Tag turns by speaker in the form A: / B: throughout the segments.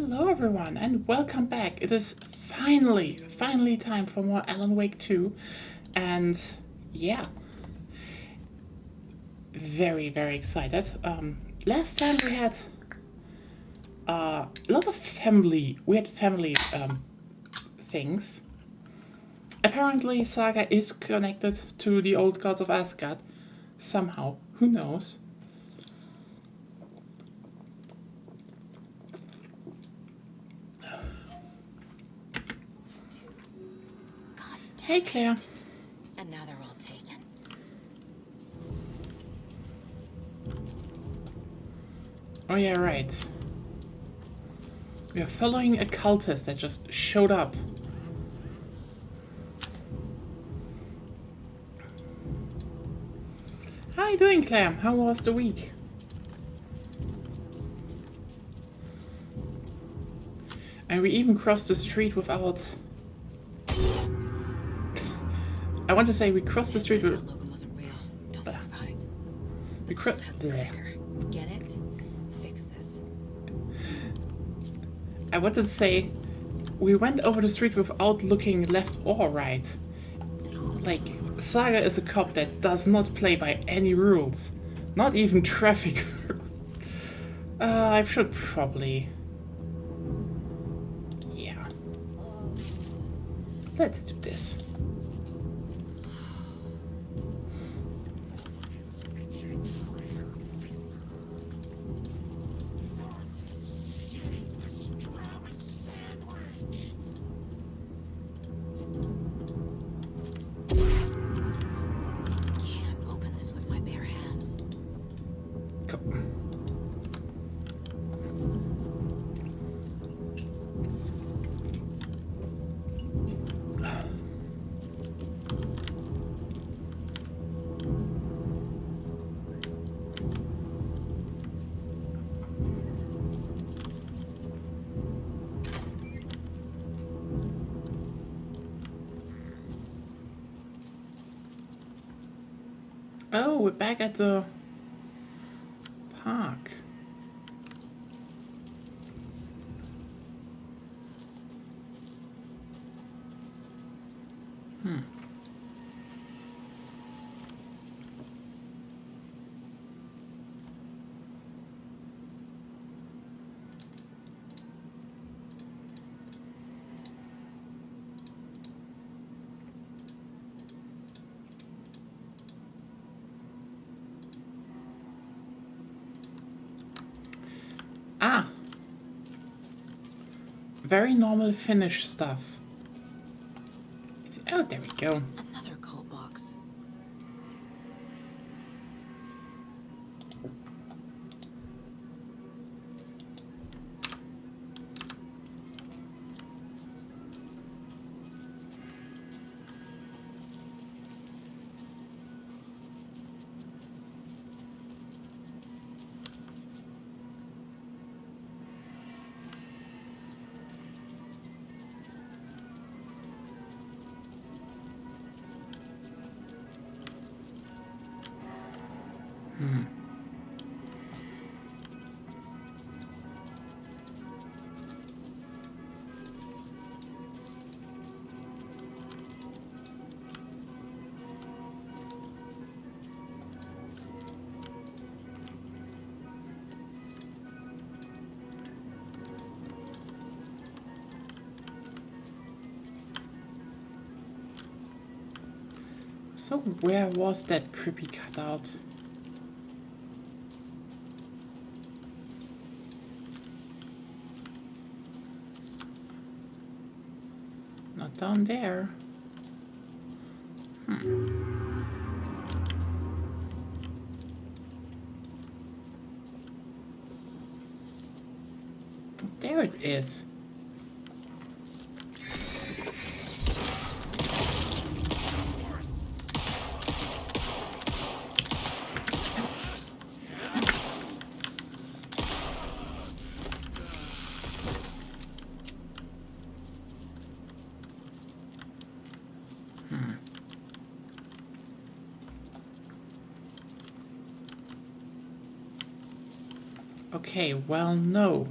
A: Hello everyone and welcome back. It is finally time for more Alan Wake 2. And yeah, very excited. Last time we had a lot of family things. Apparently Saga is connected to the old gods of Asgard somehow. Who knows? Hey Claire.
B: And now they're all taken.
A: Oh yeah, right. We are following a cultist that just showed up. How are you doing, Claire? How was the week? And we even crossed the street without... I want to say we crossed the street with...
B: Logan wasn't real. Don't think about it.
A: We
B: Has the breaker. Get it? Fix this.
A: I wanted to say we went over the street without looking left or right. Like, Saga is a cop that does not play by any rules. Not even traffic. I should probably... Yeah. Let's do this.
B: Can't open this with my bare hands.
A: Go. Oh, we're back at the park. Ah! Very normal Finnish stuff. Oh, there we go.
B: Another call box. So where was that creepy cutout? Not down there. There it is. Okay, well, no.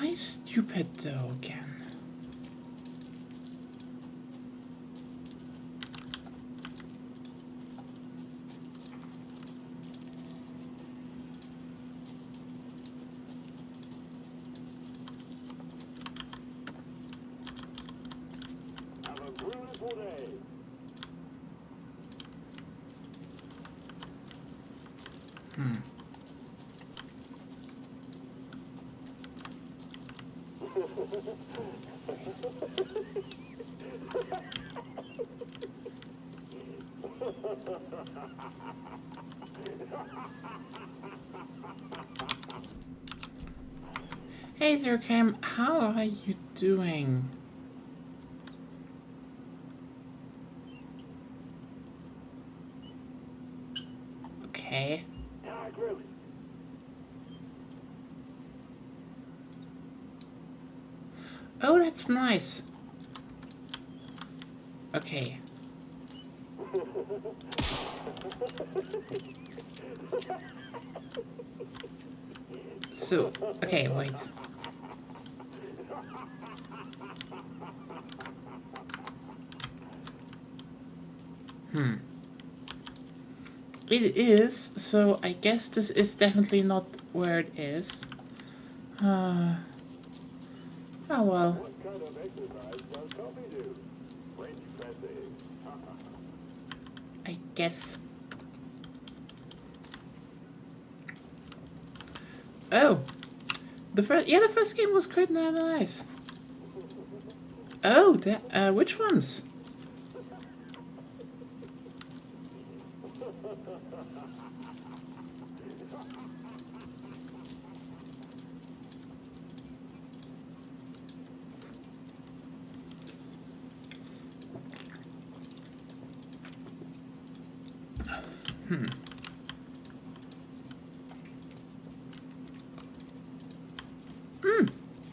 A: I stupid though again?
C: Have a beautiful day.
A: Hey Zercam, how are you doing? Okay.
C: Not really.
A: Oh, that's nice. Okay. So, okay, wait. It is, so I guess this is definitely not where it is. Oh well.
C: What kind of exercise does Toby do? French pressing.
A: I guess. Oh, the first game was quite nice. Oh, that which ones?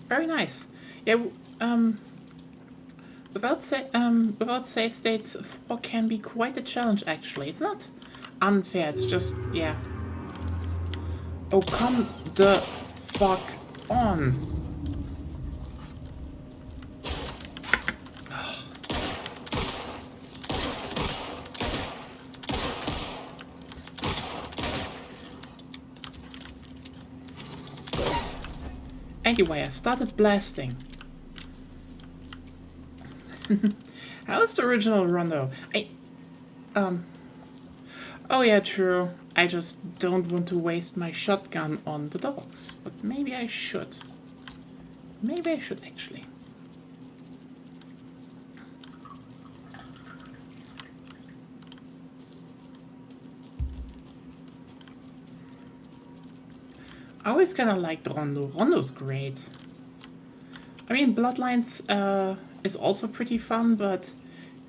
A: Very nice. Yeah. Without save states, 4 can be quite a challenge. Actually, it's not unfair. It's just yeah. Oh, come the fuck on. Anyway, I started blasting. How was the original Rondo? Oh yeah, true. I just don't want to waste my shotgun on the dogs. But maybe I should. Maybe I should actually. I always kind of liked Rondo. Rondo's great. I mean, Bloodlines is also pretty fun, but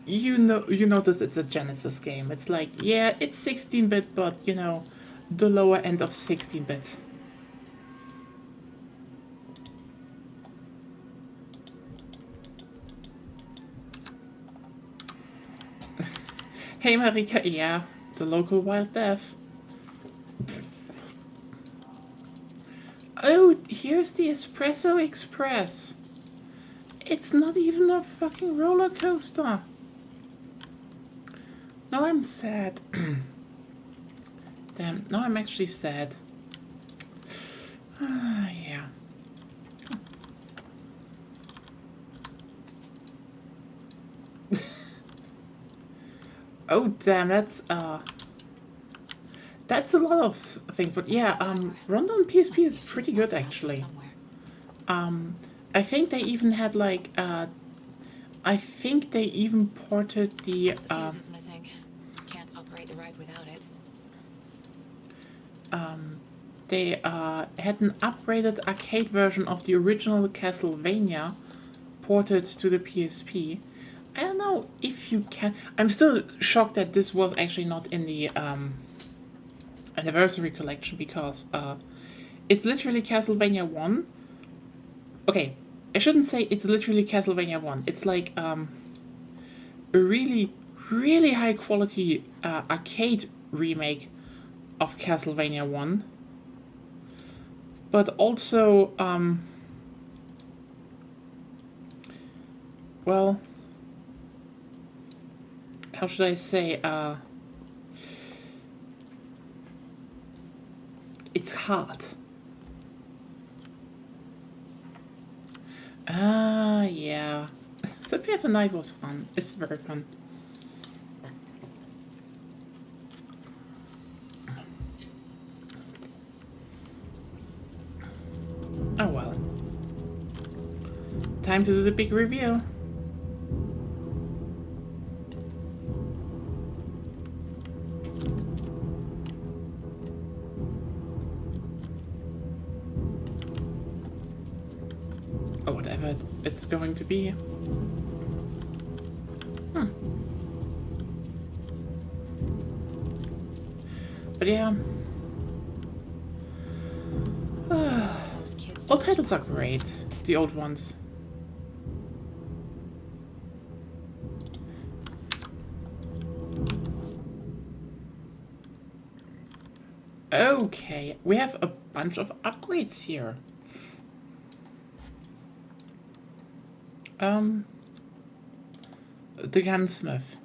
A: you notice it's a Genesis game. It's like, yeah, it's 16-bit, but you know, the lower end of 16-bit. Hey Marika, yeah, the local wild death. Oh, here's the Espresso Express. It's not even a fucking roller coaster. Now I'm sad. Damn, now I'm actually sad. Yeah. Oh damn, that's a lot of things, but yeah, Rondo on PSP is pretty good actually. I think they even had like I think they even ported the
B: The fuse is missing. Can't operate the ride without it.
A: they had an upgraded arcade version of the original Castlevania ported to the PSP. I don't know if you can. I'm still shocked that this was actually not in the anniversary collection because it's literally Castlevania 1. Okay, I shouldn't say it's literally Castlevania 1. It's like a really, really high quality arcade remake of Castlevania 1. But also well, how should I say, it's hard. Ah, yeah. Sleeping at the night was fun. It's very fun. Oh well. Time to do the big review. Or whatever it's going to be. But yeah.
B: Those kids.
A: All titles are great. The old ones. Okay, we have a bunch of upgrades here. The gunsmith.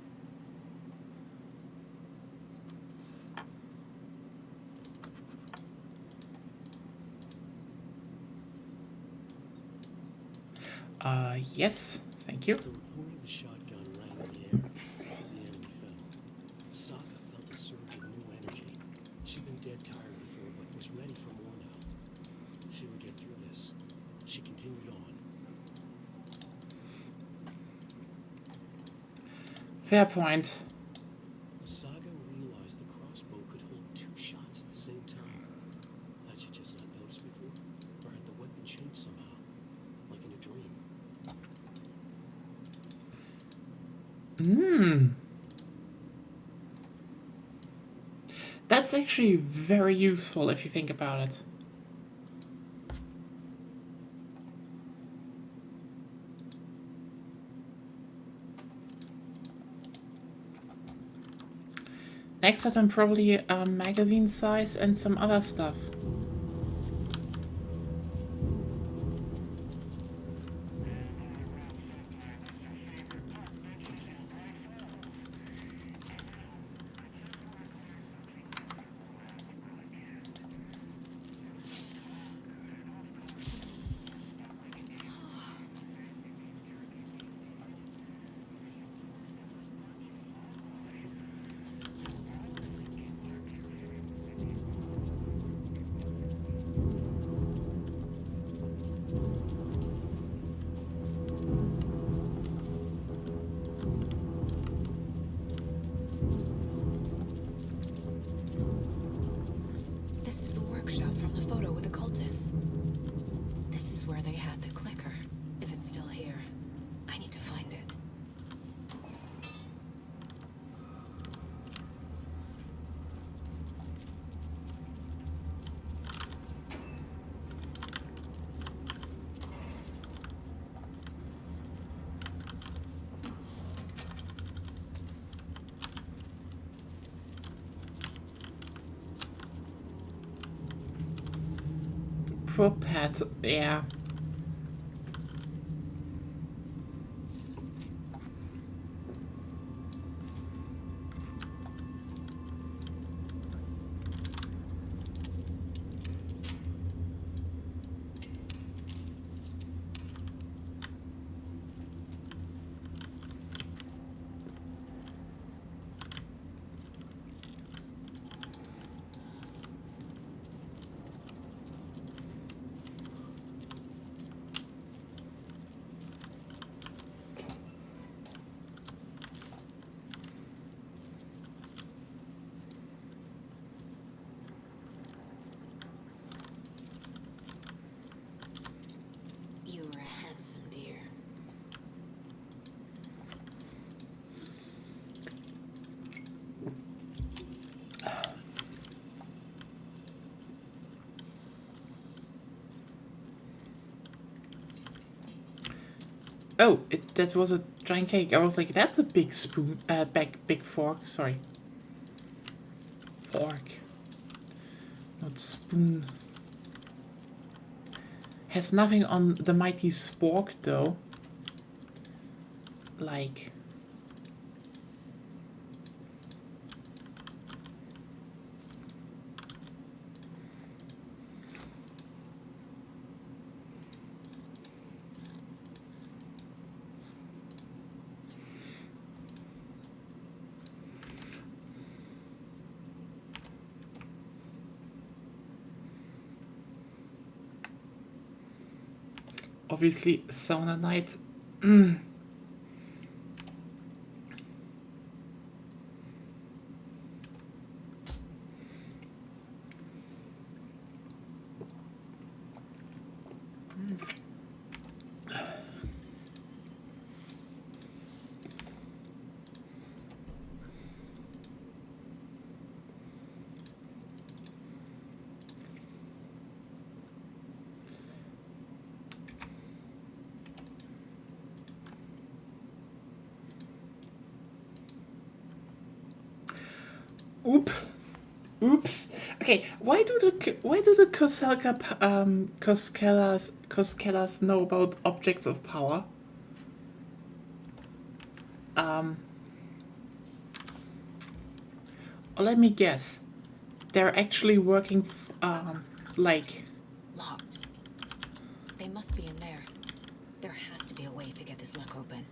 A: Yes, thank you.
D: The report of the shotgun rang in the air. The enemy fell. Saga felt a surge of new energy. She'd been dead tired before, but was ready for more now. She would get through this. She continued on.
A: Fair point.
D: Saga realized the crossbow could hold 2 shots at the same time. Had she just not noticed before? Or had the weapon changed somehow? Like in a dream?
A: That's actually very useful if you think about it. Next item probably a magazine size and some other stuff.
B: This is the workshop from the photo with the cultists. This is where they had the clicker. If it's still here, I need to find it.
A: Poor pet, yeah.
B: You were a handsome dear.
A: Oh, that was a giant cake. I was like, that's a big spoon, big fork, sorry. Fork. Not spoon. Has nothing on the mighty spork, though. like... Obviously, sauna night. Oops. Okay, why do the Koskelas know about objects of power? Or let me guess. They're actually working like...
B: Locked. They must be in there. There has to be a way to get this lock open.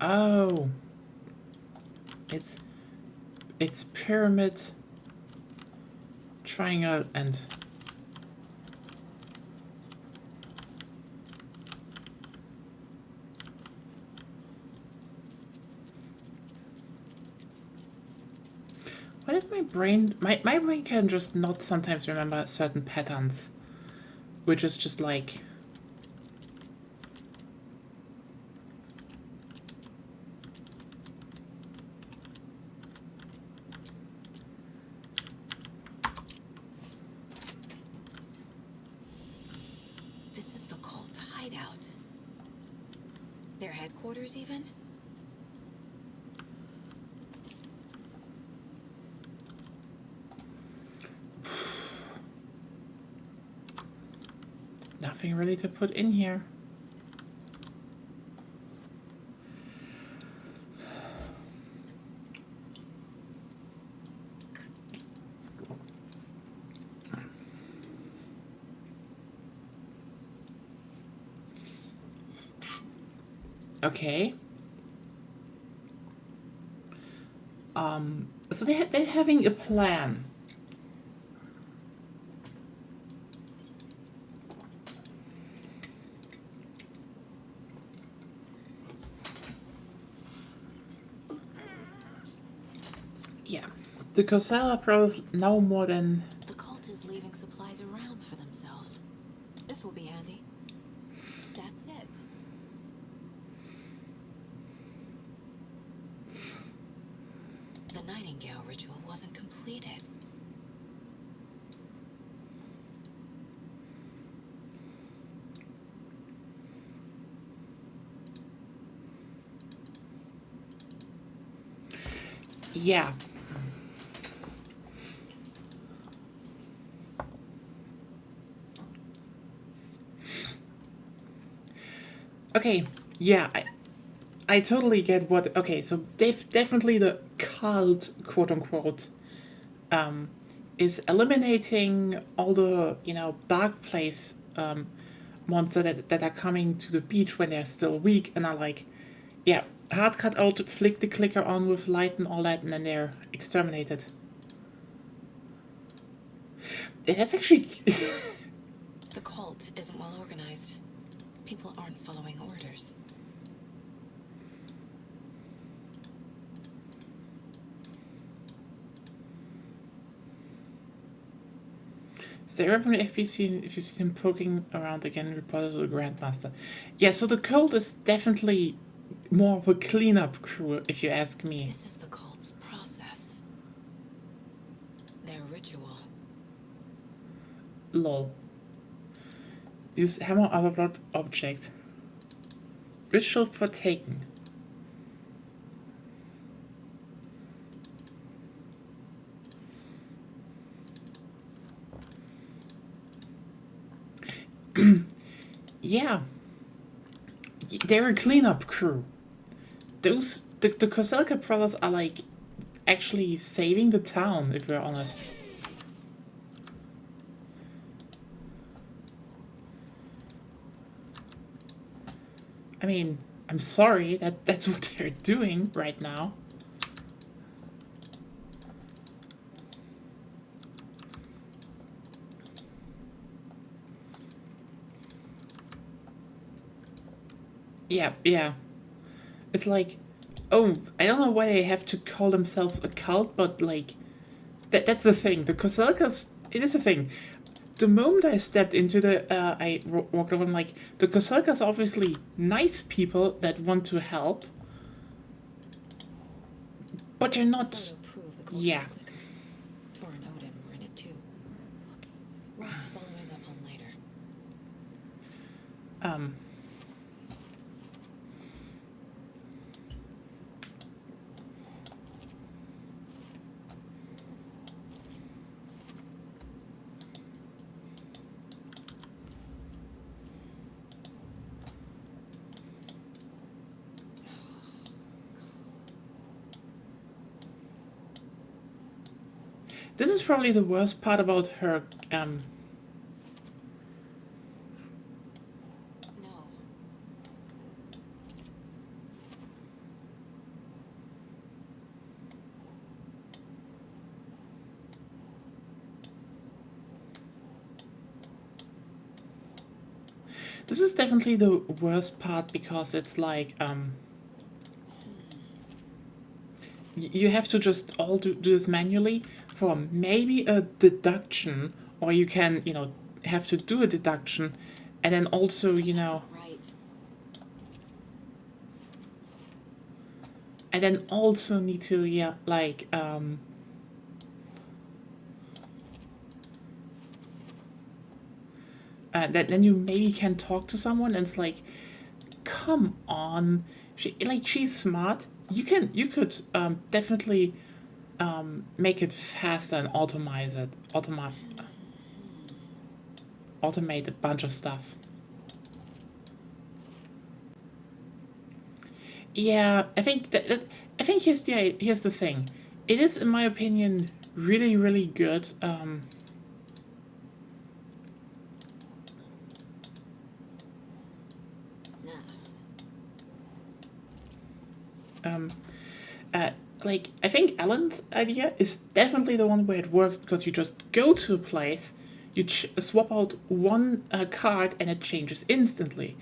A: Oh. It's pyramid, triangle, and... Why did my brain... My brain can just not sometimes remember certain patterns. Which is just like...
B: This is the cult's hideout. Their headquarters, even?
A: Nothing really to put in here. Okay. So they're having a plan. Yeah. The Kosala Pros know more than...
B: The cult is leaving supplies around for themselves. This will be handy. That's it. The Nightingale ritual wasn't completed.
A: Yeah. Okay, yeah, I totally get what... Okay, so definitely the cult, quote-unquote, is eliminating all the, dark place monster that are coming to the beach when they're still weak and are like, yeah, hard cut out, flick the clicker on with light and all that, and then they're exterminated. That's actually...
B: The cult isn't well organized. People aren't following orders.
A: Stay away from the FPC if you see him poking around again, report it to the Grandmaster. Yeah, so the cult is definitely more of a cleanup crew, if you ask me.
B: This is the cult's process. Their ritual.
A: Lol. Use hammer other blood object. Ritual for taken. Yeah. They're a cleanup crew. The Koselka brothers are like actually saving the town, if we're honest. I mean, I'm sorry that that's what they're doing right now. Yeah. It's like, oh, I don't know why they have to call themselves a cult, but like, that's the thing. The Koselkas, it is a thing. The moment I stepped into I walked over, I'm like, the Koselkas are obviously nice people that want to help, but you're not.
B: Prove the cult's
A: Yeah.
B: clicker. Tor and Odin were in it too. Worth following up on later.
A: This is probably the worst part about her.
B: No.
A: This is definitely the worst part because it's like you have to just all do this manually for maybe a deduction, or you can, have to do a deduction, and then also,
B: Right.
A: and then also need to, then you maybe can talk to someone, and it's like, come on, she's smart. You could definitely make it faster and automate a bunch of stuff. Yeah, I think here's the thing. It is, in my opinion, really, really good. I think Alan's idea is definitely the one where it works, because you just go to a place, you swap out one card, and it changes instantly.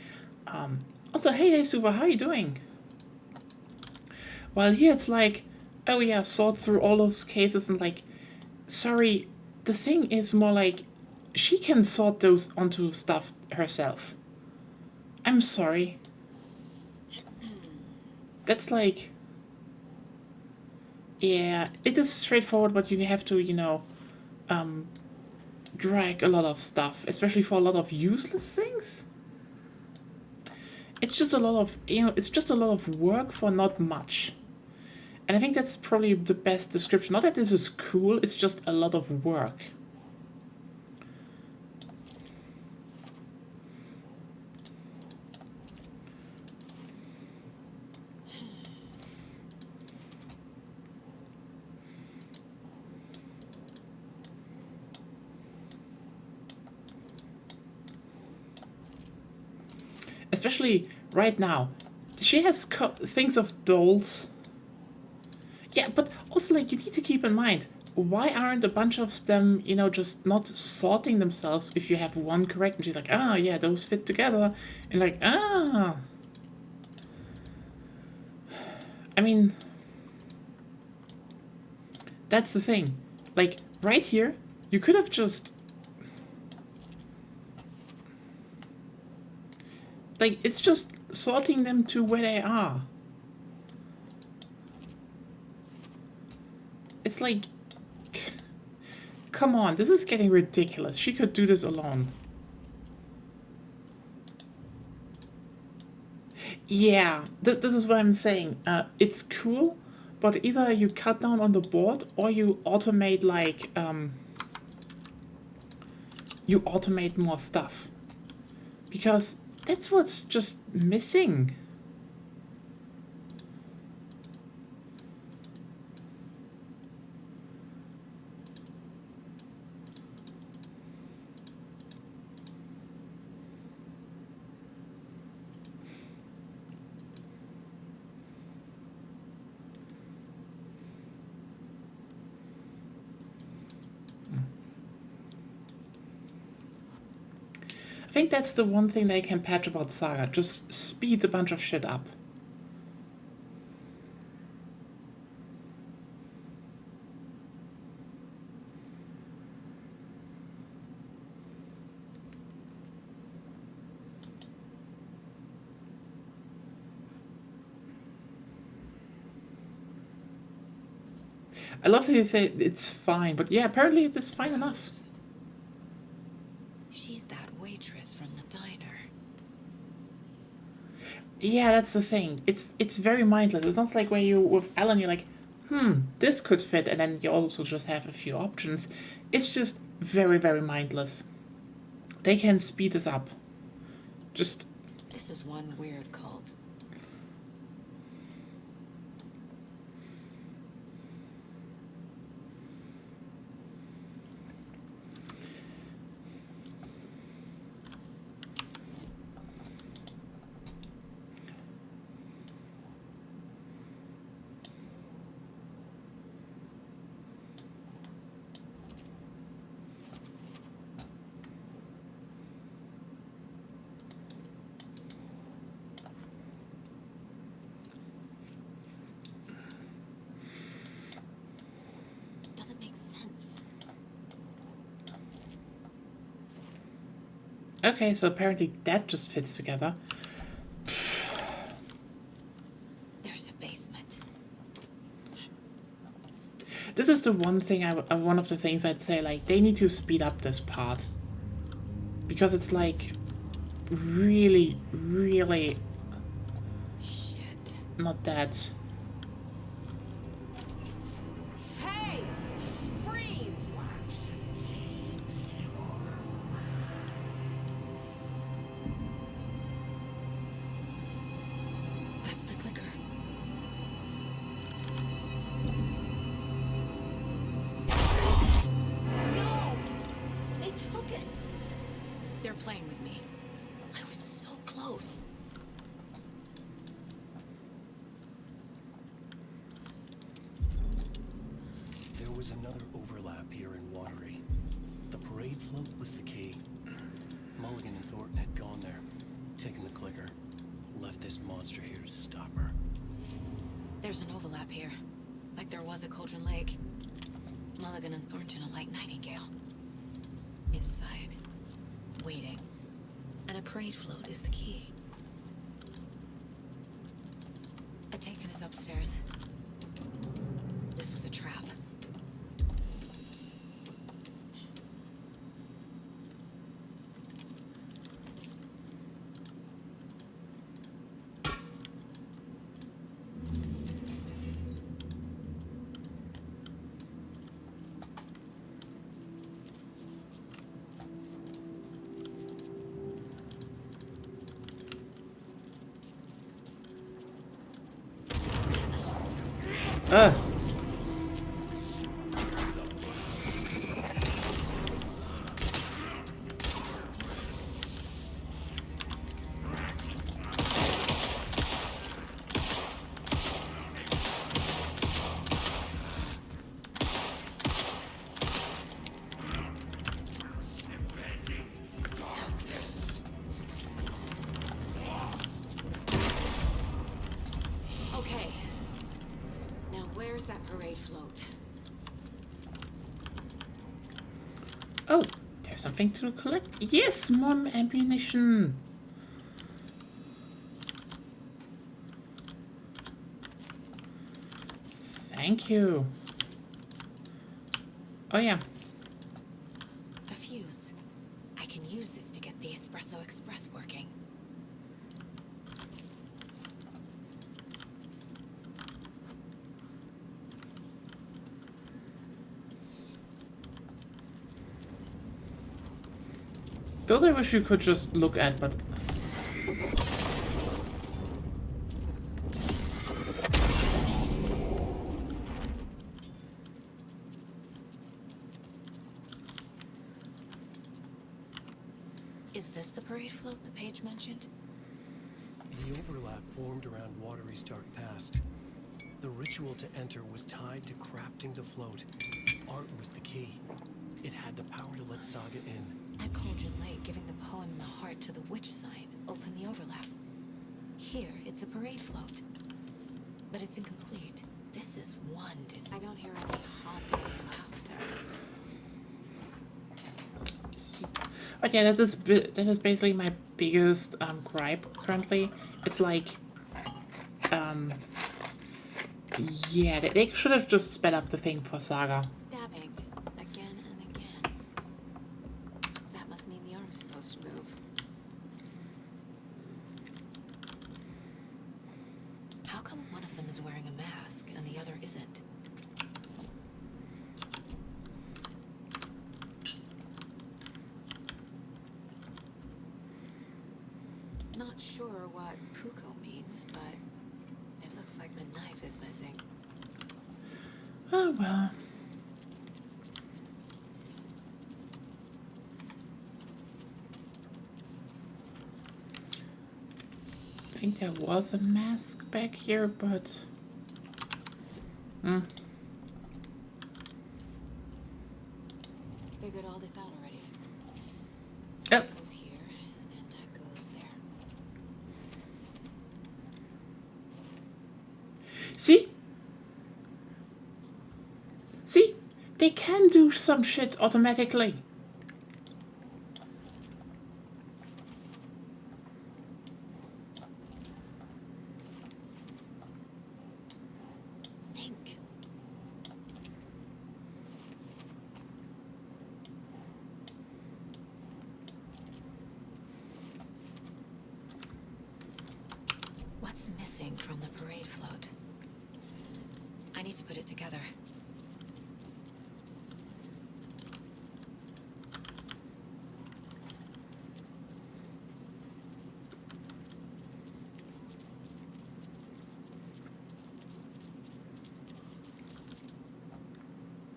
A: Also, hey there, Super, how you doing? While here it's like, oh yeah, sort through all those cases, and like, sorry, the thing is more like, she can sort those onto stuff herself. I'm sorry. That's like... Yeah, it is straightforward, but you have to, drag a lot of stuff, especially for a lot of useless things. It's just a lot of work for not much. And I think that's probably the best description. Not that this is cool, it's just a lot of work. Especially right now. She has things of dolls. Yeah, but also, like, you need to keep in mind, why aren't a bunch of them, just not sorting themselves if you have one correct? And she's like, ah, yeah, those fit together. And like, ah. I mean, that's the thing. Like, right here, you could have just... Like, it's just sorting them to where they are. It's like... Come on, this is getting ridiculous. She could do this alone. Yeah, this is what I'm saying. It's cool, but either you cut down on the board or you automate, like, you automate more stuff. Because that's what's just missing. I think that's the one thing they can patch about Saga. Just speed a bunch of shit up. I love that you say it's fine, but yeah, apparently it is fine enough.
B: She's that waitress from the diner.
A: Yeah, that's the thing. It's very mindless. It's not like where you, with Alan, you're like, this could fit, and then you also just have a few options. It's just very, very mindless. They can speed this up. Just...
B: This is one weird cult. Doesn't make sense.
A: Okay, so apparently that just fits together.
B: There's a basement.
A: This is the one thing one of the things I'd say, like, they need to speed up this part. Because it's like, really, really
B: Shit.
A: not that...
B: Hey! Freeze! That's the clicker. No! They took it! They're playing with me. I was so close.
D: There was another overlap here in Watery. The parade float was the key. Mulligan and Thornton had gone there, taken the clicker, left this monster here to stop her.
B: There's an overlap here. Like there was at Cauldron Lake. Mulligan and Thornton are like Nightingale. Inside. Waiting. And a parade float is the key. A taken is upstairs. This was a trap. Okay. Now where's that parade float?
A: Oh, there's something to collect. Yes, more ammunition. Thank you. Oh yeah.
B: A fuse. I can use this to get the Espresso Express working.
A: Those I wish you could just look at, but...
B: Is this the parade float the page mentioned?
D: The overlap formed around Watery's dark past. The ritual to enter was tied to crafting the float. Art was the key. It had the power to let Saga in.
B: At Cauldron Lake, giving the poem the heart to the witch sign opened the overlap. Here, it's a parade float. But it's incomplete. This is one I don't hear any haunting laughter.
A: But yeah, that is basically my biggest gripe currently. It's like, yeah, they should have just sped up the thing for Saga.
B: Stabbing again and again. That must mean the arm's supposed to move. How come one of them is wearing a mask and the other isn't? Not sure what Puko means, but it looks like the knife is missing.
A: Oh well. I think there was a mask back here, but...
B: Figured all this out already. So
A: Yep.
B: this goes here, and that goes there.
A: See? See? They can do some shit automatically.
B: Think. What's missing from the parade float? I need to put it together.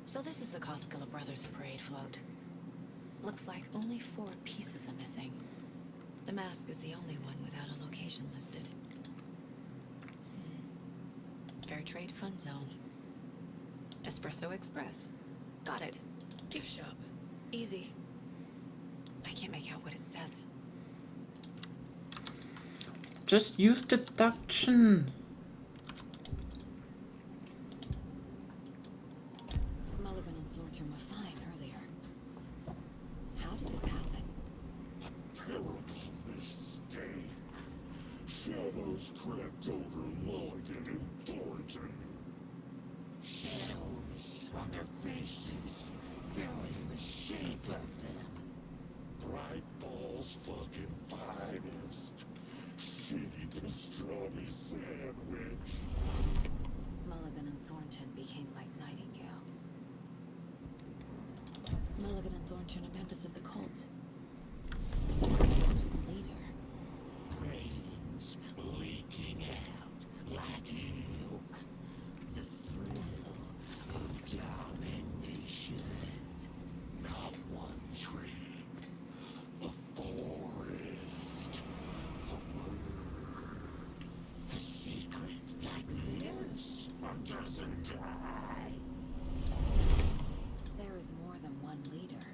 B: So this is the Koskela Brothers parade float. Looks like only 4 pieces are missing. The mask is the only one without a location listed. Fair Trade Fund Zone. Espresso Express. Got it. Gift shop. Easy. I can't make out what it says.
A: Just use deduction.
B: Mulligan and Thornton were fine earlier. How did this happen?
C: Terrible mistake. Shadows crept over Mulligan and Thornton. Shadows on their faces, filling the shape of them. Bright Falls fucking finest. Shitty pastrami sandwich.
B: Mulligan and Thornton became like Nightingale. Mulligan and Thornton are members of the cult. Who's the leader?
C: Brains leaking out like milk. The thrill of domination. Not one tree. The forest. The word. A secret like this doesn't die.
B: There is more than one leader.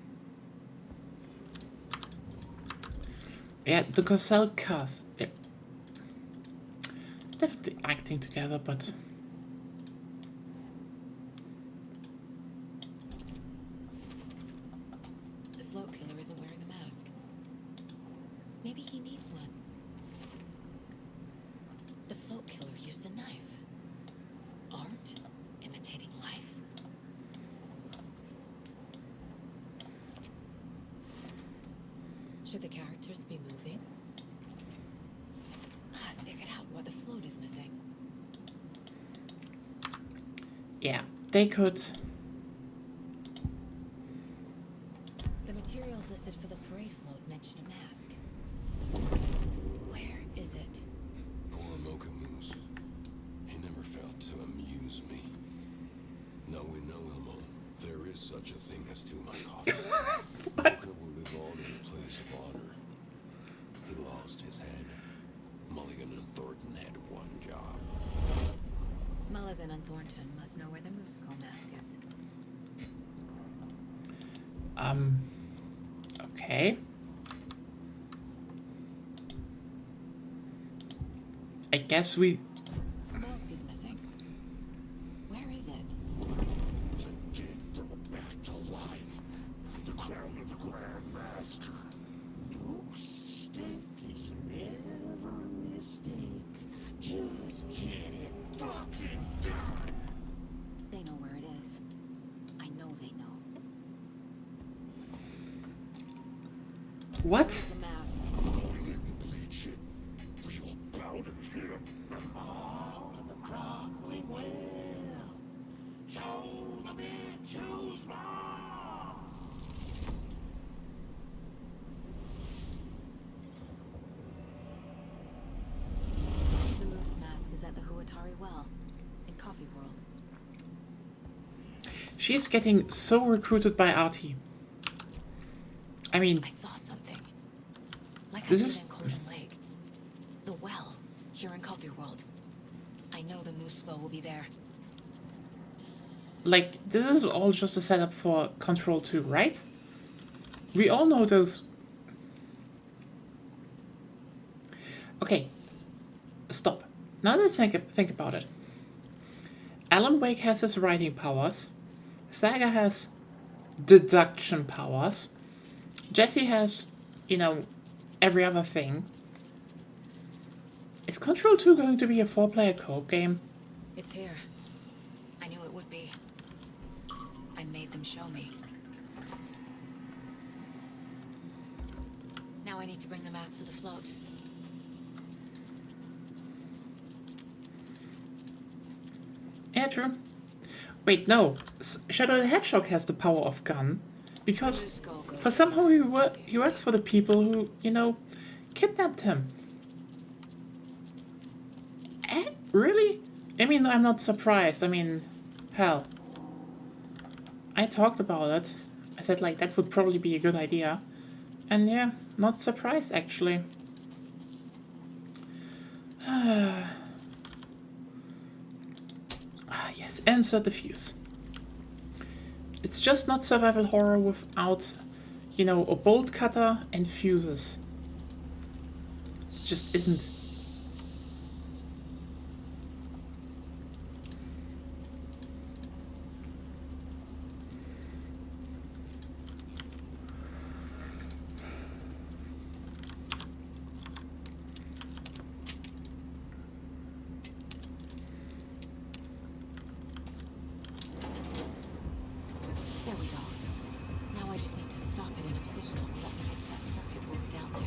A: Yeah, the Cosell cast. They're definitely acting together, but...
B: The float killer isn't wearing a mask. Maybe he needs one. The float killer used a knife. Art imitating life. Should the characters be moving? I figured out what the float is missing.
A: Yeah, they could.
B: The materials listed for the parade float mention a mask. Where is it?
E: Poor Mocha Moose. He never failed to amuse me. Now we know, Ilmo, there is such a thing as too much coffee. Mocha will live on in a place of honor. He lost his head. Mulligan and Thornton had one job.
B: Mulligan and Thornton must know where the Moose Skull mask is.
A: Okay. I guess we...
B: The mask is missing. Where is it?
C: The dead brought back to life. The crown of the Grand Master. Luke's mistake is never a mistake. Just get it fucking done.
B: They know where it is. I know they know.
A: What?
B: The mask.
C: Bleach it. Real powder here. All in the crumbling well. Show the man choose more.
B: The Moose mask is at the Huatari Well, in Coffee World.
A: She's getting so recruited by Artie. I mean,
B: I saw something. Like
A: This
B: I
A: is-
B: did in Cauldron Lake. The well, here in Coffee World. I know the Moose Skull will be there.
A: like, this is all just a setup for Control 2, right? We all know those... Okay. Stop. Now let's think about it. Alan Wake has his writing powers. Saga has deduction powers. Jesse has, you know, every other thing. Is Control 2 going to be a 4-player co-op game?
B: It's here. I knew it would be. I made them show me. Now I need to bring the mask to the float.
A: Yeah, true. Wait, no. Shadow the Hedgehog has the power of gun. Because
B: Moose Skull goes
A: for somehow he works for the people who, you know, kidnapped him. Eh? Really? I mean, I'm not surprised. I mean, hell. I talked about it. I said, like, that would probably be a good idea. And yeah, not surprised, actually. Ah, yes, insert the fuse. It's just not survival horror without, you know, a bolt cutter and fuses. It just isn't.
B: There we go. Now I just need to stop it in a position that will let me get to that circuit board down there.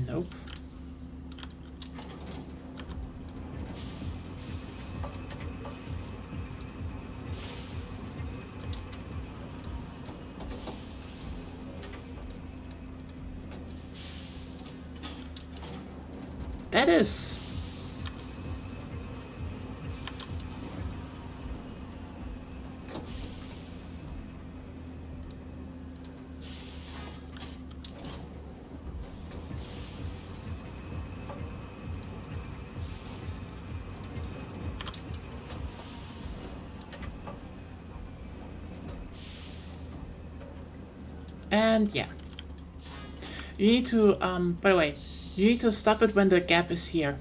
A: Nope. That is. And yeah. You need to, by the way, you need to stop it when the gap is here.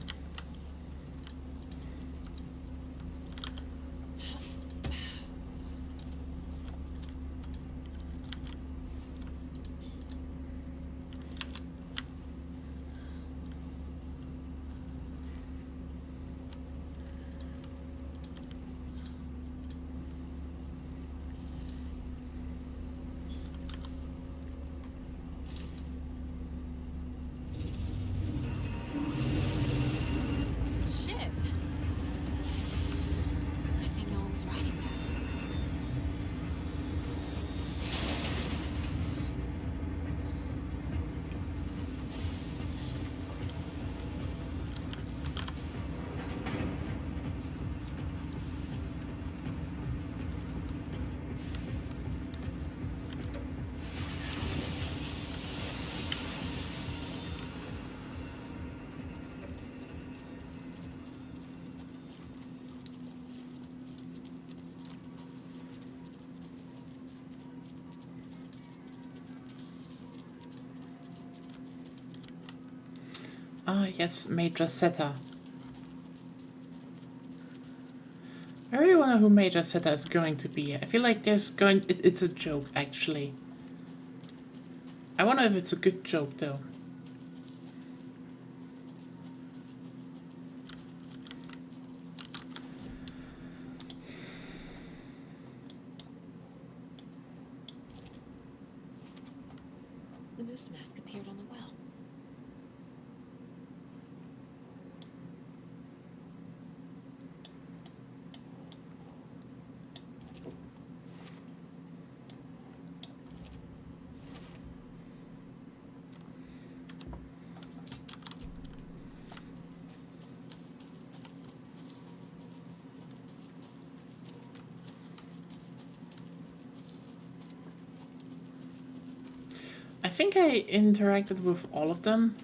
A: Ah, yes, Major Zeta. I really wonder who Major Zeta is going to be. I feel like it's a joke, actually. I wonder if it's a good joke, though.
B: The moose mask appeared on the well.
A: I think I interacted with all of them.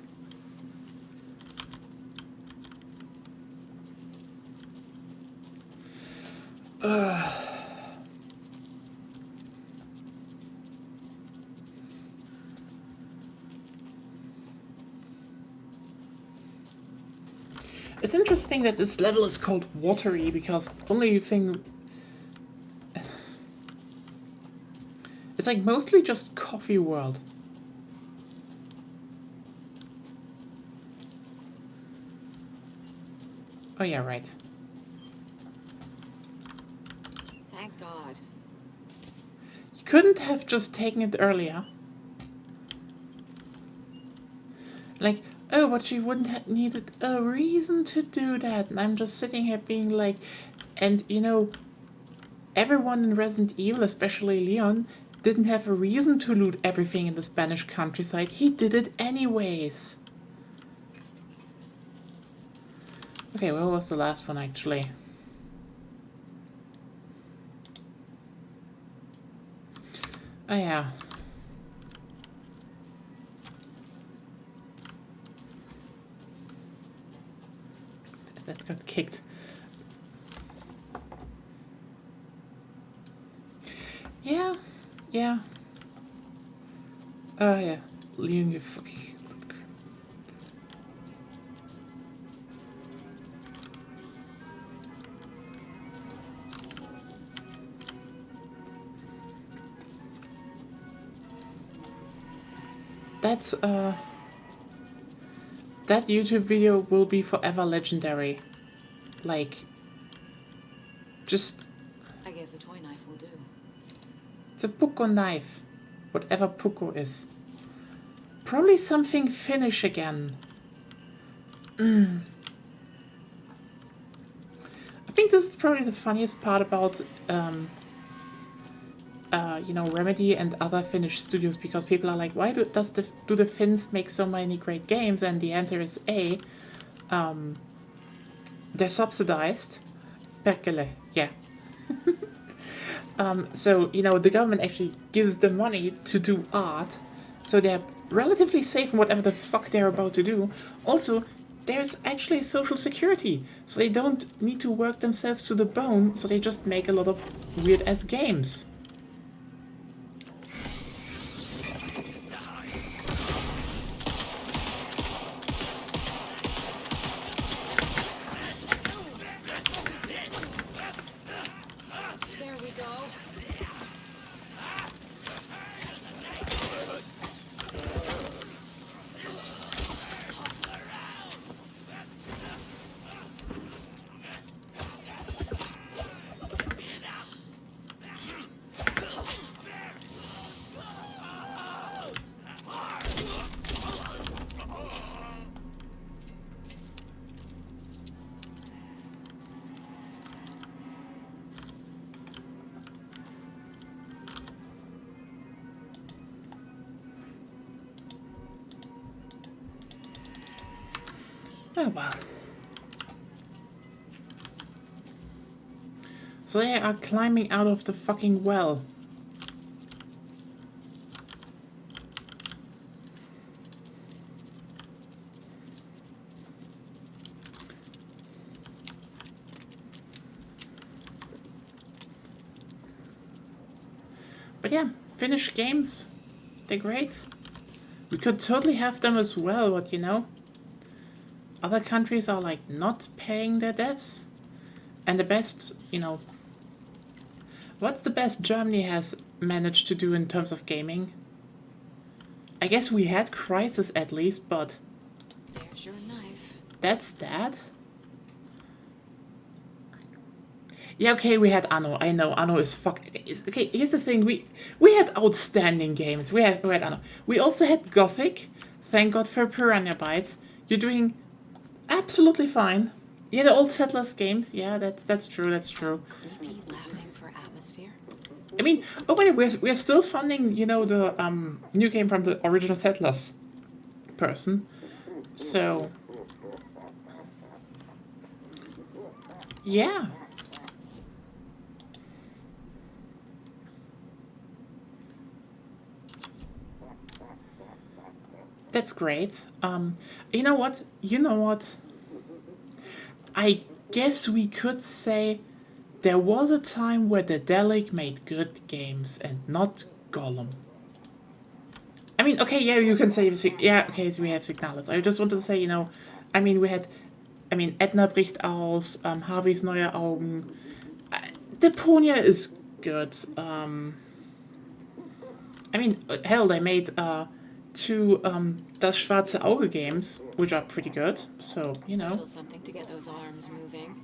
A: It's interesting that this level is called watery because the only thing... It's like mostly just coffee world. Oh yeah, right.
B: Thank God.
A: You couldn't have just taken it earlier. Like, oh, but she wouldn't have needed a reason to do that. And I'm just sitting here being like, and you know, everyone in Resident Evil, especially Leon, didn't have a reason to loot everything in the Spanish countryside. He did it anyways. Okay, where was the last one actually? Oh yeah. That got kicked. Yeah, yeah. Oh yeah. Leon, you fucking... That's, that YouTube video will be forever legendary. Like, just...
B: I guess a toy knife will do.
A: It's a puko knife. Whatever puko is. Probably something Finnish again. I think this is probably the funniest part about, you know, Remedy and other Finnish studios, because people are like, why do the Finns make so many great games? And the answer is A, they're subsidized. Perkele, yeah. So, you know, the government actually gives them money to do art, so they're relatively safe in whatever the fuck they're about to do. Also, there's actually social security, so they don't need to work themselves to the bone, so they just make a lot of weird-ass games.
B: There we go.
A: Oh wow. So they are climbing out of the fucking well. But yeah, Finnish games, they're great. We could totally have them as well, but you know, other countries are like not paying their devs. And the best, you know, what's the best Germany has managed to do in terms of gaming? I guess we had Crisis at least, but
B: There's your knife.
A: that's that. Yeah, okay, we had Anno. I know Anno is okay. Here's the thing: we had outstanding games. We had Anno. We also had Gothic. Thank God for Piranha Bytes. You're doing absolutely fine. Yeah, the old Settlers games. Yeah, that's true. That's true.
B: Creepy laughing for atmosphere.
A: I mean, oh wait, we're still funding, you know, the new game from the original Settlers person. So yeah. That's great. You know what? You know what? I guess we could say there was a time where the Delic made good games and not Gollum. I mean, okay, yeah, you can say, yeah, okay, so we have Signalis. I just wanted to say, you know, I mean, Edna bricht aus, Harveys neue Augen. Deponia is good. I mean, hell, they made two Das Schwarze Auge games, which are pretty good. So, you know.
B: Little something to get those arms moving.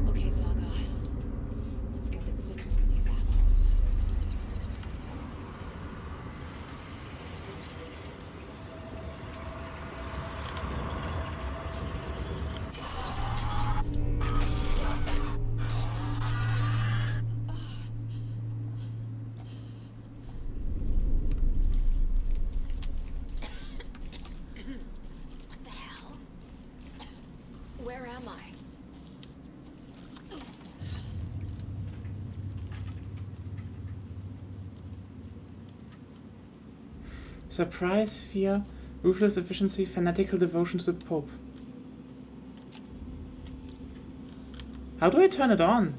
B: Okay, Saga. Let's get the clicker from these assholes. What the hell? Where am I?
A: Surprise, fear, ruthless efficiency, fanatical devotion to the Pope. How do I turn it on?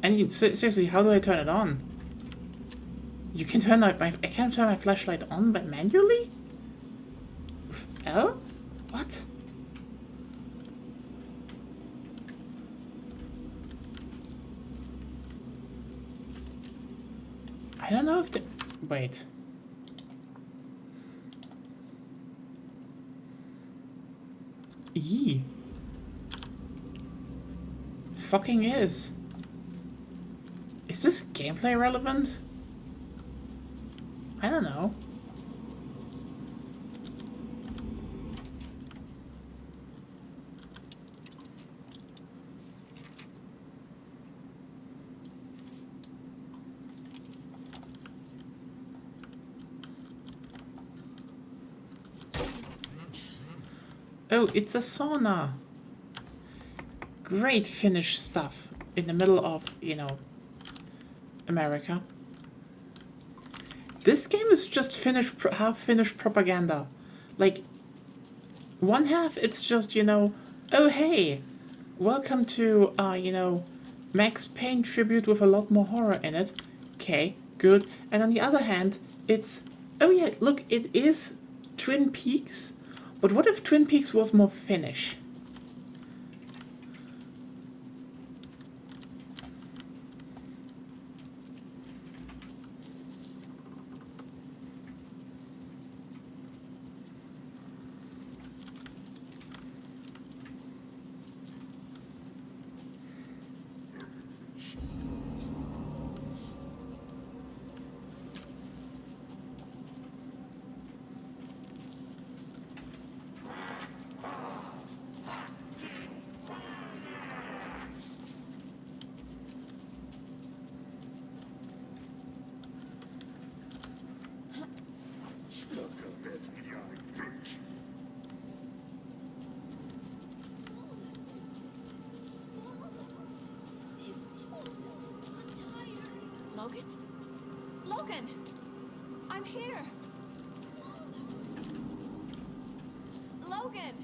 A: And seriously, how do I turn it on? You can turn I can't turn my flashlight on, but manually? With L? What? I don't know if the... Wait. E. Fucking is. Is this gameplay relevant? I don't know. Oh, it's a sauna. Great Finnish stuff in the middle of, you know, America. This game is just half Finnish propaganda. Like, one half it's just, you know, oh hey, welcome to, you know, Max Payne tribute with a lot more horror in it. Okay, good. And on the other hand, it's, oh yeah, look, it is Twin Peaks, but what if Twin Peaks was more Finnish?
C: Stuck up FBI bitch.
B: Logan? Logan! I'm here! Logan!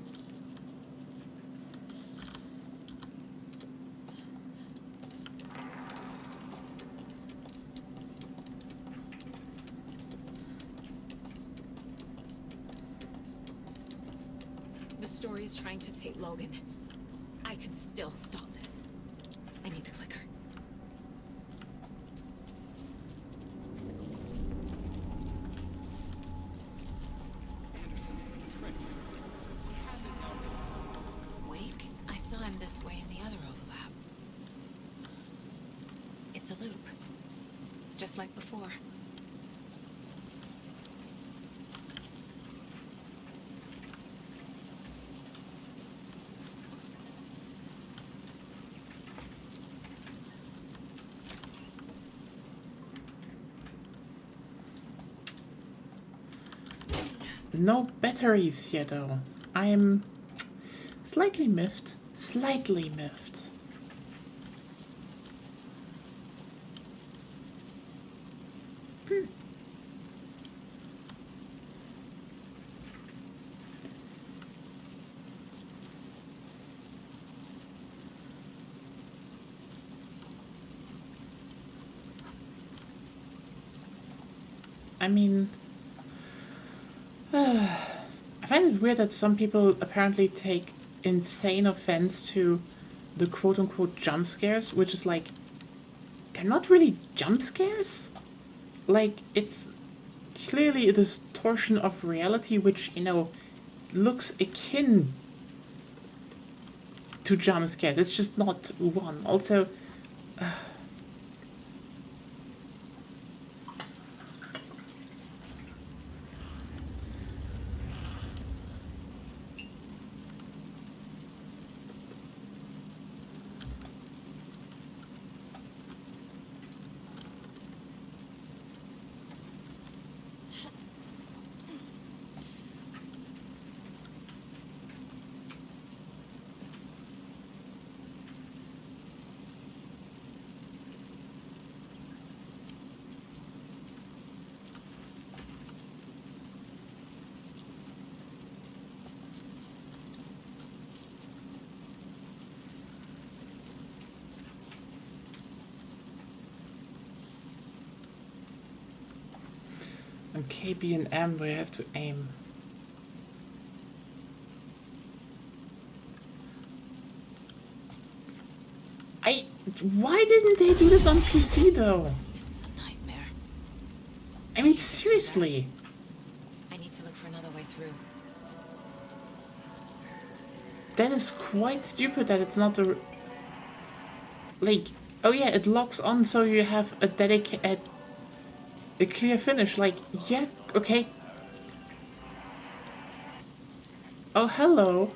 B: is trying to take Logan. I can still stop this. I need the clicker. Wake? I saw him this way in the other overlap. It's a loop. Just like before.
A: No batteries here though. I am slightly miffed. Slightly miffed. I mean, I find it weird that some people apparently take insane offense to the quote-unquote jump scares, which is like, they're not really jump scares. Like, it's clearly a distortion of reality which, you know, looks akin to jump scares. It's just not one. Also, on K, B, and M, we have to aim. Why didn't they do this on PC though?
B: This is a nightmare.
A: I mean, seriously.
B: I need to look for another way through.
A: That is quite stupid that it's not a... Like, oh yeah, it locks on so you have a clear finish. Like, yeah, okay. Oh, hello.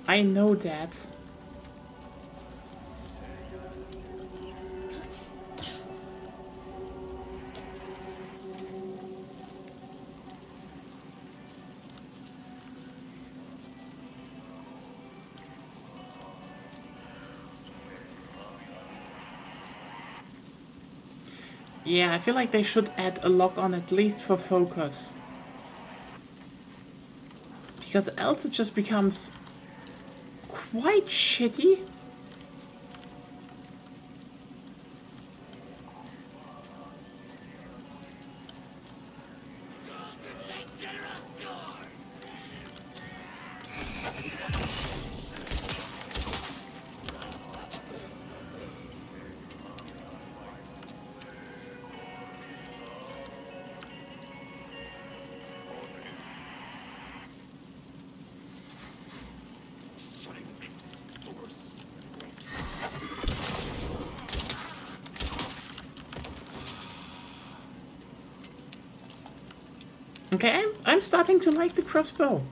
A: I know that. Yeah, I feel like they should add a lock on at least for focus. Because else it just becomes quite shitty. Okay, I'm starting to like the crossbow.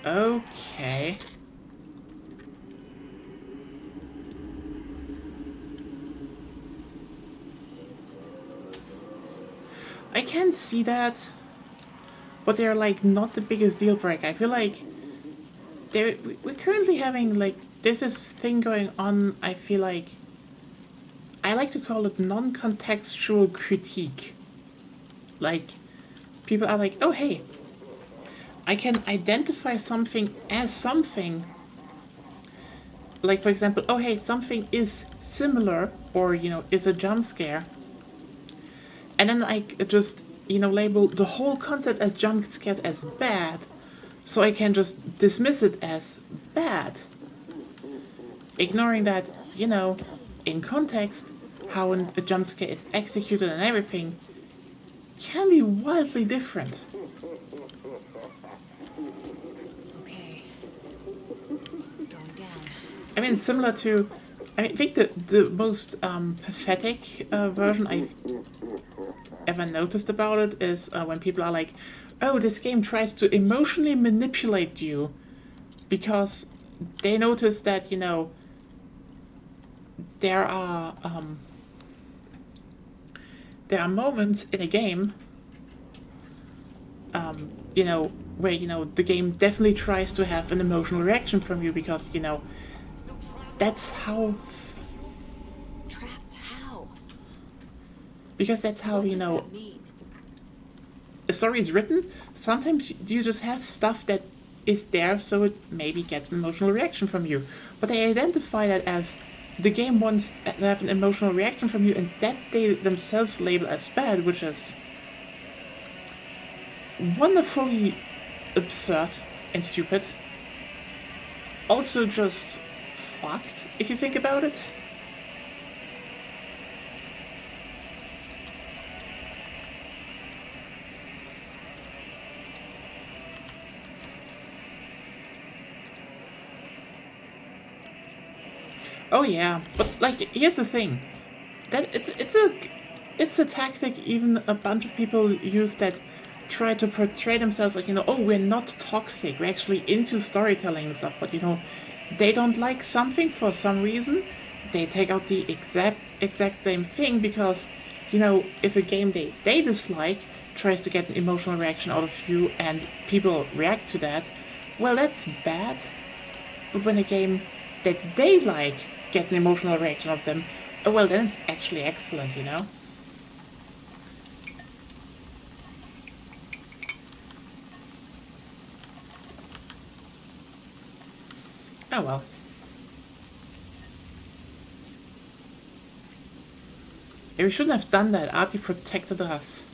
A: Okay. I can see that, but they're like not the biggest deal breaker. I feel like we're currently having like there's this thing going on, I feel like, I like to call it non-contextual critique. Like, people are like, oh hey, I can identify something as something. Like, for example, oh hey, something is similar, or, you know, is a jump scare. And then I just, you know, label the whole concept as jump scares as bad, so I can just dismiss it as bad. Ignoring that, you know, in context, how a jump scare is executed and everything can be wildly different.
B: Okay. Going down.
A: I mean, similar to, I think the most pathetic version I've ever noticed about it is when people are like, oh, this game tries to emotionally manipulate you because they notice that, you know, there are moments in a game, you know, where, you know, the game definitely tries to have an emotional reaction from you because, you know, that's how...
B: Trapped how?
A: Because that's how,
B: What
A: you
B: does
A: know,
B: that mean?
A: a story is written. Sometimes you just have stuff that is there so it maybe gets an emotional reaction from you. But they identify that as the game wants to have an emotional reaction from you, and that they themselves label as bad, which is wonderfully absurd and stupid. Also just fucked, if you think about it. Oh yeah, but like, here's the thing. That it's a tactic even a bunch of people use that try to portray themselves like, you know, oh, we're not toxic, we're actually into storytelling and stuff, but, you know, they don't like something for some reason, they take out the exact same thing because, you know, if a game they dislike tries to get an emotional reaction out of you and people react to that, well, that's bad. But when a game that they like get an emotional reaction of them, oh, well, then it's actually excellent, you know? Oh well. Yeah, we shouldn't have done that. Artie protected us.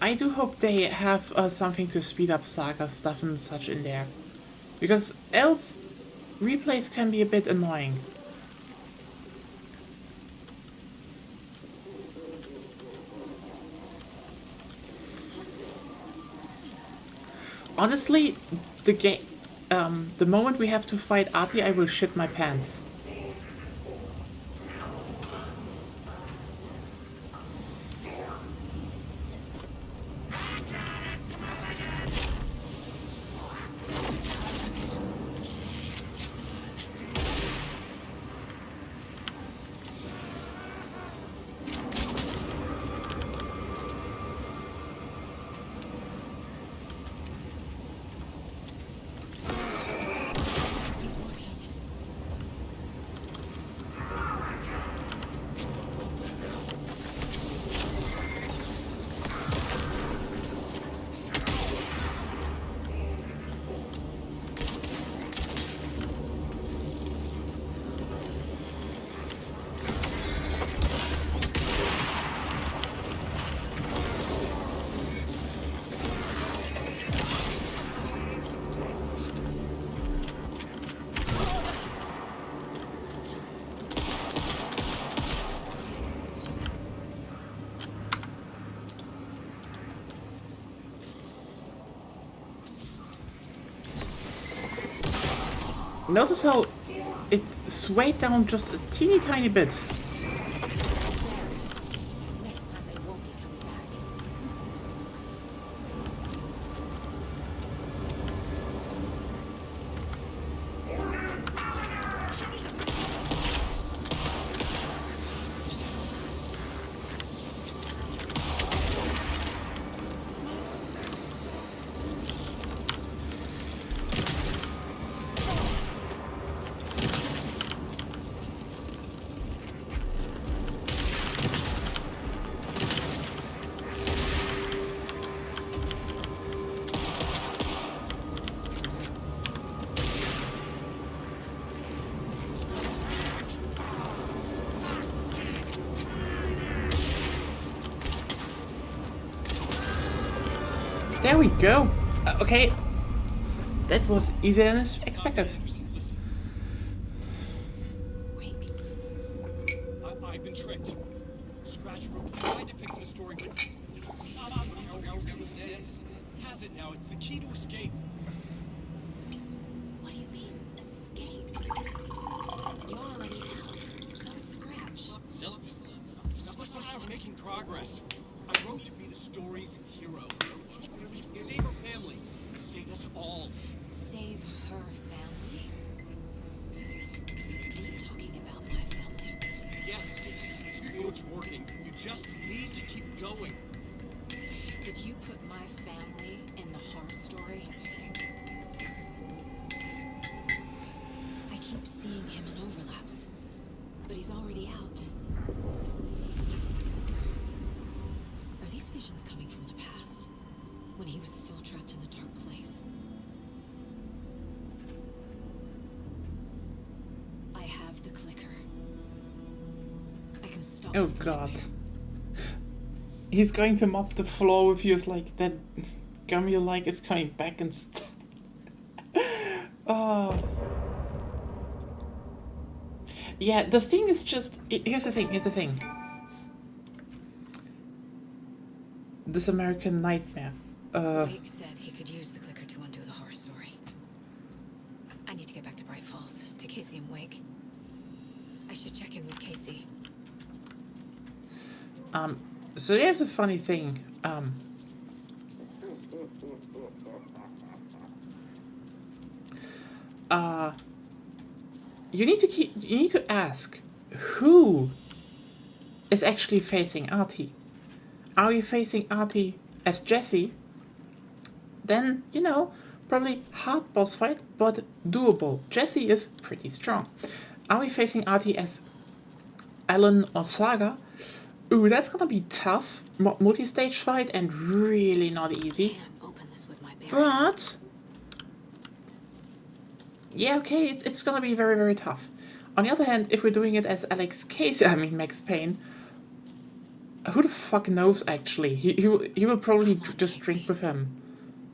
A: I do hope they have something to speed up Saga stuff and such in there. Because else, replays can be a bit annoying. Honestly, the game, the moment we have to fight Artie, I will shit my pants. Notice how it swayed down just a teeny tiny bit.
B: Next time they won't be coming back.
A: There we go. Okay. That was easier than expected.
D: Listen,
B: Wake?
D: I've been tricked. Scratch wrote tried to fix the story, but has it now. It's the key to escape.
B: What do you mean, escape? You're already out. So is Scratch.
D: I'm making progress. I wrote to be the story's hero. Save her family. Save us all.
B: Save her family? Are you talking about my family?
D: Yes, you know it's working. You just need to keep going.
B: Did you put my family in the horror story? I keep seeing him in overlaps, but he's already out. Are these visions coming from the past? When he was still trapped in the dark place? I have the clicker. I can stop
A: Oh
B: this
A: god.
B: nightmare.
A: He's going to mop the floor with you. It's like that gum you like is coming back and stuff. Oh. Yeah, the thing is just... Here's the thing. This American Nightmare.
B: Wake said he could use the clicker to undo the horror story. I need to get back to Bright Falls, to Casey and Wake. I should check in with Casey.
A: So here's a funny thing. You need to ask who is actually facing Artie. Are you facing Artie as Jesse? Then, you know, probably hard boss fight, but doable. Jesse is pretty strong. Are we facing Artie as Alan or Saga? Ooh, that's gonna be tough. Multi-stage fight and really not easy.
B: Can't open this with my bare
A: But yeah, okay, it's gonna be very, very tough. On the other hand, if we're doing it as Max Payne, who the fuck knows actually? He will probably just drink with him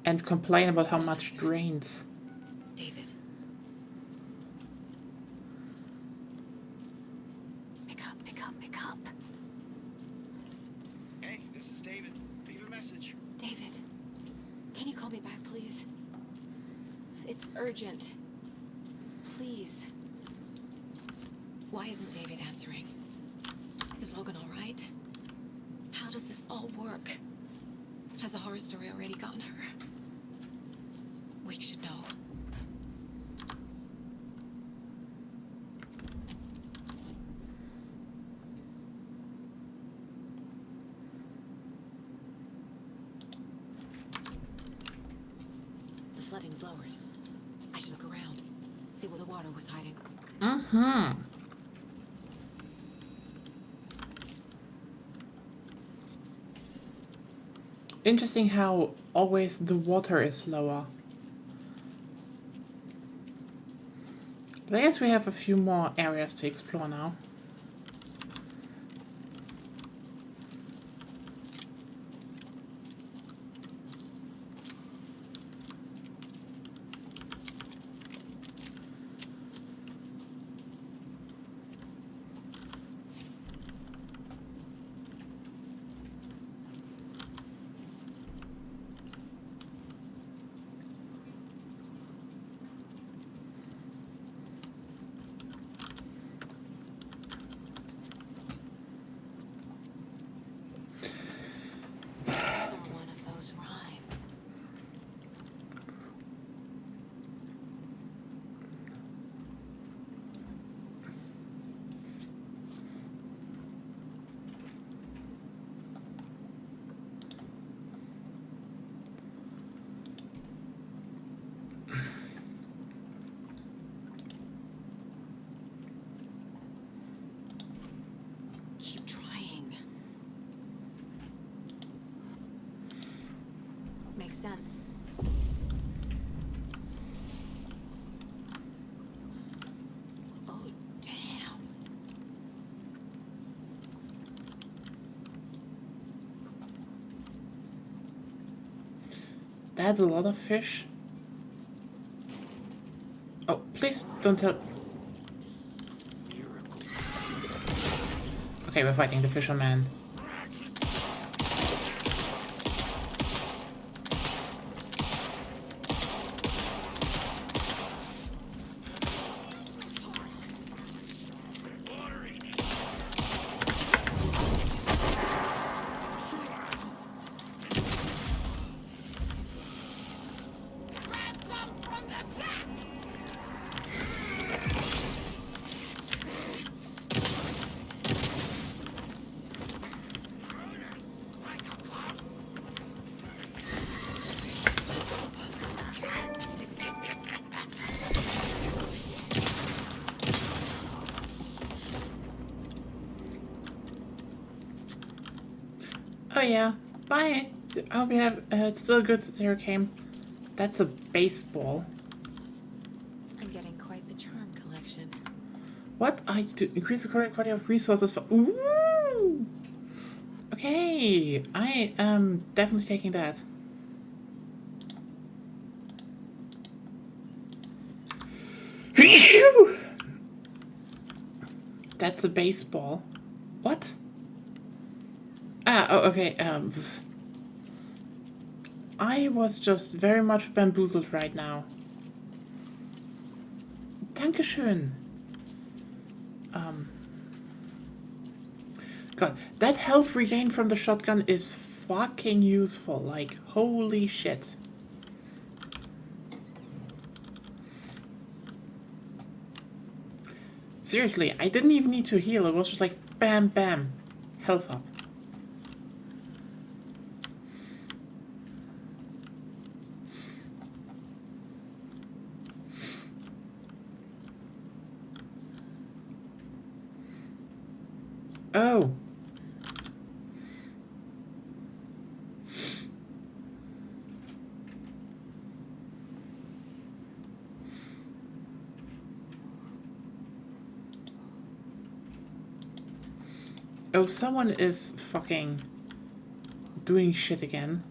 A: and complain about how much it drains.
B: David. Pick up.
F: Hey, this is David. Leave a message.
B: David, can you call me back, please? It's urgent. Please. Why isn't David answering? Is Logan all right? How does this all work? Has the horror story already gotten her? Wake should know. The flooding's lowered. I should look around, see where the water was hiding.
A: Mm-hmm. Interesting how always the water is lower. But I guess we have a few more areas to explore now.
B: makes sense. Oh, damn.
A: That's a lot of fish. Oh, please don't tell. Okay, we're fighting the fisherman. Oh yeah, bye. I hope you have it's still good zero came. That's a baseball.
B: I'm getting quite the charm collection.
A: What? To increase the current quality of resources for. Ooh! Okay, I am definitely taking that. That's a baseball. What? Oh, okay, I was just very much bamboozled right now. Dankeschön. God, that health regain from the shotgun is fucking useful. Like, holy shit. Seriously, I didn't even need to heal. It was just like, bam, bam. Health up. Oh. Oh, someone is fucking doing shit again.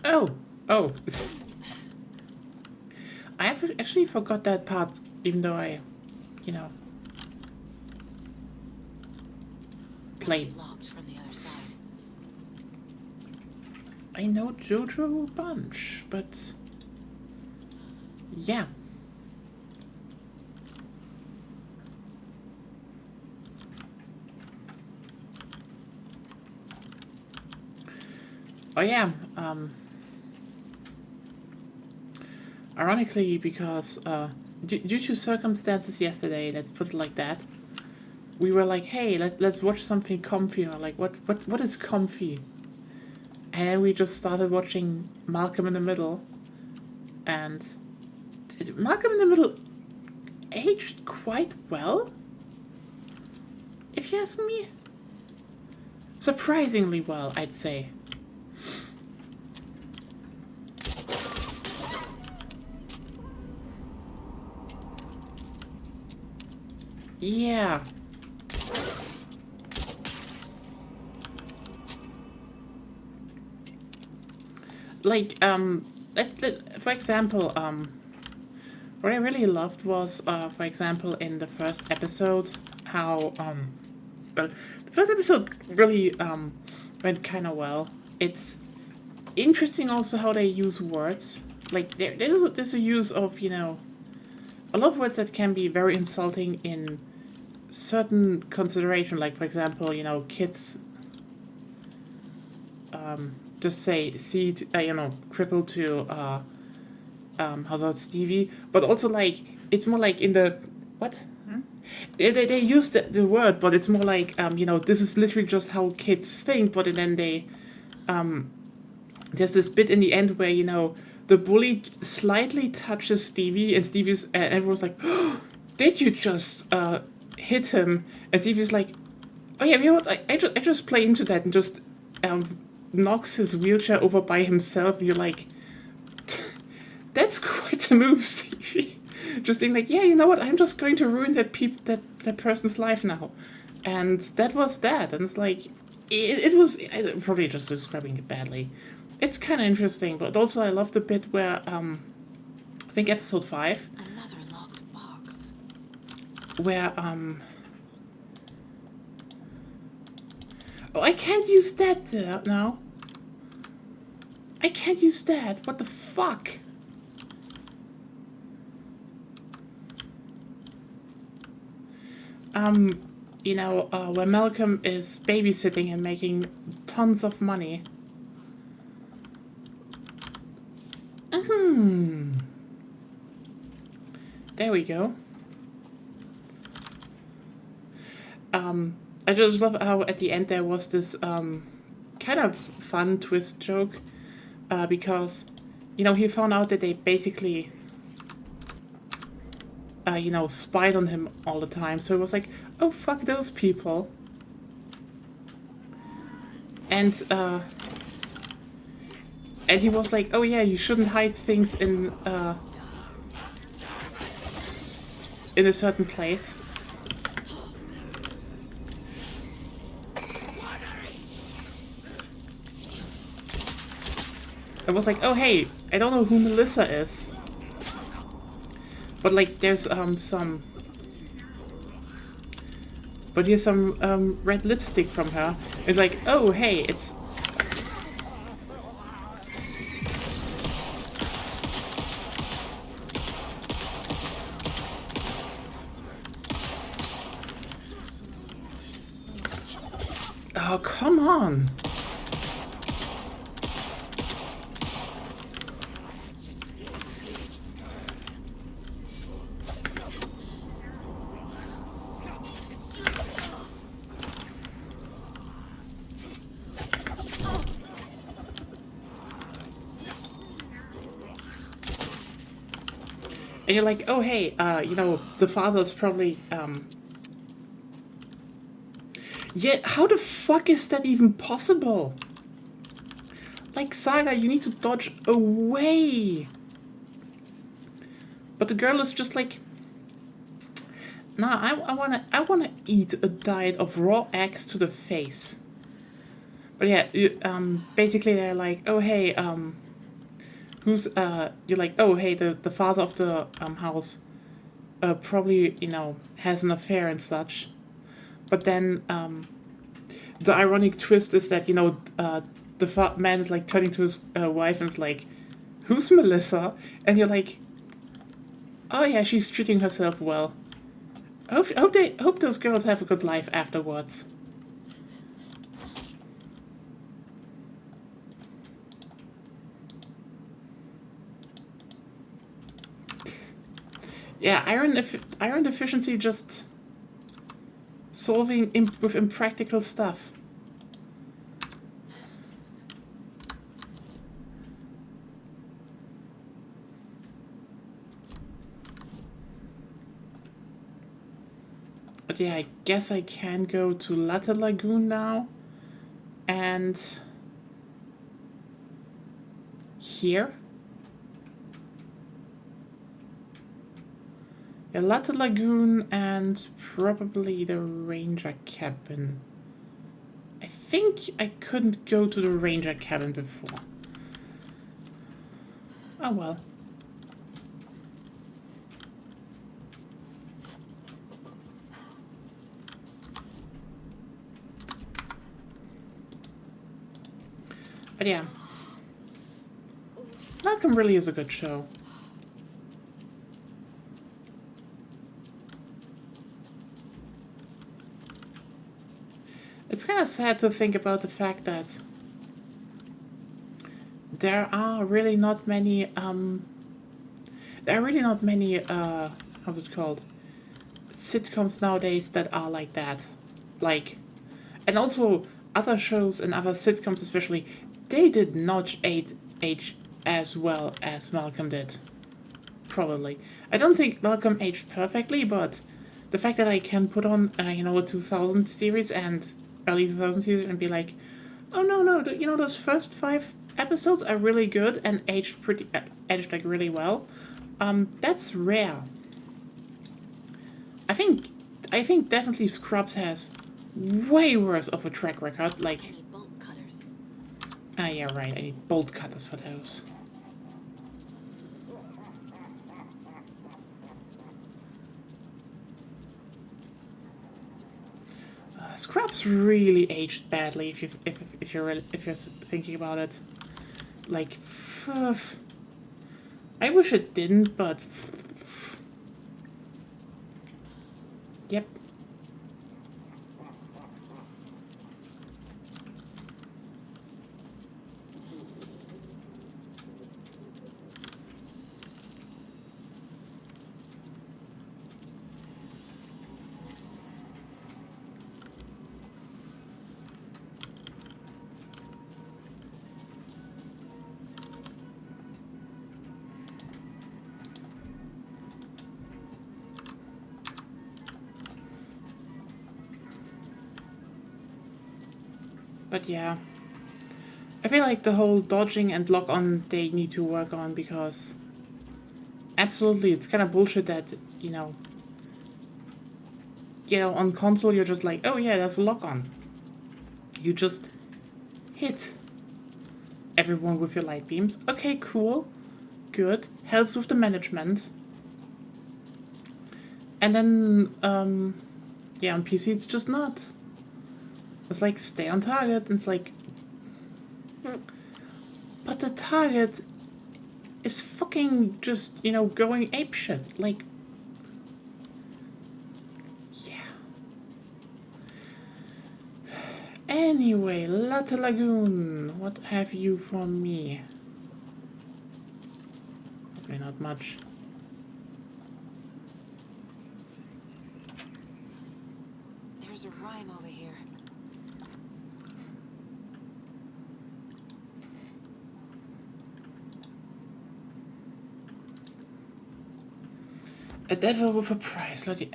A: Oh. Oh. I actually forgot that part, even though I, you know, played.
B: Locked from the other side.
A: I know JoJo a bunch, but yeah. Oh yeah, ironically, because due to circumstances yesterday, let's put it like that, we were like, hey, let's watch something comfy. And we're like, what is comfy? And then we just started watching Malcolm in the Middle, and Malcolm in the Middle aged quite well, if you ask me. Surprisingly well, I'd say. Yeah. Like, for example, what I really loved was, for example, in the first episode, how, well, the first episode really, went kind of well. It's interesting also how they use words. Like, there's a use of, you know, a lot of words that can be very insulting in certain consideration. Like, for example, you know, kids, just say see to, you know, cripple to how's that, Stevie, but also like it's more like in the what they use the word, but it's more like you know, this is literally just how kids think, but then they there's this bit in the end where, you know, the bully slightly touches Stevie and Stevie's and everyone's like, oh, did you just hit him? And Stevie's like, Oh yeah, you know what? I just play into that and just knocks his wheelchair over by himself. And you're like, that's quite a move, Stevie. Just being like, yeah, you know what? I'm just going to ruin that person's life now, and that was that. And it's like, it was I'm probably just describing it badly. It's kind of interesting, but also I love the bit where I think episode 5,
B: Another locked box.
A: where oh, I can't use that there now. I can't use that. What the fuck? You know, where Malcolm is babysitting and making tons of money. There we go. I just love how at the end there was this kind of fun twist joke, because, you know, he found out that they basically, you know, spied on him all the time. So it was like, oh, fuck those people. And he was like, oh yeah, you shouldn't hide things in a certain place. I was like, oh hey, I don't know who Melissa is. But like there's some, but here's some red lipstick from her. It's like, oh hey, it's oh come on. And you're like, oh hey, you know, the father's probably yeah, how the fuck is that even possible? Like, Saga, you need to dodge away. But the girl is just like, nah, I wanna eat a diet of raw eggs to the face. But yeah, basically they're like, oh hey, who's you're like, oh hey, the father of the house probably, you know, has an affair and such. But then the ironic twist is that, you know, the man is like turning to his wife and is like, who's Melissa? And you're like, oh yeah, she's treating herself well. Hope those girls have a good life afterwards. Yeah, iron deficiency just solving with impractical stuff. But yeah, I guess I can go to Latte Lagoon now. And here. Yeah, Latte Lagoon and probably the Ranger cabin. I think I couldn't go to the Ranger cabin before. Oh well. But yeah, Malcolm really is a good show. It's kind of sad to think about the fact that there are really not many, how's it called? Sitcoms nowadays that are like that. Like, and also other shows and other sitcoms especially, they did not age as well as Malcolm did. Probably. I don't think Malcolm aged perfectly, but the fact that I can put on, you know, a 2000 series and early 2000 series and be like, oh no, no, you know, those first 5 episodes are really good and aged like really well. That's rare. I think definitely Scrubs has way worse of a track record. Like,
B: I need bolt cutters.
A: yeah, right. I need bolt cutters for those. Scrubs really aged badly if you're thinking about it. Like, I wish it didn't, but yep. But yeah, I feel like the whole dodging and lock on they need to work on, because absolutely it's kind of bullshit that, you know, on console you're just like, oh yeah, there's a lock on. You just hit everyone with your light beams. Okay, cool, good, helps with the management. And then, yeah, on PC it's just not. It's like, stay on target, and it's like, but the target is fucking just, you know, going apeshit. Like, yeah. Anyway, Latte Lagoon, what have you for me? Probably not much.
B: There's a rhyme over here.
A: A devil with a price. Look at.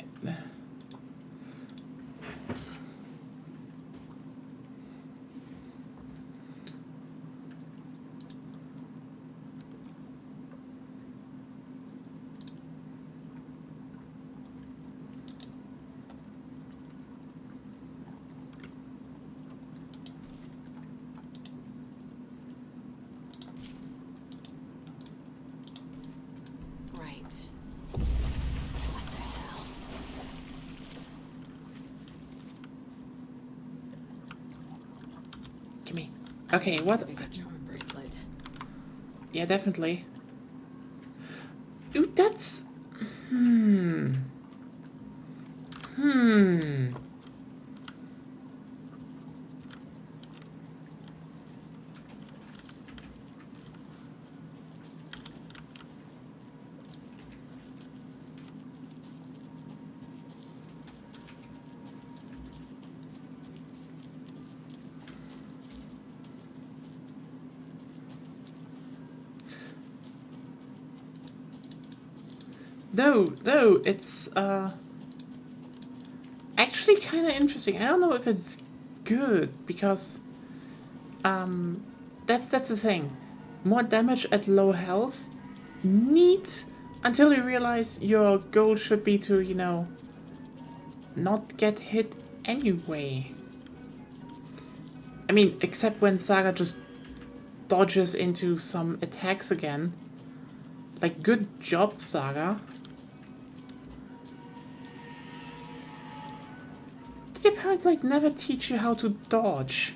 B: Right. What the hell?
A: Gimme. Okay, what?
B: Bigger charm bracelet.
A: Yeah, definitely. Ooh, that's. Hmm. No, it's actually kind of interesting. I don't know if it's good, because that's the thing. More damage at low health, neat, until you realize your goal should be to, you know, not get hit anyway. I mean, except when Saga just dodges into some attacks again. Like, good job, Saga. Did your parents, like, never teach you how to dodge?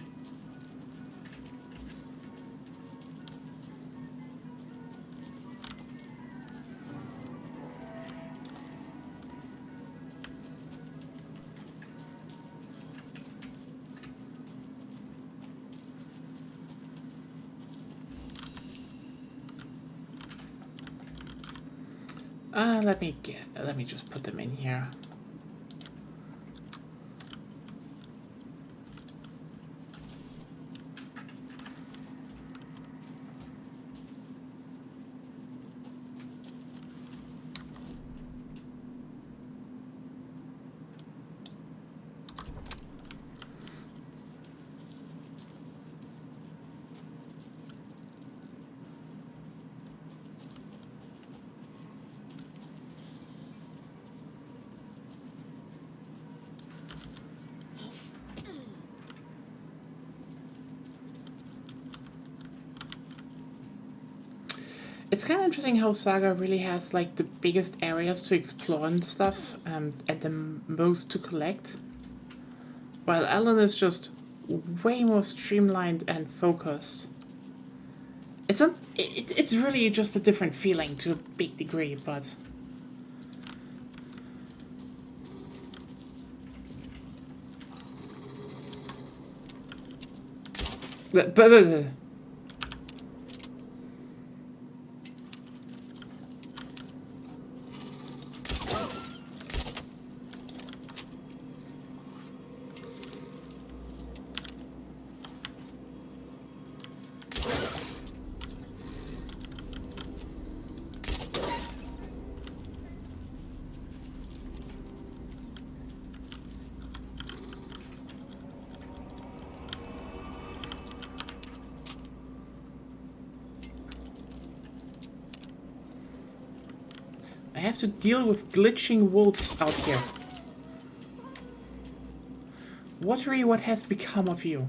A: Let me just put them in here. It's kind of interesting how Saga really has like the biggest areas to explore and stuff, and the most to collect, while Alan is just way more streamlined and focused. It's not. It's really just a different feeling to a big degree, but. But I have to deal with glitching wolves out here. Watery, what has become of you?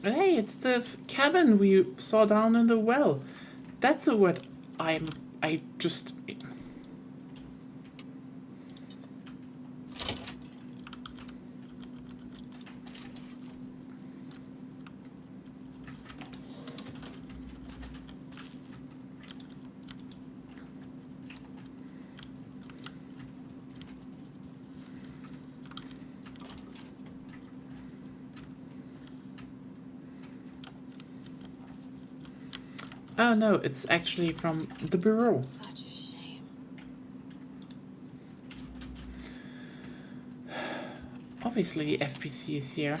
A: Hey, it's the cabin we saw down in the well. That's a word I just... Oh no, it's actually from the bureau.
B: Such a shame.
A: Obviously the FPC is here.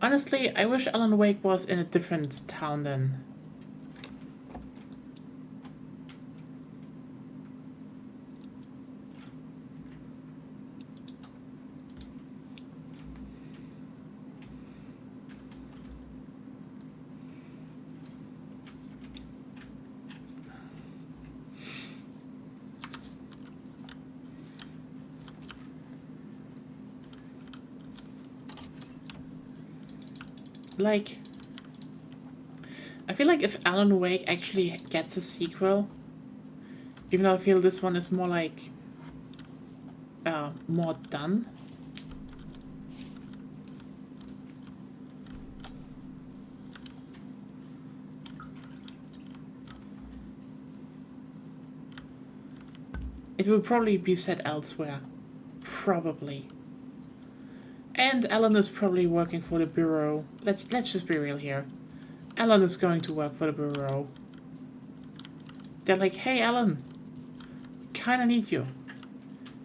A: Honestly, I wish Alan Wake was in a different town then. Like, I feel like if Alan Wake actually gets a sequel, even though I feel this one is more like, more done. It will probably be set elsewhere. Probably. And Alan is probably working for the Bureau. Let's just be real here. Alan is going to work for the Bureau. They're like, hey Alan, kinda need you.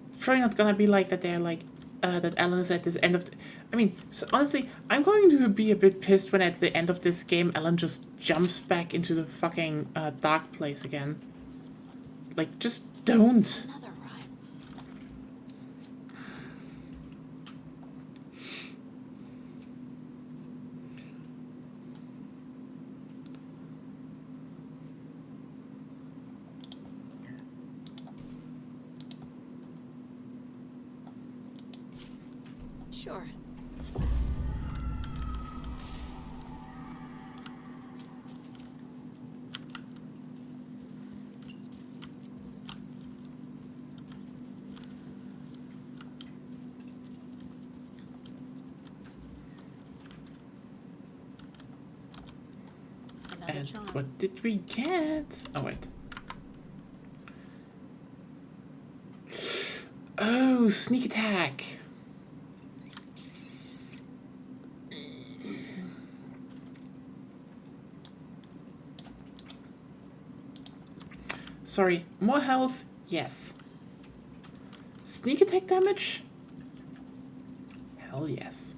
A: It's probably not gonna be like that they're like, that Alan is at this end of the... I mean, so honestly, I'm going to be a bit pissed when at the end of this game Alan just jumps back into the fucking dark place again. Like, just don't.
B: Another rhyme. Sure. Another
A: And
B: charm.
A: what did we get? Oh, wait. Oh, sneak attack. Sorry, more health? Yes. Sneak attack damage? Hell yes.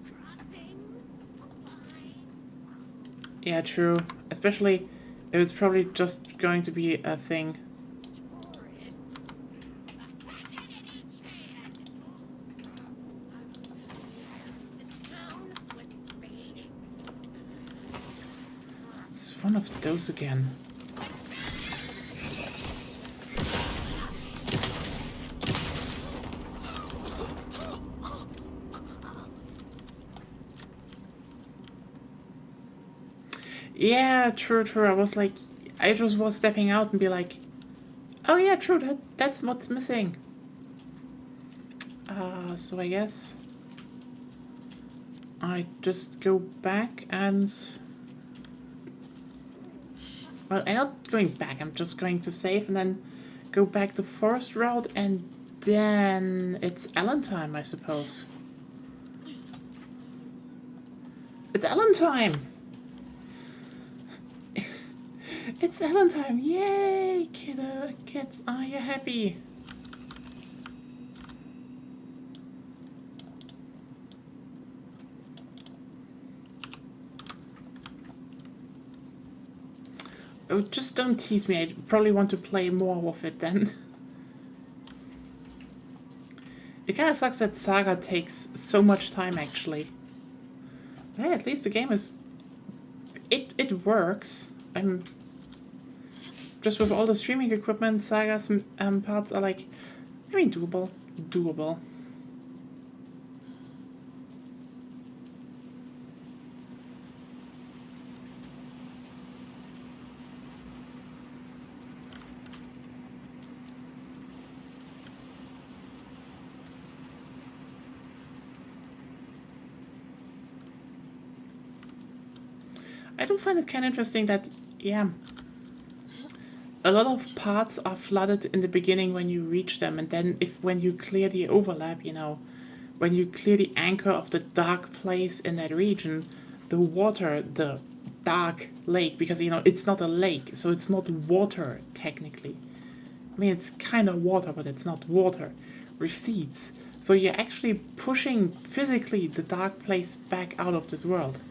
C: Crossing the line.
A: Yeah, true. Especially if it's probably just going to be a thing. It's one of those again. Yeah, true, true. I was like, I just was stepping out and be like, oh yeah, true, that's what's missing. So I guess I just go back and... Well, I'm not going back, I'm just going to save and then go back the forest route and then it's Ellen time, I suppose. It's Ellen time! It's Ellen time! Yay! Kiddo, kids, are you happy? Oh, just don't tease me. I probably want to play more with it then. It kind of sucks that Saga takes so much time, actually. Hey, at least the game is... It works. I'm... Just with all the streaming equipment, Saga's parts are like... I mean, doable. Doable. I do find it kind of interesting that, yeah, a lot of parts are flooded in the beginning when you reach them, and then when you clear the overlap, you know, when you clear the anchor of the dark place in that region, the water, the dark lake, because, you know, it's not a lake, so it's not water, technically. I mean, it's kind of water, but it's not water. Recedes. So you're actually pushing, physically, the dark place back out of this world.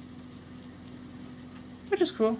A: Which is cool.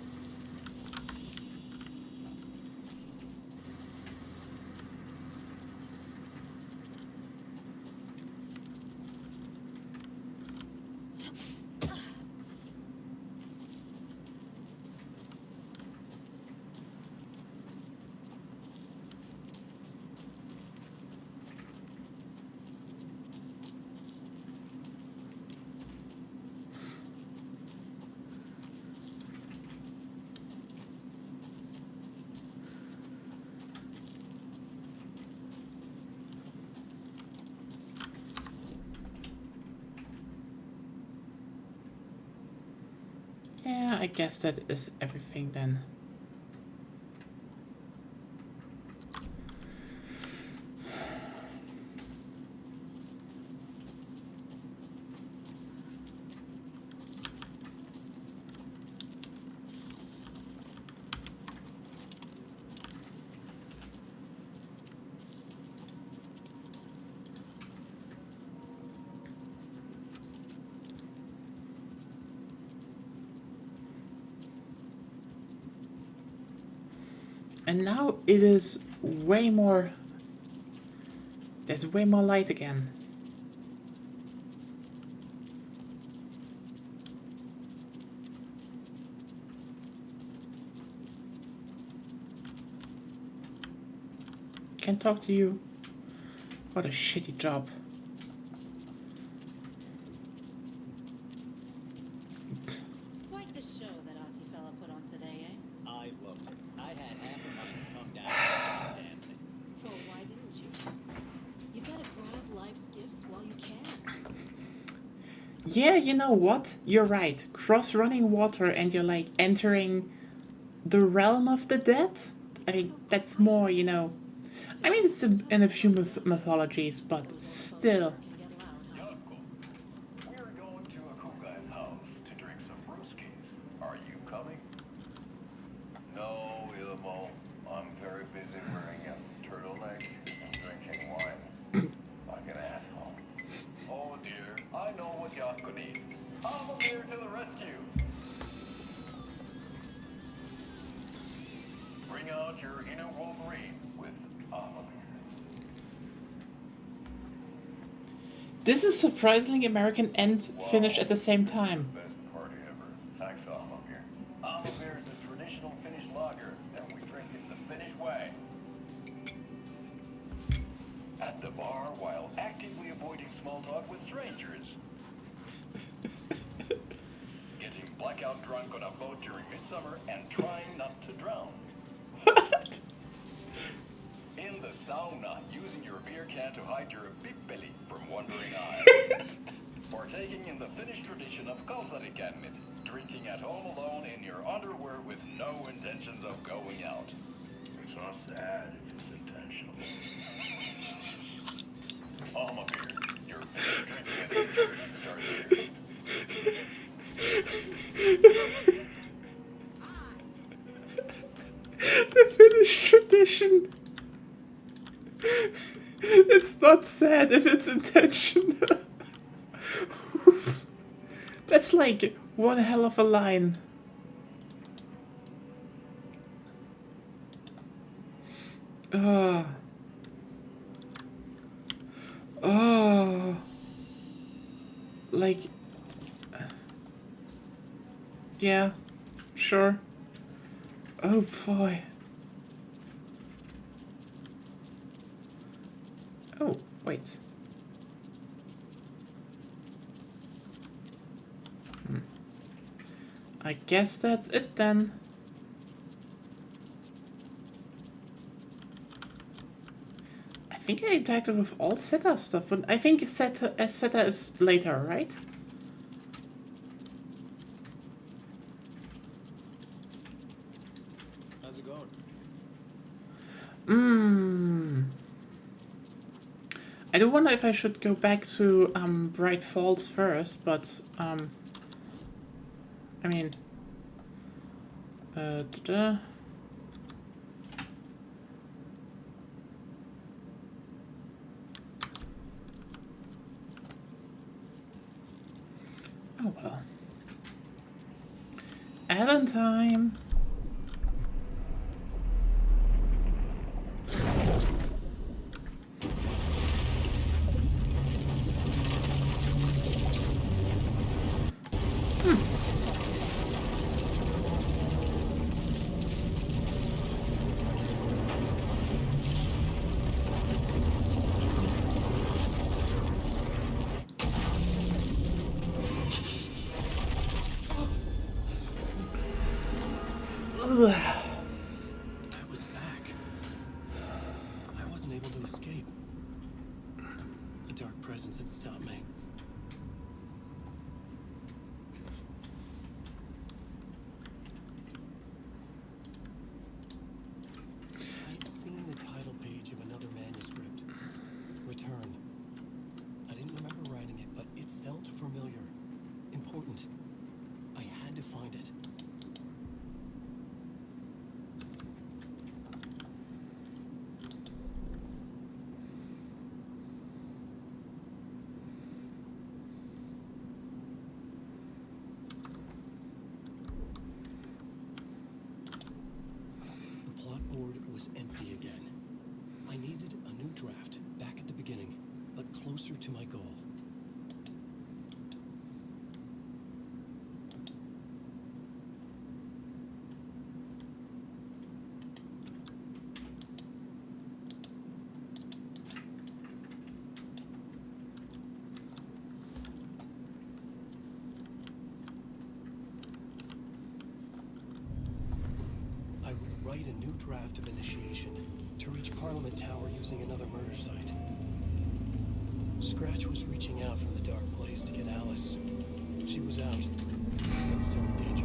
A: Yeah, I guess that is everything then. And now it is way more... There's way more light again. Can't talk to you. What a shitty job.
G: Quite the show that Auntie fella put on today, eh?
H: I loved it. I had half a mind to come down and start dancing.
G: Well, why didn't you? You gotta grab life's gifts while you can.
A: Yeah, you know what? You're right. Cross running water and you're like entering the realm of the dead? That's more, you know... I mean, it's in a few mythologies, but still.
G: Can get loud, huh?
I: Yoko, we're going to a cool guy's house to drink some brewskis. Are you coming? No, Ilmo. I'm very busy wearing a turtleneck and drinking wine. Like an asshole. Oh dear, I know what Yoko needs. I'm here to the rescue. bring out your inner Wolverine with armor.
A: This is surprisingly American and Finnish at the same time.
I: Best party ever. Thanks, Armor. Armor is a traditional Finnish lager, and we drink it the Finnish way. At the bar, while actively avoiding small talk with strangers. Getting blackout drunk on a boat during midsummer and trying not to drown.
A: What?
I: In the sauna, using your beer can to hide your big belly from wandering eyes. Partaking in the Finnish tradition of kalsarikännit, drinking at home alone in your underwear with no intentions of going out. It's not sad if it's intentional. Alma beer, your Finnish drinking starts here.
A: The Finnish tradition. It's not sad if it's intentional. That's like one hell of a line. Oh. Oh. Like. Yeah. Sure. Oh boy. Oh, wait. I guess that's it then. I think I interacted with all Zeta stuff, but I think Zeta is later, right?
D: How's it going?
A: I do wonder if I should go back to Bright Falls first, but I mean, oh well. Add-on time.
D: I was back. I wasn't able to escape. A dark presence had stopped me. I'd seen the title page of another manuscript. Return. I didn't remember writing it, but it felt familiar. Important. I had to find it. The plot board was empty again. I needed a new draft, back at the beginning, but closer to my goal. I would write a new draft of initiation to reach Parliament Tower using another murder site. Scratch was reaching out from the dark place to get Alice. She was out, but still in danger.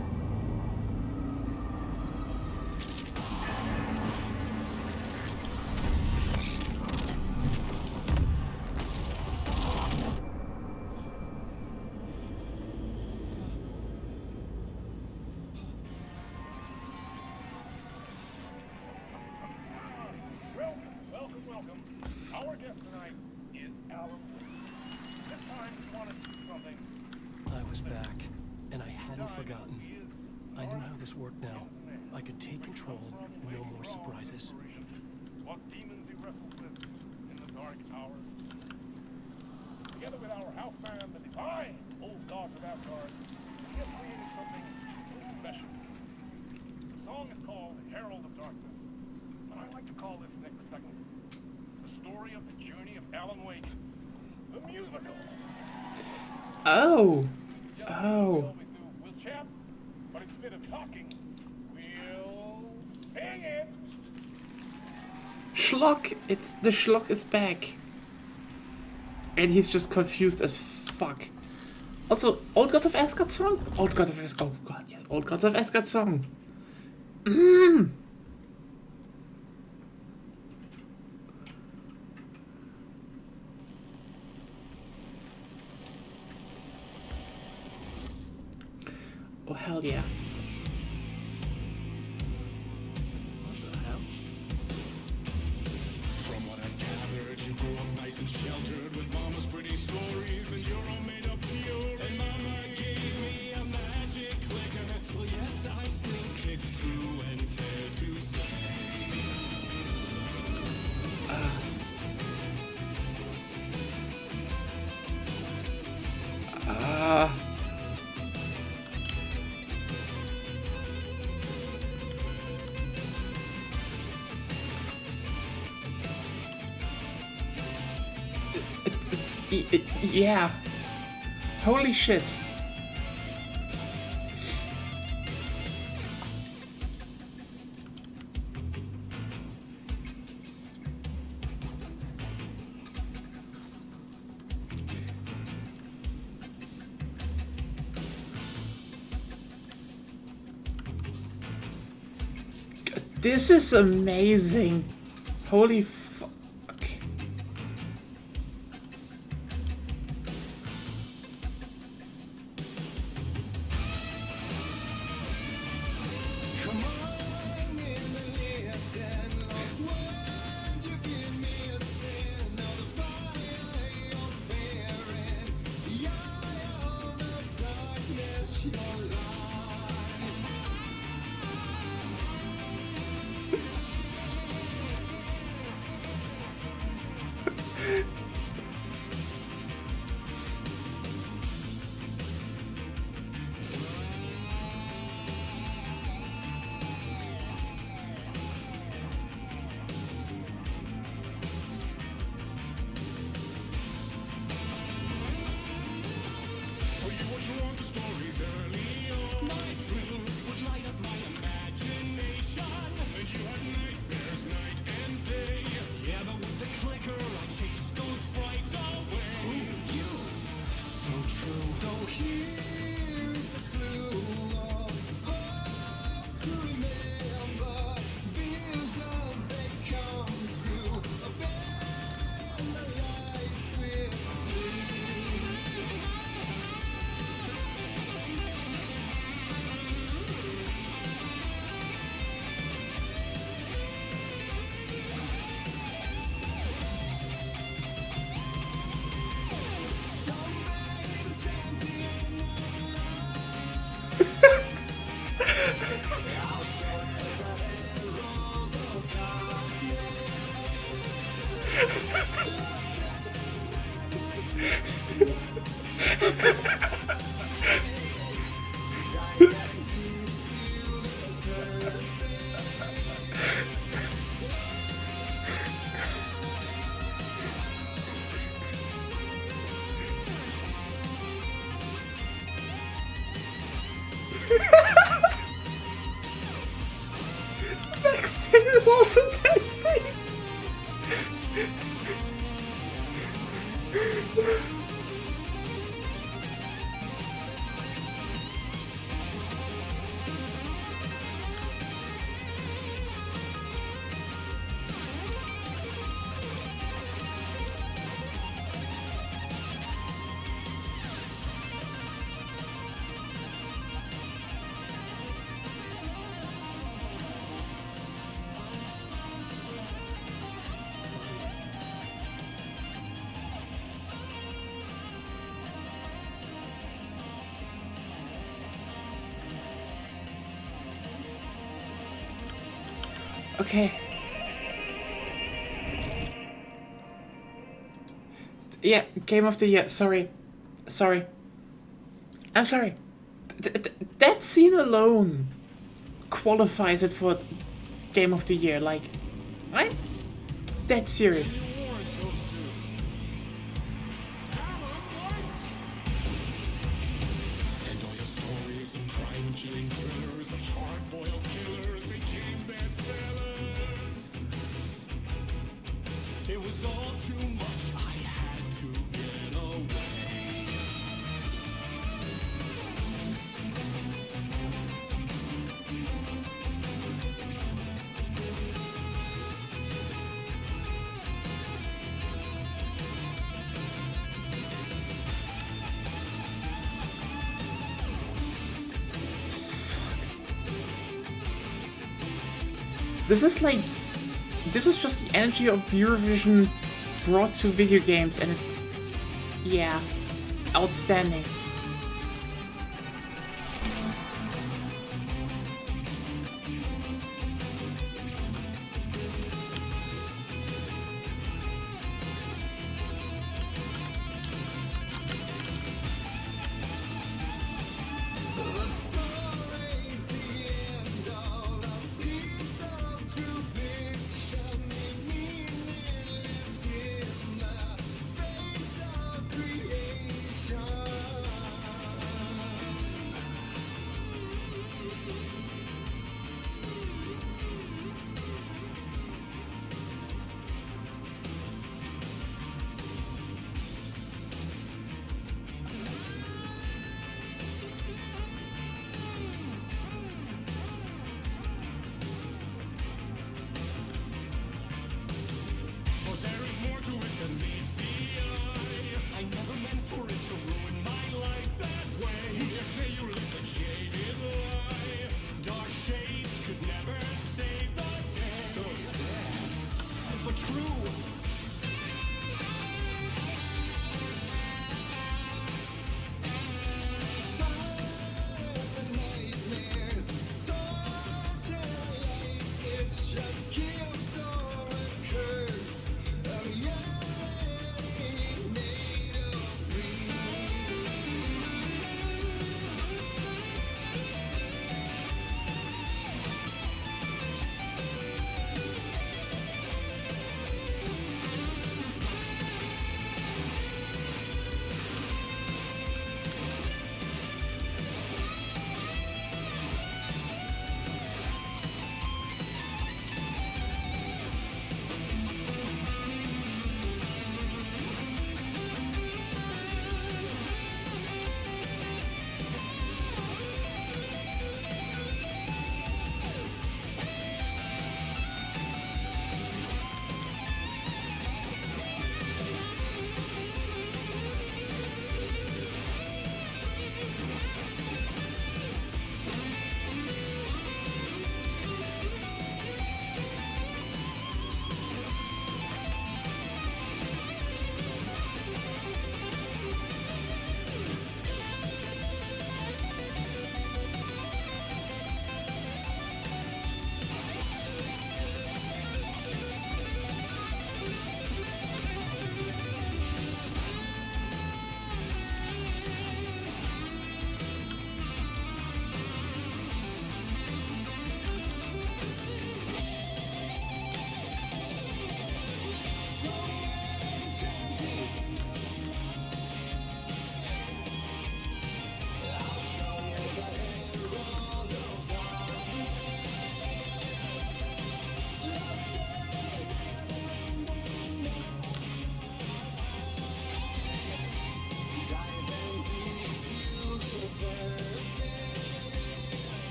C: Welcome. Our guest tonight is Alan. This time we want to do something.
D: I was back, and I hadn't forgotten. I knew how this worked now. I could take control, no more support. surprises.
C: What demons he wrestles with in the dark hours. Together with our house band, the divine old gods of Asgard, we have created something very special. The song is called Herald of Darkness, but I like to call this next segment the story of the journey of Alan Wake, the musical.
A: Oh.
C: Just as we
A: Oh.
C: always do, we'll chat, but instead of talking, we'll sing it.
A: Schlock! The Schlock is back. And he's just confused as fuck. Also, Old Gods of Asgard song? Old Gods of Asgard. Oh god, yes, Old Gods of Asgard song. Oh hell yeah.
D: What the hell?
C: From what I've gathered, you grew up nice and sheltered with mama's pretty stories and your own made-up fury. And mama gave me a magic clicker. Well, yes, I think it's true and fair to say.
A: Yeah. Holy shit. This is amazing. Holy fuck.
C: So you were drawn to stories early on. My dreams would light up my imagination. And you had nightmares night and day. Yeah, but with the clicker, I chased those frights away. Who you? So true. So here's the clue of hope to remember. Visions, they come true. Bend the lights with steel.
A: Next thing is also dancing. Okay. Yeah, Game of the Year. Sorry. Sorry. I'm sorry. That scene alone qualifies it for Game of the Year. Like, I'm dead serious.
C: And all your stories of crime and chilling thrillers of hard-boiled killers became bestsellers. It was all too much. I had to get away.
A: This is just the energy of Eurovision brought to video games, and it's, yeah, outstanding.
C: But there is more to it than meets the eye. I never meant for it to ruin my life that way. You just say you lived a jaded lie. Dark shades could never save the day. So sad, but true.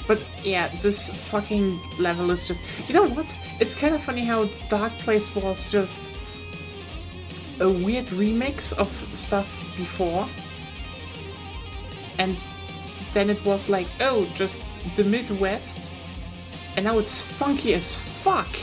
A: But yeah, this fucking level is just... You know what? It's kind of funny how Dark Place was just a weird remix of stuff before. And then it was like, oh, just the Midwest And now it's funky as fuck.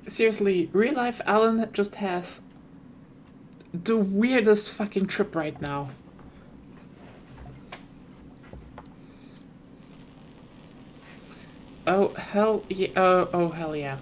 A: Seriously, real life Alan just has the weirdest fucking trip right now. Oh hell yeah! Oh hell yeah!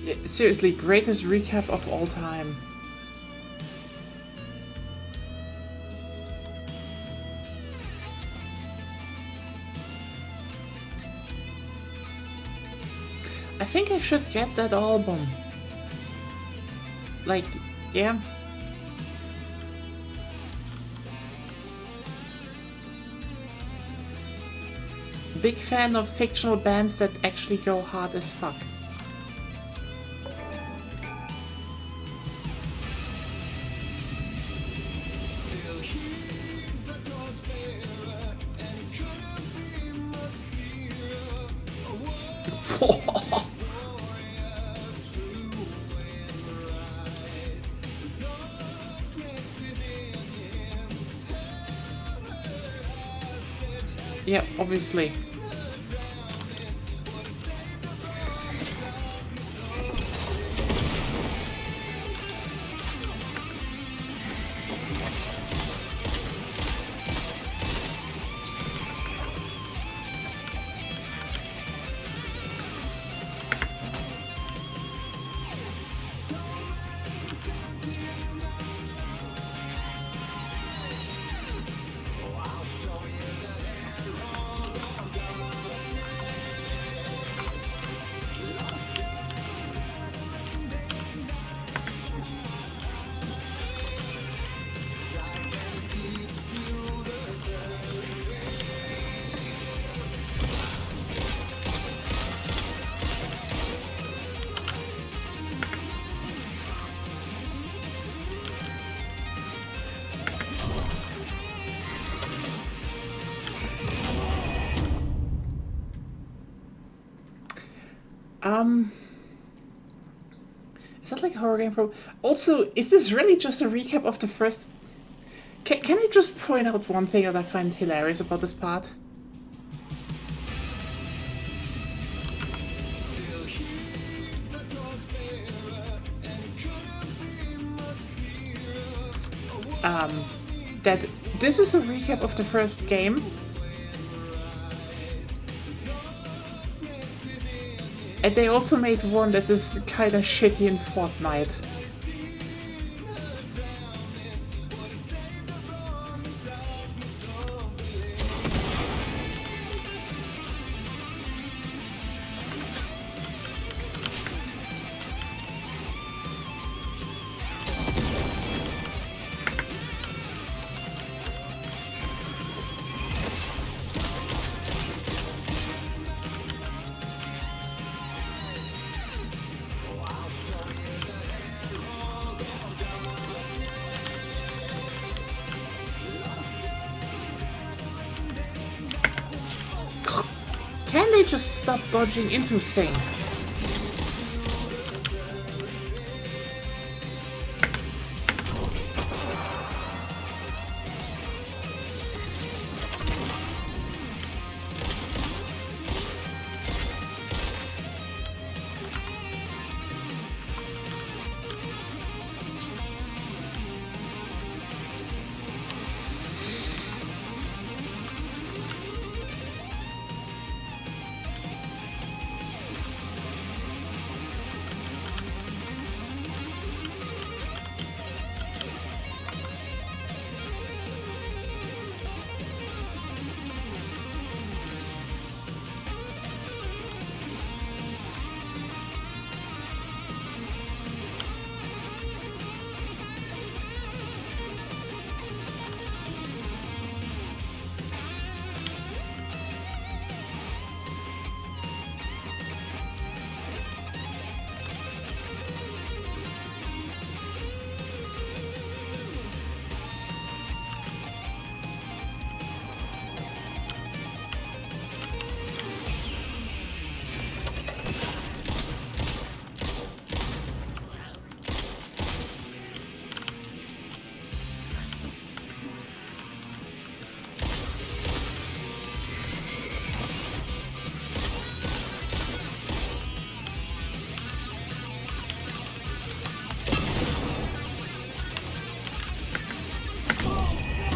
A: Yeah, seriously, greatest recap of all time. I think I should get that album. Like, yeah. Big fan of fictional bands that actually go hard as fuck. Yeah, obviously. Is that like a horror game pro? Also, is this really just a recap of the first... Can I just point out one thing that I find hilarious about this part? That this is a recap of the first game. And they also made one that is kinda shitty in Fortnite. Can they just stop dodging into things?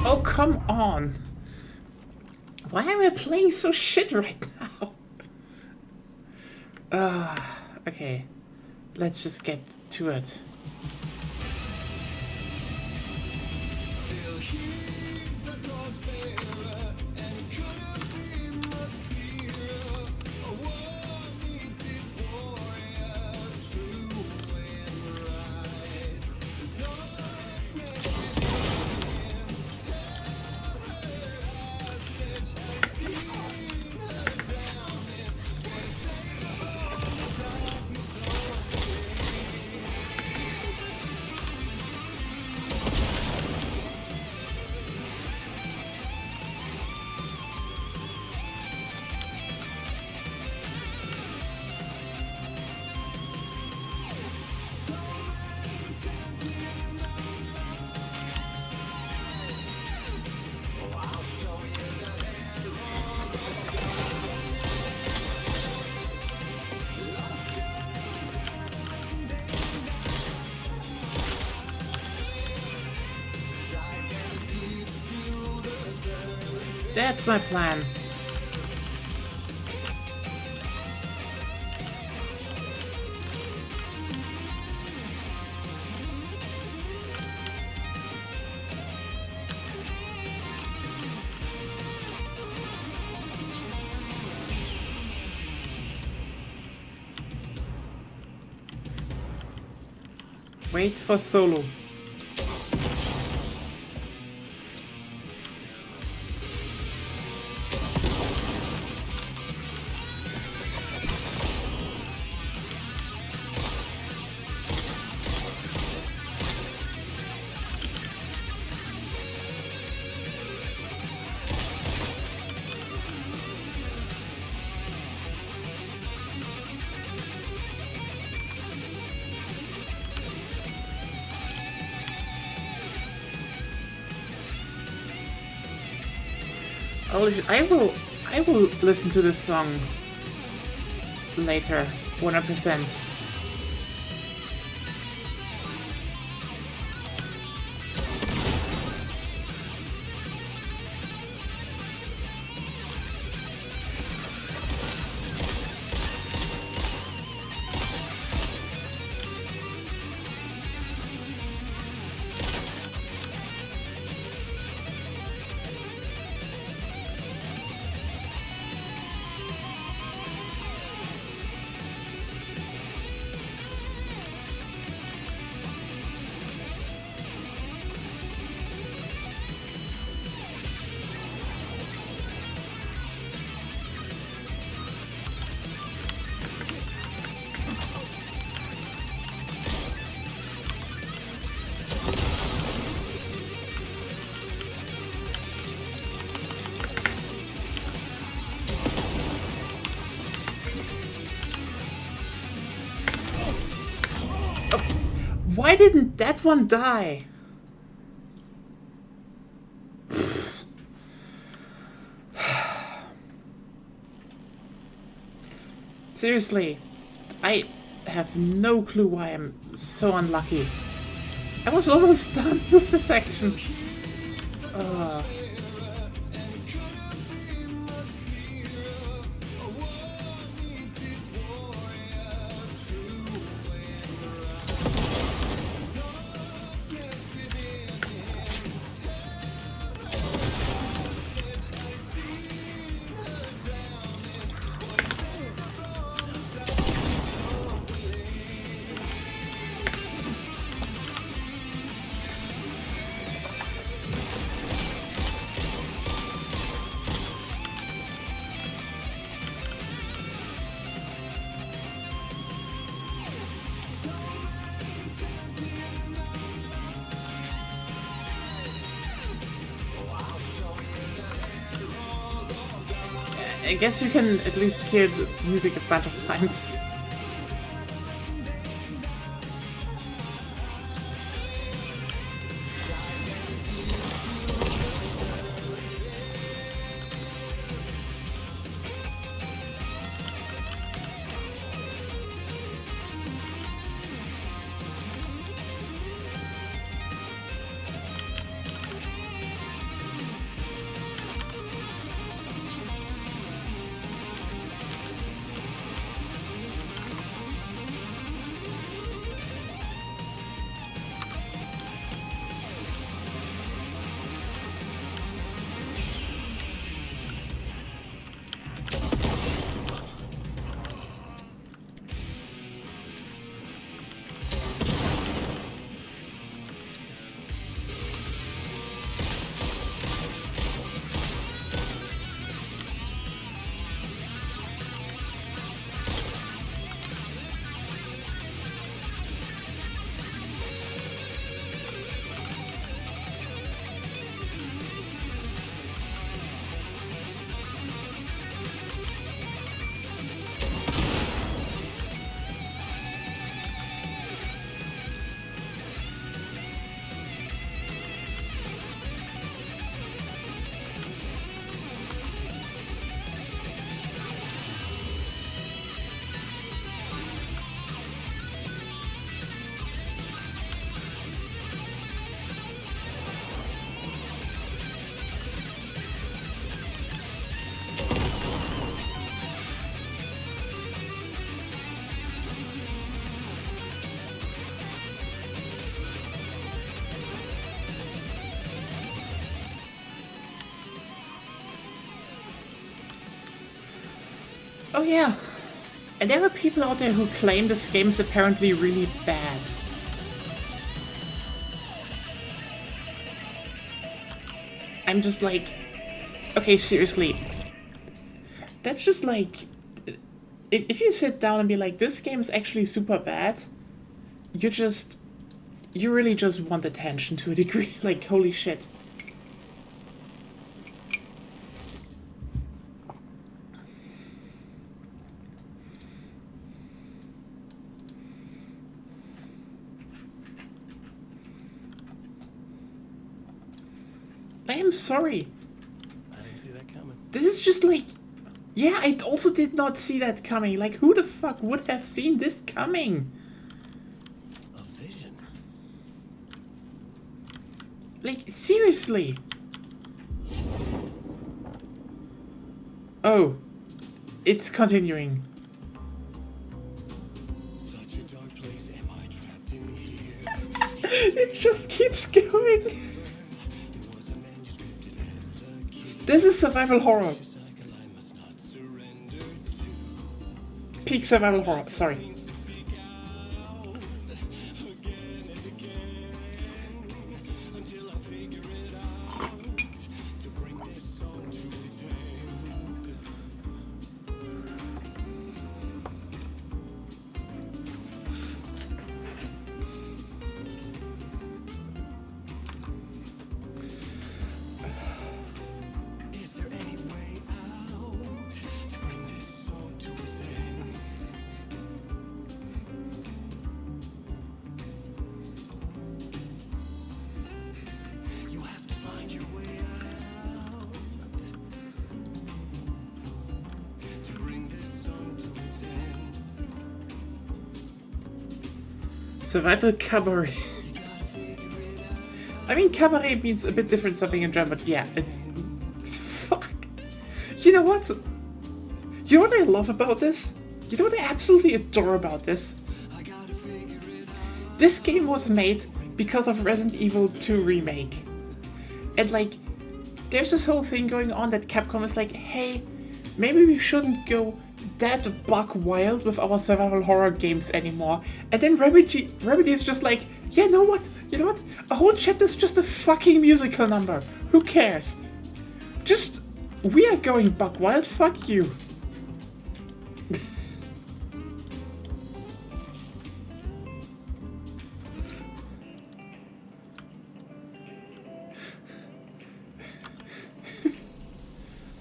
A: Oh, come on. Why am I playing so shit right now? Okay. Let's just get to it. That's my plan. Wait for Solo. I will listen to this song later, 100%. Why didn't that one die? Seriously, I have no clue why I'm so unlucky. I was almost done with the section. I guess you can at least hear the music a bunch of times. Oh yeah. And there are people out there who claim this game is apparently really bad. I'm just like, okay, seriously. That's just like, if you sit down and be like, this game is actually super bad, you really just want attention to a degree. Like, holy shit. I am sorry.
D: I didn't see that coming.
A: This is just like... Yeah, I also did not see that coming. Like, who the fuck would have seen this coming?
D: A vision.
A: Like, seriously. Oh. It's continuing.
D: Such a dark place, am I trapped in here?
A: It just keeps going.
D: There was a manuscript that had the key.
A: This is survival horror.
D: Cycle I must not surrender to.
A: Peak survival horror. Sorry.
D: Speak out again and again until I figure it out to bring this song to its end. Is there any way out to bring this song to its end? You have to find your way out to bring this song to its end.
A: Survival cabaret.
D: You gotta figure it out.
A: I mean, cabaret means a bit different something in German, but yeah, it's fuck. You know what? You know what I love about this? You know what I absolutely adore about this?
D: I gotta figure it out.
A: This game was made because of Resident Evil 2 Remake. And like, there's this whole thing going on that Capcom is like, hey, maybe we shouldn't go that buck wild with our survival horror games anymore. And then Remedy is just like, yeah, know what? You know what? A whole chapter is just a fucking musical number. Who cares? Just, we are going buck wild, fuck you.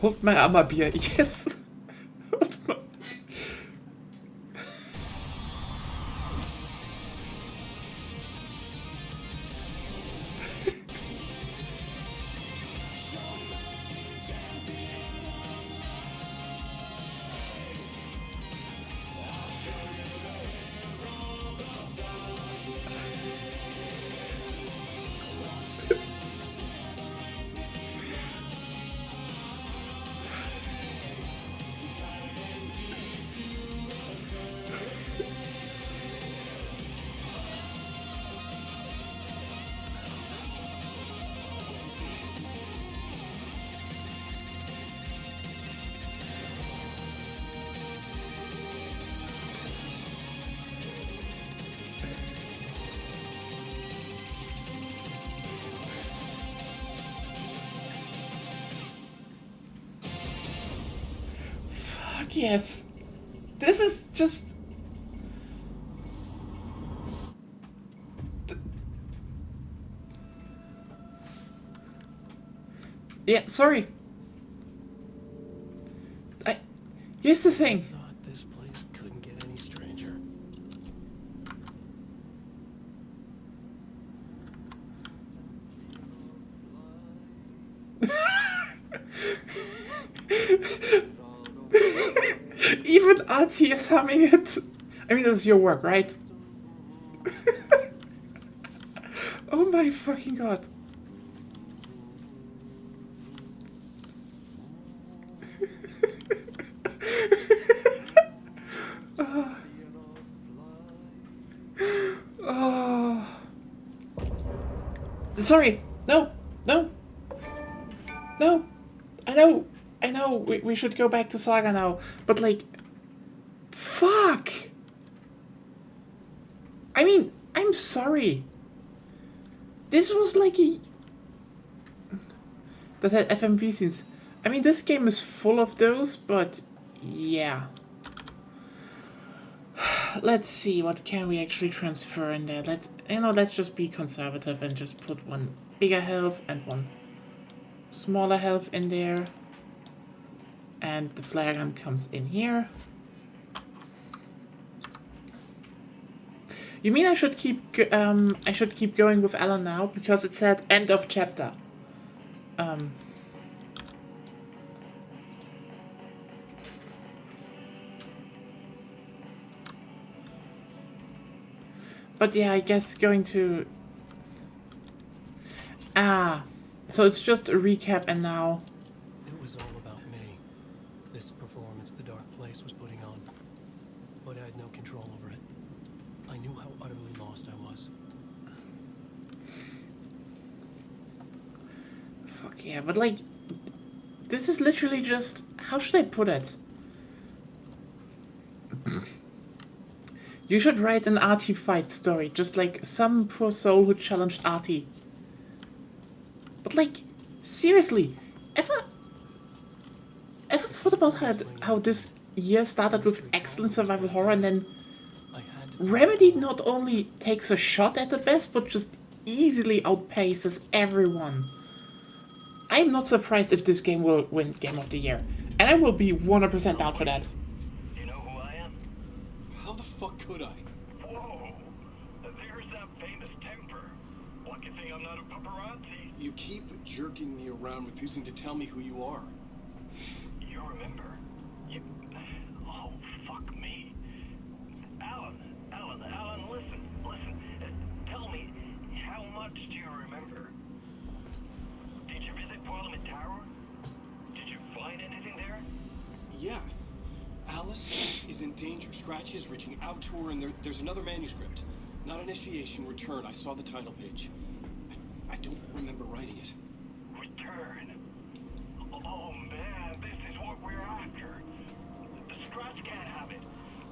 A: Hold my Ammerbier, yes. Hold my... Fuck yes. This is just... Yeah, sorry. Here's the thing.
D: Thought this place couldn't get any stranger.
A: Even Artie is humming it. I mean, this is your work, right? Oh my fucking god. Oh. Sorry. No. No. No. I know. We should go back to Saga now. But like, Fuck! I mean, I'm sorry. This was like a... That had FMV scenes. I mean, this game is full of those, but yeah. Let's see, what can we actually transfer in there? Let's just be conservative and just put one bigger health and one smaller health in there. And the flare gun comes in here. You mean I should keep going with Alan now because it said end of chapter. But yeah, I guess going to... so it's just a recap and now...
D: It was all about me. This performance the Dark Place was putting on. But I had no control over it. I knew how utterly lost I was.
A: Fuck yeah, but like... This is literally just... How should I put it? You should write an Artie fight story, just like some poor soul who challenged Artie. But like, seriously, ever thought about how this year started with excellent survival horror and then Remedy not only takes a shot at the best, but just easily outpaces everyone. I'm not surprised if this game will win Game of the Year, and I will be 100% down for that.
I: You know who I am?
E: How the fuck could I?
I: Whoa! There's that famous temper. Lucky thing I'm not a paparazzi.
E: You keep jerking me around, refusing to tell me who you are.
I: You remember? You... Oh, fuck me. Alan, listen. Tell me, how much do you remember? Did you visit Parliament Tower? Did you find anything there?
E: Yeah. Alice is in danger. Scratch is reaching out to her, and there's another manuscript. Not initiation, return. I saw the title page. I don't remember writing it.
I: Return. Oh man, this is what we're after. The Scratch can't have it.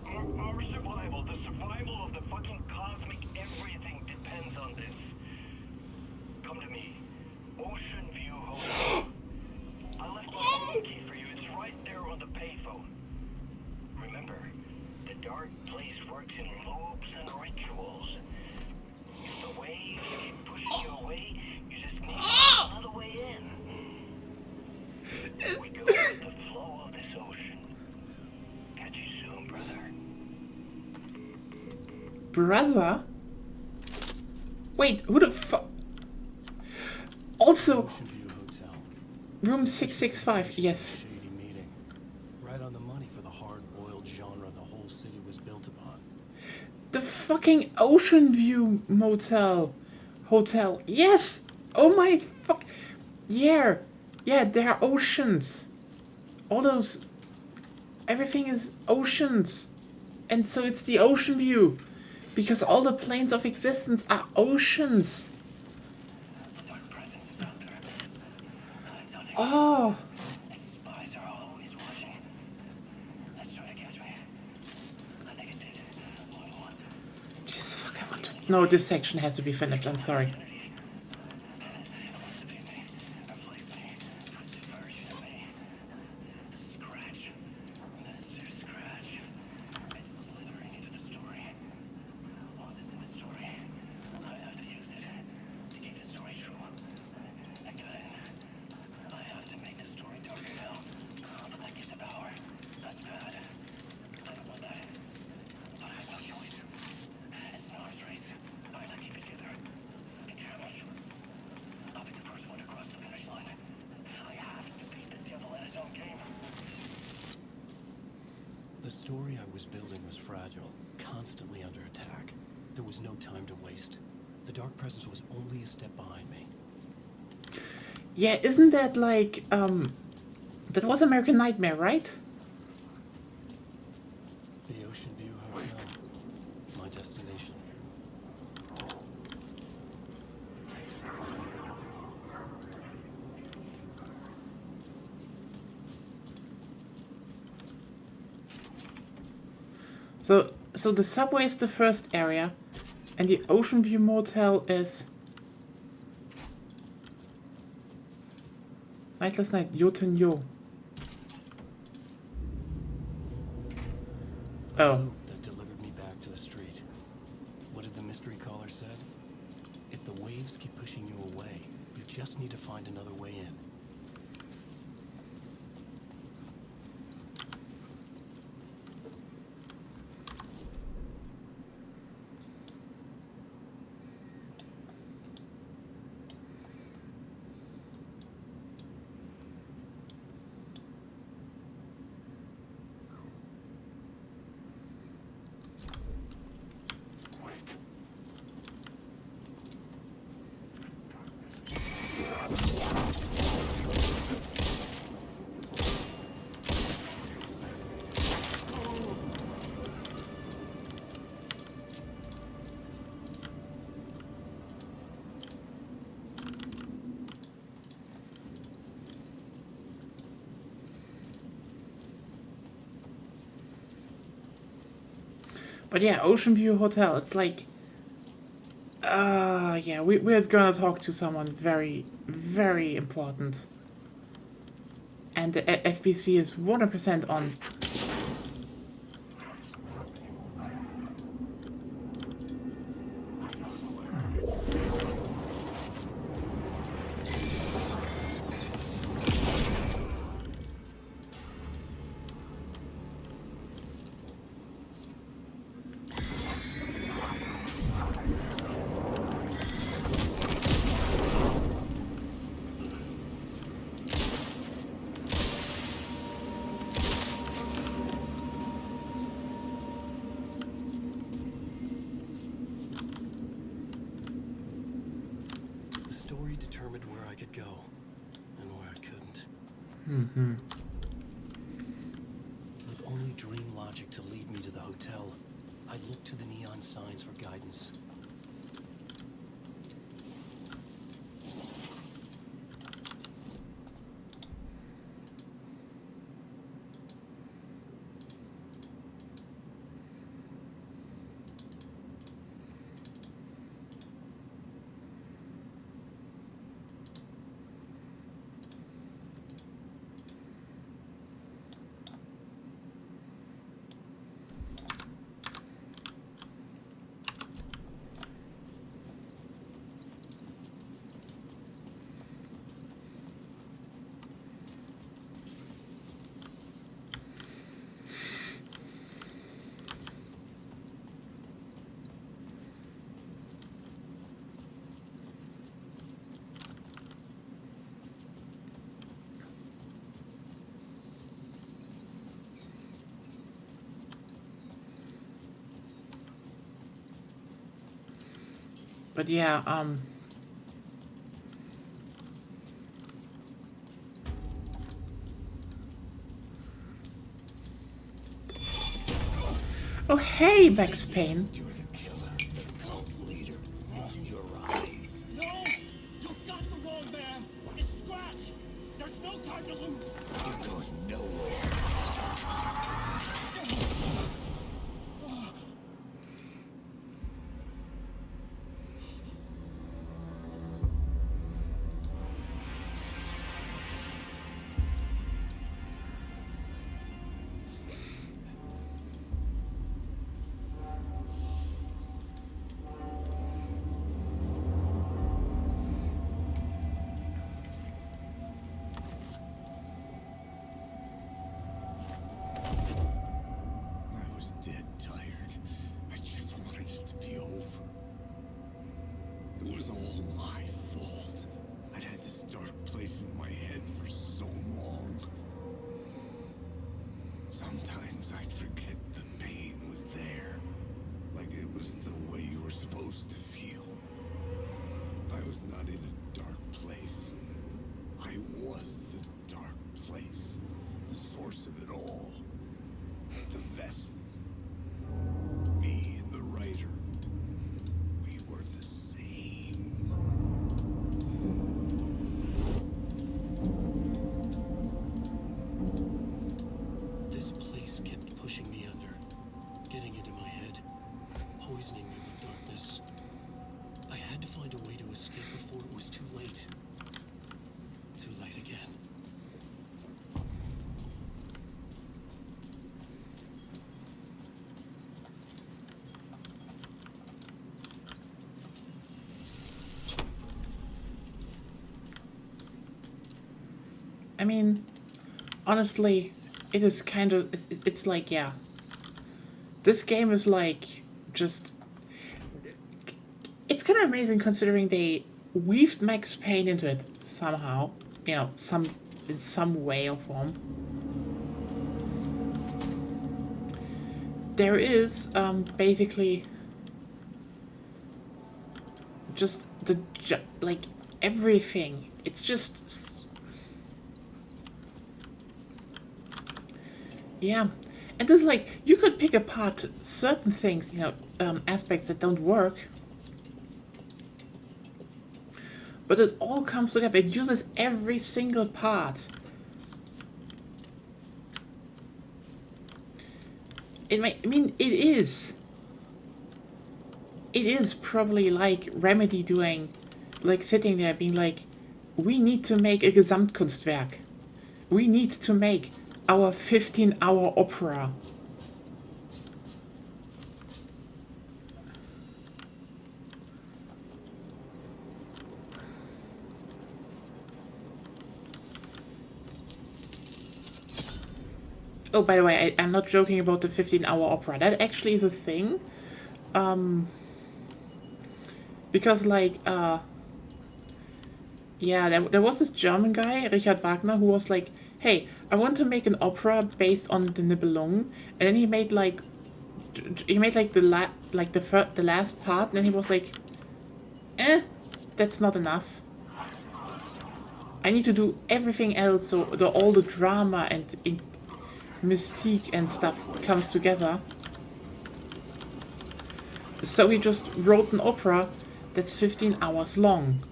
I: Our survival, the survival of the fucking cosmic everything depends on this. Come to me. Ocean View Hotel. I left my room key for you. It's right there on the payphone. Remember, the Dark Place works in loops and rituals. If the waves keep pushing you away, you just need another way in. We go with the flow of this ocean. Catch you soon, brother.
A: Brother? Wait, who the fuck? Also,
D: Ocean View Hotel.
A: room 665, yes.
D: Shady meeting. Right on the money for the hard-boiled genre the whole city was built upon.
A: The fucking Ocean View hotel. Yes! Oh my fuck. Yeah. Yeah, there are oceans. All those... Everything is oceans. And so it's the Ocean View. Because all the planes of existence are oceans. Oh.
I: Spies are always watching. Let's try to catch me. I think it did. Only once.
A: Jesus fuck, I want to... No, this section has to be finished, I'm sorry.
D: The story I was building was fragile, constantly under attack. There was no time to waste. The Dark Presence was only a step behind me.
A: Yeah, isn't that like, that was American Nightmare, right?
D: The Ocean View Hotel. My destination.
A: So the subway is the first area, and the Ocean View Motel is Nightless Night, Yoten Yo. Oh.
D: That delivered me back to the street. What did the mystery caller said? If the waves keep pushing you away, you just need to find another way in.
A: But yeah, Ocean View Hotel, it's like... yeah, we're gonna talk to someone very, very important. And the FBC is 100% on.
D: The story determined where I could go and where I couldn't.
A: Mm-hmm.
D: With only dream logic to lead me to the hotel, I looked to the neon signs for guidance.
A: But yeah, oh hey, Max Payne.
C: You're the killer, the cult leader. It's in your eyes.
J: No! You got the wrong man! It's Scratch! There's no time to lose!
C: You're going nowhere.
A: I mean, honestly, it is kind of, it's like, yeah. This game is like, just, it's kind of amazing considering they weaved Max Payne into it somehow. You know, in some way or form. There is, basically, just like, everything. It's just, yeah. And this, like, you could pick apart certain things, you know, aspects that don't work. But it all comes together. It uses every single part. I mean, it is. It is probably like Remedy doing, like sitting there being like, we need to make a Gesamtkunstwerk. We need to make our 15-hour opera. Oh, by the way, I'm not joking about the 15-hour opera. That actually is a thing. Because, like, yeah, there was this German guy, Richard Wagner, who was like, hey, I want to make an opera based on the Nibelung. And then he made, like, the last part, and then he was like, that's not enough. I need to do everything else, so all the drama and mystique and stuff comes together. So he just wrote an opera that's 15 hours long.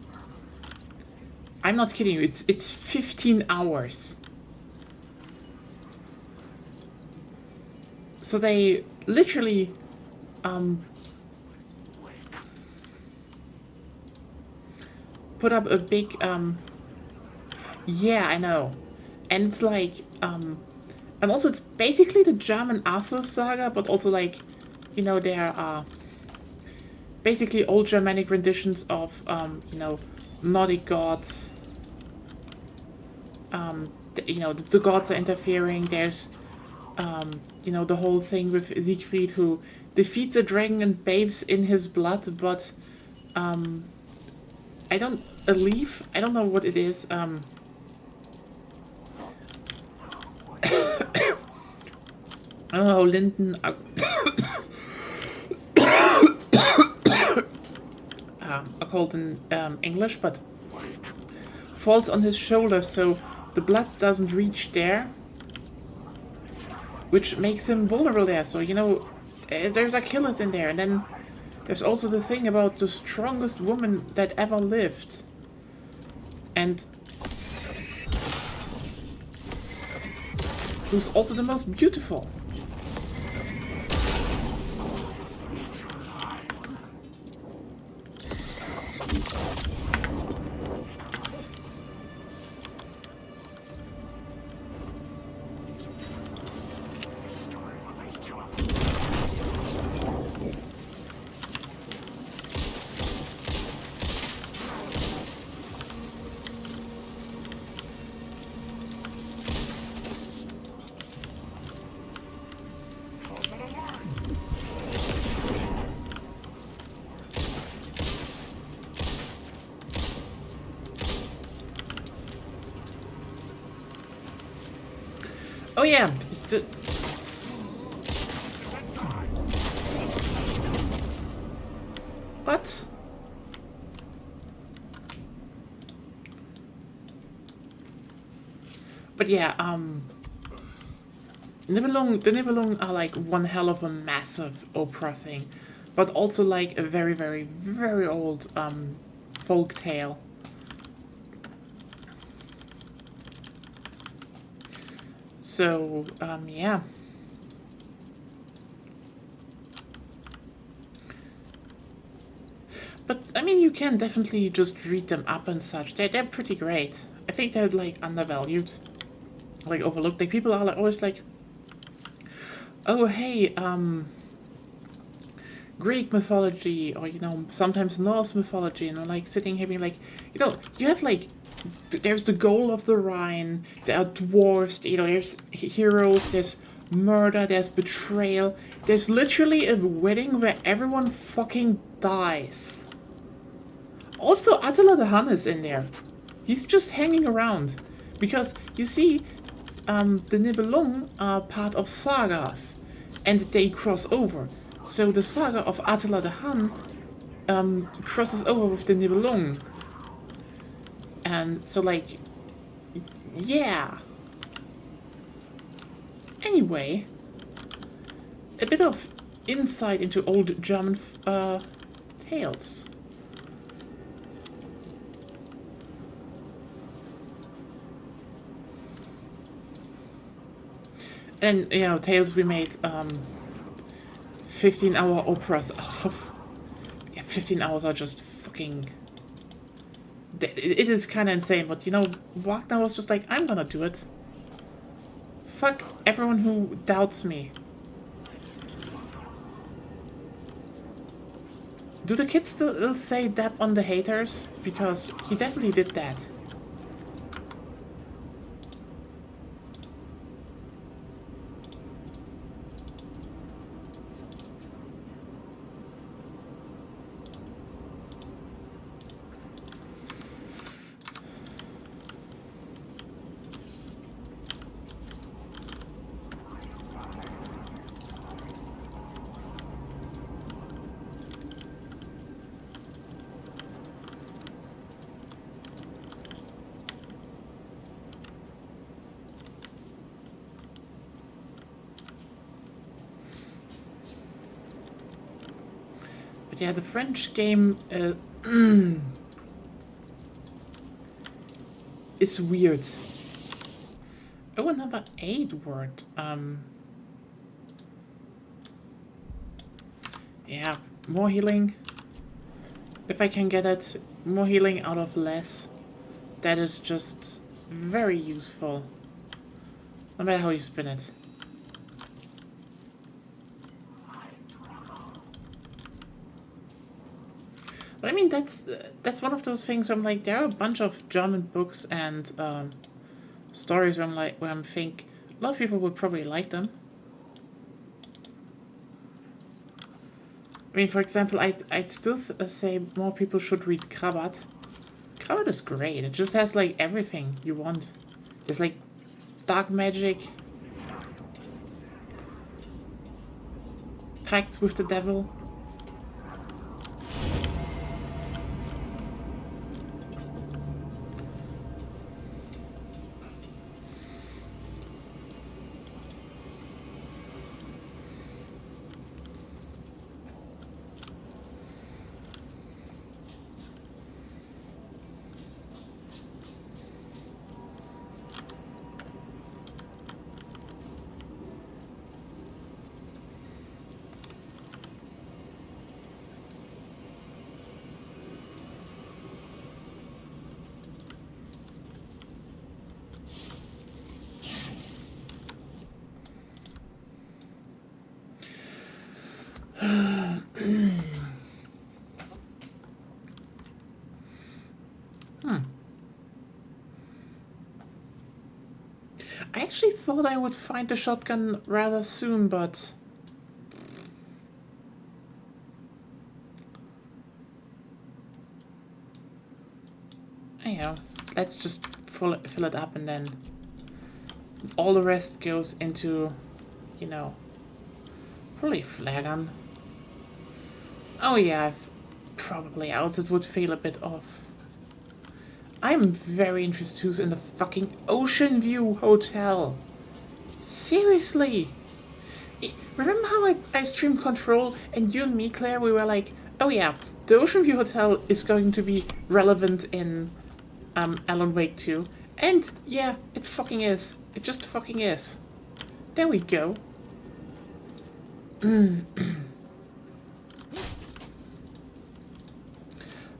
A: I'm not kidding you, it's 15 hours. So they literally put up a big yeah, I know. And it's like and also it's basically the German Arthur saga, but also like, you know, there are basically old Germanic renditions of you know, Nordic gods. You know, the gods are interfering. There's you know, the whole thing with Siegfried, who defeats a dragon and bathes in his blood, but I don't know what it is. I don't know how Linden are called in English, but falls on his shoulder, so the blood doesn't reach there, which makes him vulnerable there. So, you know, there's Achilles in there, and then there's also the thing about the strongest woman that ever lived, and who's also the most beautiful. Oh yeah. What? But yeah, the Nibelung are like one hell of a massive opera thing, but also like a very, very, very old folk tale. So, yeah. But, I mean, you can definitely just read them up and such. They're pretty great. I think they're, like, undervalued. Like, overlooked. Like, people are like, always like, oh, hey, Greek mythology, or, you know, sometimes Norse mythology, and I'm, like, sitting here being like, you know, you have, like, there's the goal of the Rhine, there are dwarves, you know, there's heroes, there's murder, there's betrayal. There's literally a wedding where everyone fucking dies. Also, Attila the Hun is in there. He's just hanging around. Because, you see, the Nibelungen are part of sagas. And they cross over. So the saga of Attila the Hun crosses over with the Nibelungen. And so, like, yeah. Anyway, a bit of insight into old German tales. And, you know, tales we made 15-hour operas out of. Yeah, 15 hours are just fucking... It is kind of insane, but, you know, Wagner was just like, I'm gonna do it. Fuck everyone who doubts me. Do the kids still say dab on the haters? Because he definitely did that. But yeah, the French game is weird. Oh, another 8 word. Yeah, more healing. If I can get it, more healing out of less. That is just very useful. No matter how you spin it. But I mean, that's one of those things where I'm like, there are a bunch of German books and stories where I'm like, where I think a lot of people would probably like them. I mean, for example, I'd still say more people should read Krabat. Krabat is great. It just has like everything you want. There's like dark magic, pacts with the devil. I actually thought I would find the shotgun rather soon, but... you know, let's just fill it up and then all the rest goes into, you know, probably a flare gun. Oh yeah, probably, else it would feel a bit off. I'm very interested who's in the fucking Ocean View Hotel. Seriously? Remember how I streamed Control and you and me, Claire, we were like, oh yeah, the Ocean View Hotel is going to be relevant in Alan Wake 2. And yeah, it fucking is. It just fucking is. There we go.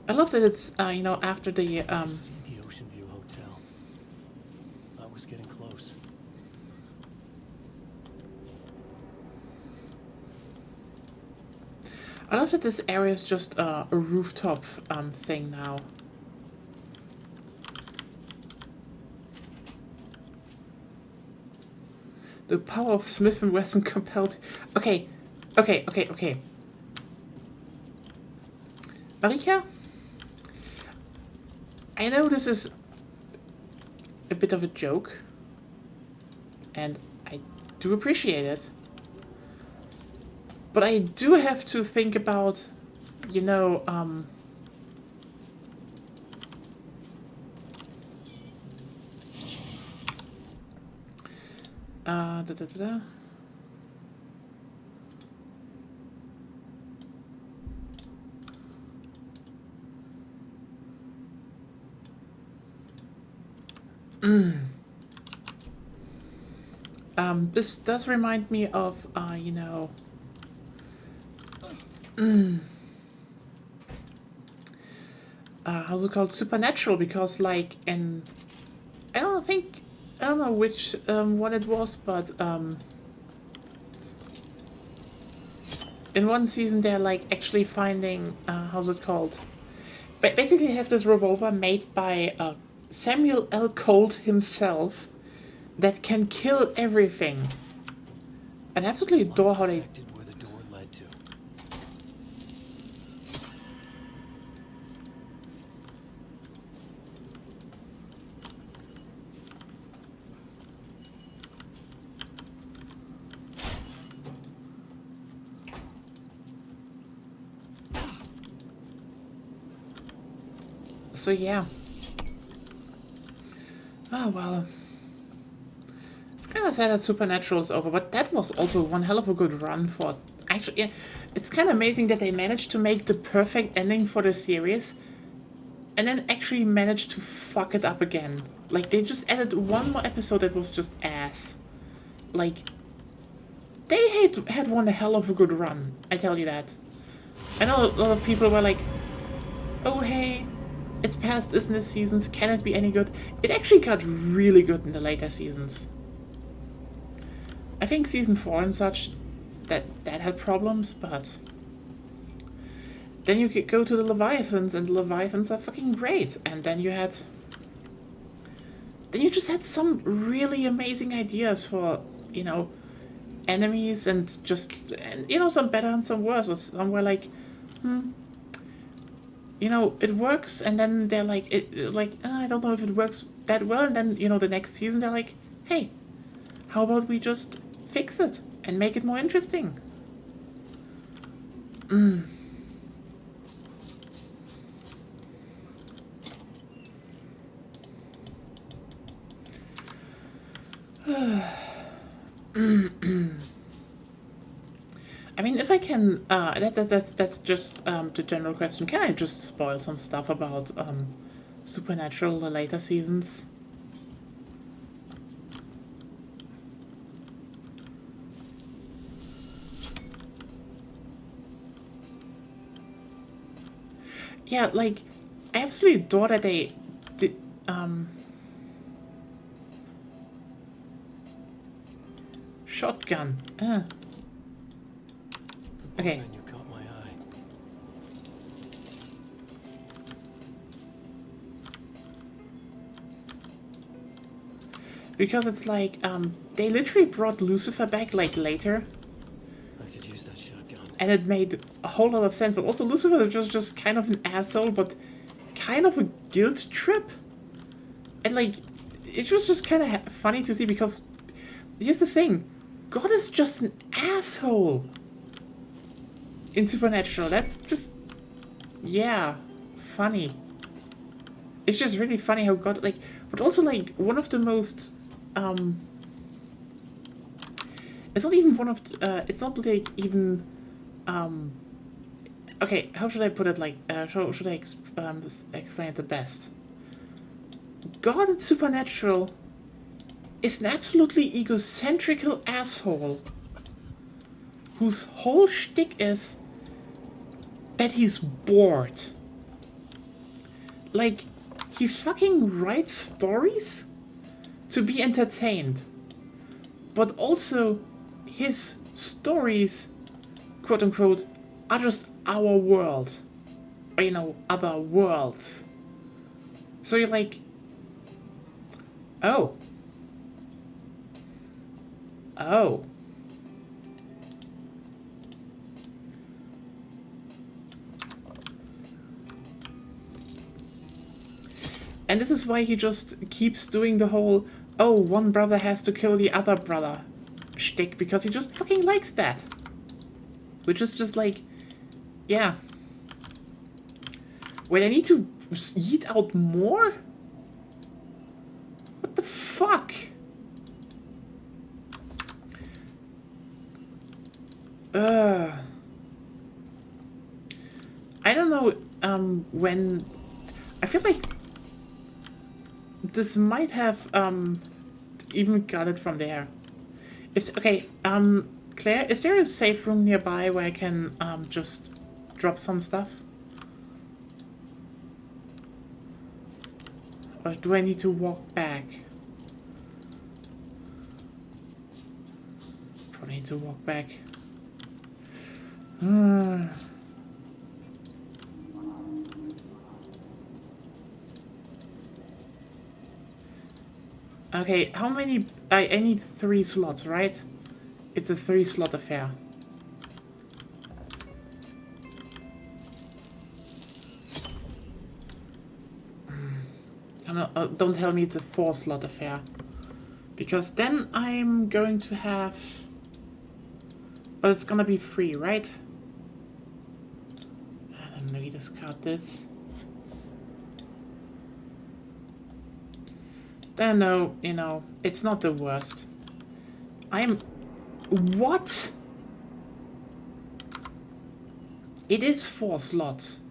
A: I love that it's, you know, after the,
D: See the Ocean View Hotel. I was getting close.
A: I love that this area is just a rooftop thing now. The power of Smith and Wesson compelled. Okay. Marika, I know this is a bit of a joke, and I do appreciate it, but I do have to think about, you know, da da da da. This does remind me of, you know, how's it called? Supernatural, because, like, in, I don't know which one it was, but, in one season they're, like, actually finding, how's it called? Basically, they have this revolver made by, Samuel L. Colt himself that can kill everything. And I absolutely adore how they...
D: Where the door led to.
A: So yeah. Oh well. It's kind of sad that Supernatural is over, but that was also one hell of a good run for... Actually, yeah, it's kind of amazing that they managed to make the perfect ending for the series and then actually managed to fuck it up again. Like, they just added one more episode that was just ass. Like, they had one hell of a good run, I tell you that. I know a lot of people were like, oh hey, it's past isn't it seasons, can it be any good? It actually got really good in the later seasons. I think season 4 and such, that had problems, but then you could go to the Leviathans, and the Leviathans are fucking great. And then you just had some really amazing ideas for, you know, enemies, and just, and, you know, some better and some worse, or some were like, you know, it works, and then they're like, I don't know if it works that well, and then, you know, the next season they're like, hey, how about we just fix it and make it more interesting? I mean, if I can, that's just the general question. Can I just spoil some stuff about Supernatural, the later seasons? Yeah, like, I absolutely adore that they did, shotgun. Okay.
D: You caught my eye.
A: Because it's like, they literally brought Lucifer back, like, later.
D: I could use that shotgun.
A: And it made a whole lot of sense, but also Lucifer was just kind of an asshole, but kind of a guilt trip. And, like, it was just kind of funny to see, because here's the thing. God is just an asshole in Supernatural. That's just, yeah, funny. It's just really funny how God, like, but also, like, one of the most, it's not even one of, it's not, like, even, okay, how should I put it, like, how should I explain it the best? God in Supernatural is an absolutely egocentrical asshole whose whole shtick is that he's bored. Like, he fucking writes stories to be entertained, but also his stories, quote unquote, are just our world, or, you know, other worlds. So you're like, oh, Oh. And this is why he just keeps doing the whole, oh, one brother has to kill the other brother shtick, because he just fucking likes that. Which is just like, yeah. Wait, I need to eat out more? What the fuck? I don't know, when... I feel like this might have, even got it from there. Okay, Claire, is there a safe room nearby where I can, just drop some stuff? Or do I need to walk back? Probably need to walk back. Okay, how many... I need 3 slots, right? It's a 3-slot affair. Don't tell me it's a 4-slot affair. Because then I'm going to have... But it's gonna be free, right? And maybe discard this. Then no, you know, it's not the worst. I'm... What? It is 4 slots.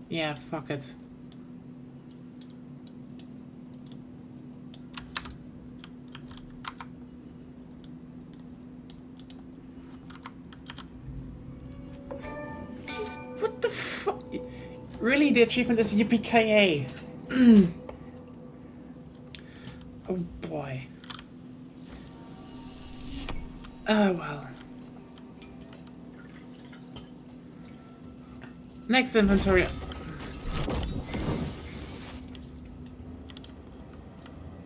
A: Yeah, fuck it. Jeez, what the fuck? Really, the achievement is yippee-ki-yay. Oh boy. Oh well. Next inventory.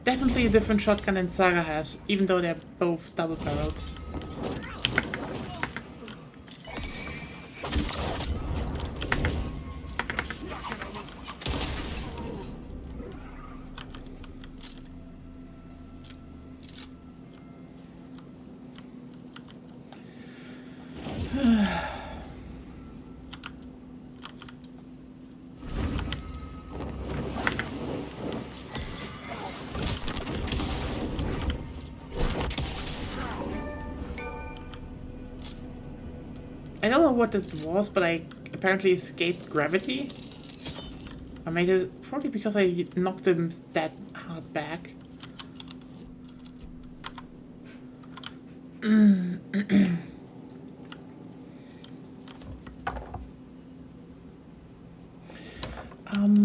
A: Definitely a different shotgun than Saga has, even though they're both double-barreled. I don't know what it was, but I apparently escaped gravity. I made it probably because I knocked him that hard back.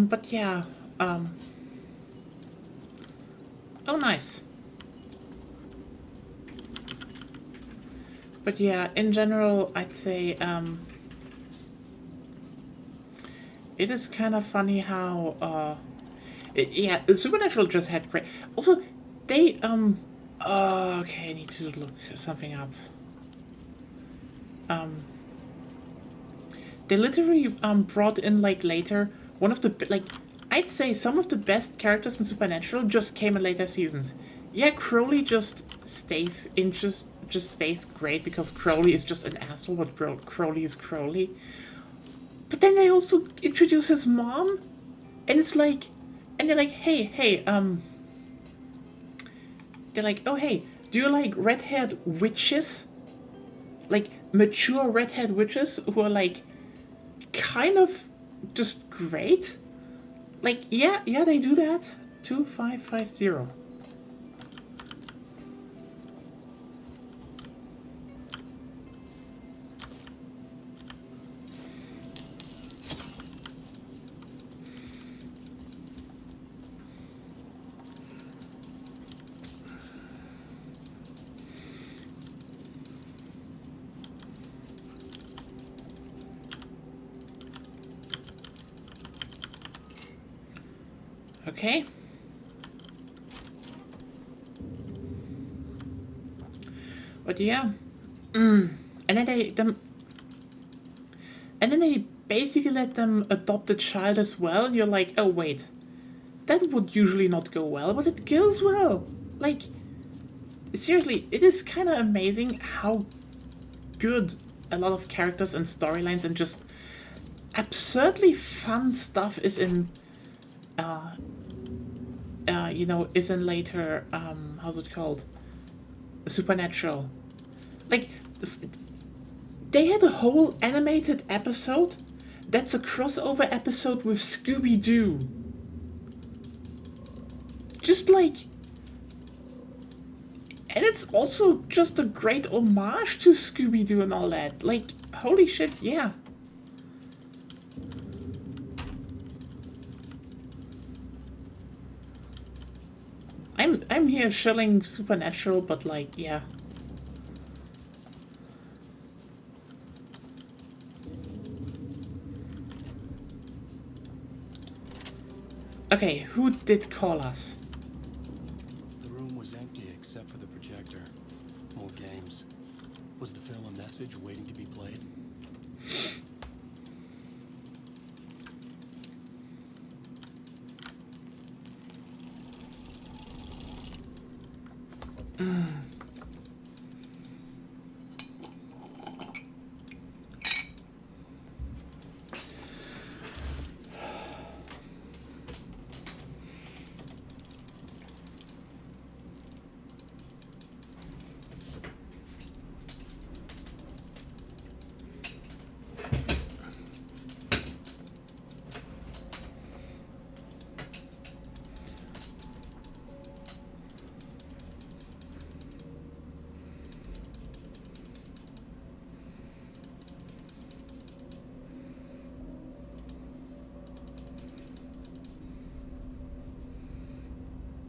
A: But yeah, oh nice. But yeah, in general, I'd say, it is kind of funny how, yeah, Supernatural just had great... Also, they, okay, I need to look something up. They literally, brought in, like, later, one of the, like, I'd say some of the best characters in Supernatural just came in later seasons. Yeah, Crowley just stays stays great because Crowley is just an asshole, but Crowley is Crowley. But then they also introduce his mom, and it's like, and they're like, hey, they're like, oh hey, do you like red-haired witches? Like, mature red-haired witches who are like, kind of just great? Like, yeah, they do that. 2550. Okay. But yeah. And then they basically let them adopt a child as well. You're like, oh wait, that would usually not go well, but it goes well. Like, seriously, it is kind of amazing how good a lot of characters and storylines and just absurdly fun stuff is in, you know, is in later, how's it called? Supernatural. Like, they had a whole animated episode that's a crossover episode with Scooby-Doo. Just like... And it's also just a great homage to Scooby-Doo and all that. Like, holy shit, yeah. I'm here shilling Supernatural, but like, yeah. Okay, who did call us?
D: The room was empty except for the projector. More games. Was the film a message waiting to be played?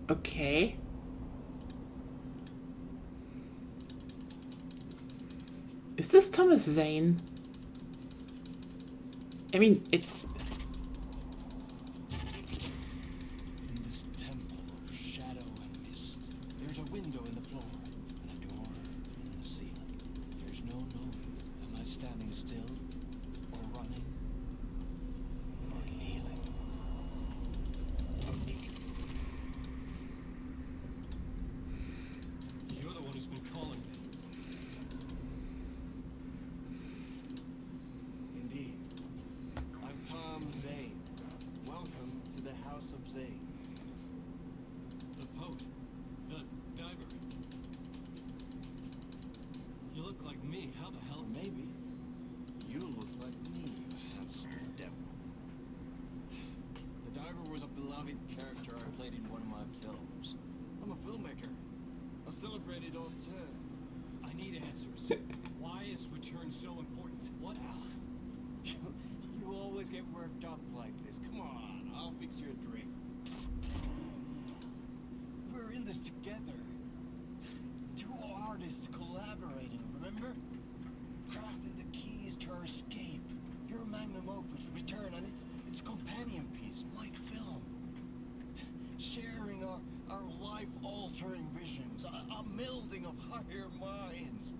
A: Okay. Is this Thomas Zane? I mean, it...
K: In this temple of shadow and mist, there's a window in the floor and a door in the ceiling. There's no knowing, am I standing still, or running, or kneeling?
D: You're the one who's been calling me.
K: Indeed. I'm Tom Zane. Welcome to the House of Zane.
D: The poet. The diver. You look like me. How the hell?
K: Or maybe you look like me, you handsome devil. The diver was a beloved character I played in one of my films. I'm a filmmaker, a celebrated auteur.
J: I need answers. Why is return so important? What?
K: You always get worked up like this. Come on, I'll fix you a drink. We're in this together. Two artists collaborating, remember? Crafting the keys to our escape. Your magnum opus, Return, and it's a companion piece, my film. Sharing our life-altering visions, a melding of higher minds.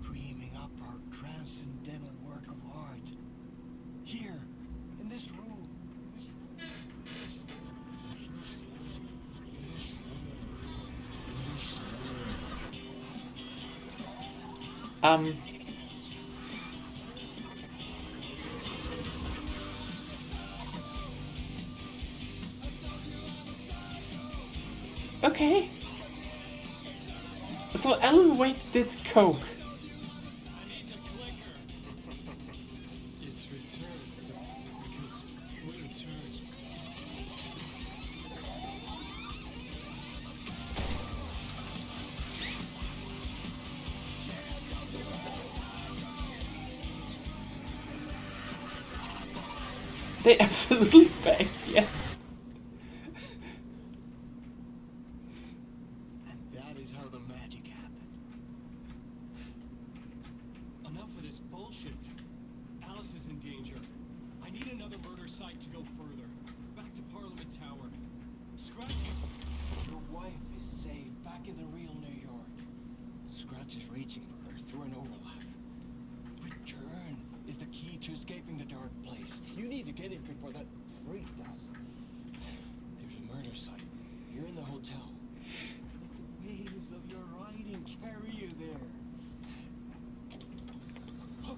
K: Dreaming up our transcendental work of art. Here, in this room.
A: Okay. So Alan Wake did coke.
J: I need the clicker.
D: It's return. Because we return.
A: They absolutely banged, yes.
K: And that is how the magic happened.
J: Enough of this bullshit. Alice is in danger. I need another murder site go further. Back to Parliament Tower. Scratches.
K: Your wife is safe back in the real New York. Scratch is reaching for her through an overlap. Return is the key to escaping the dark place. You need to get it before that freak does. There's a murder site here in the hotel. Let the waves of your riding carry you there.
G: Hello?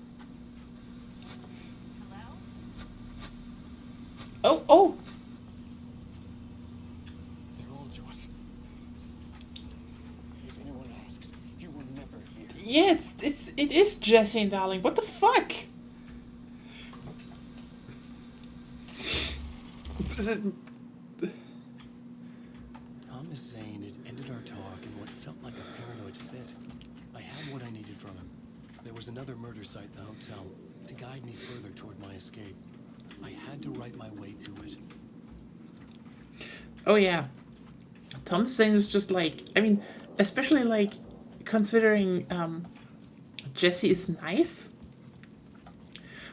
A: Oh!
K: They're all yours. If anyone asks, you will never hear.
A: Yeah, it is Jesse and Darling. What the fuck?
D: Tom is saying it ended our talk in what felt like a paranoid fit. I had what I needed from him. There was another murder site in the hotel to guide me further toward my escape. I had to write my way to it.
A: Oh yeah. Tom is saying is just like, I mean, especially like considering Jesse is nice.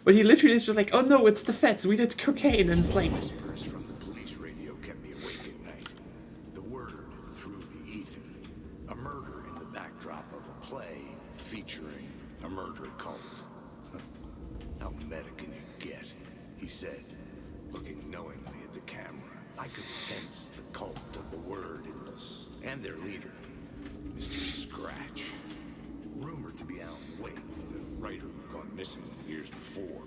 A: But he literally is just like, oh no, it's the feds, we did cocaine, and it's like,
C: Whispers from the police radio kept me awake at night. The word through the ether. A murder in the backdrop of a play featuring a murder cult. How meta can you get? He said, looking knowingly at the camera. I could sense the cult of the word in this, and their leader, Mr. Scratch. Rumored to be Alan Wake, the writer who gone missing years before.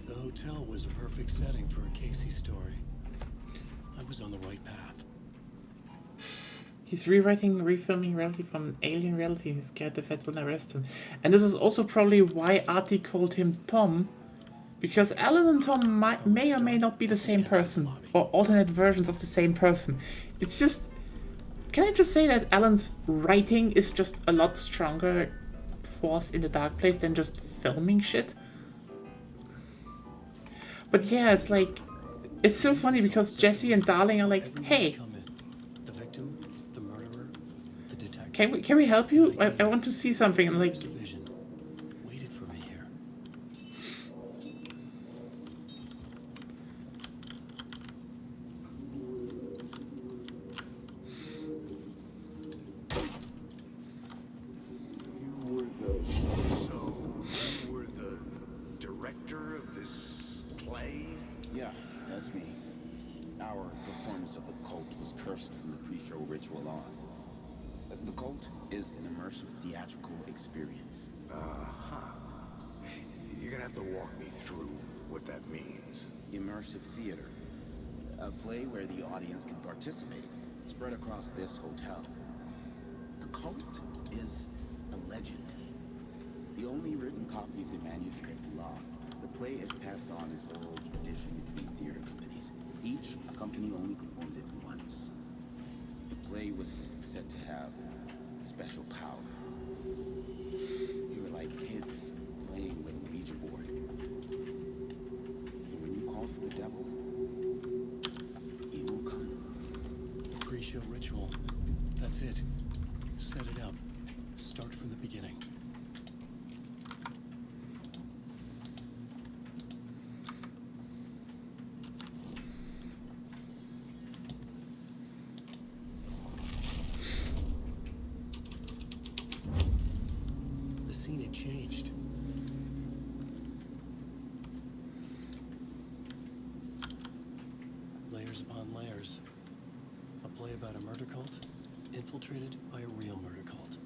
D: The hotel was a perfect setting for a Casey story. I was on the right path.
A: he's rewriting, refilming reality from alien reality, and he's scared the feds will arrest him. And this is also probably why Artie called him Tom, because Alan and Tom may or may not be the same person, or alternate versions of the same person. It's just, can I just say that Alan's writing is just a lot stronger force in the dark place than just filming shit? But yeah, it's like, it's so funny because Jesse and Darling are like, hey,
D: Come in. The victim, the murderer, the detective.
A: can we help you? I want to see something. And like,
D: The vision waited for me here.
C: So, you were the director of this play?
L: Yeah, that's me. Our performance of the cult was cursed from the pre-show ritual on. The cult is an immersive theatrical experience.
C: Uh-huh. You're gonna have to walk me through what that means.
L: Immersive theater. A play where the audience can participate, spread across this hotel. The cult is a legend. The only written copy of the manuscript lost. The play is passed on as oral tradition between theater companies. Each company only performs it once. The play was said to have special power. We were like kids playing with a Ouija board. And when you call for the devil, he will come.
D: The pre-show ritual. That's it. Set it up. Start from the beginning. The scene had changed. Layers upon layers. A play about a murder cult infiltrated by a real murder cult.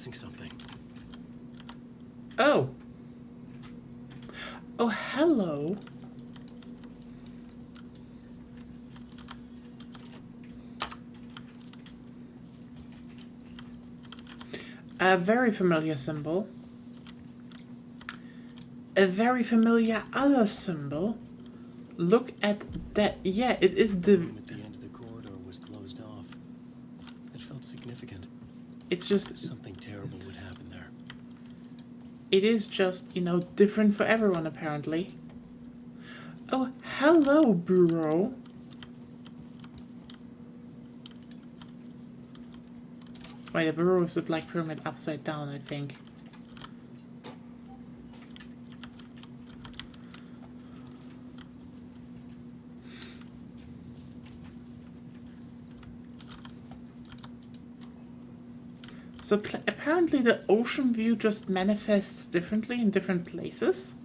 D: missing something.
A: Oh. Oh, hello. A very familiar symbol. A very familiar other symbol. Look at that. Yeah, it is the...
D: The room at the end of the corridor was closed off. It felt significant.
A: It's just...
D: Something terrible would happen there.
A: It is just, you know, different for everyone, apparently. Oh, hello, Bureau. Wait, the Bureau is the Black Pyramid upside down, I think. So apparently the ocean view just manifests differently in different places.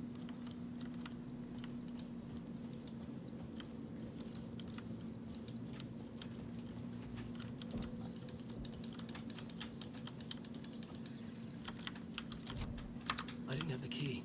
D: I didn't have the key.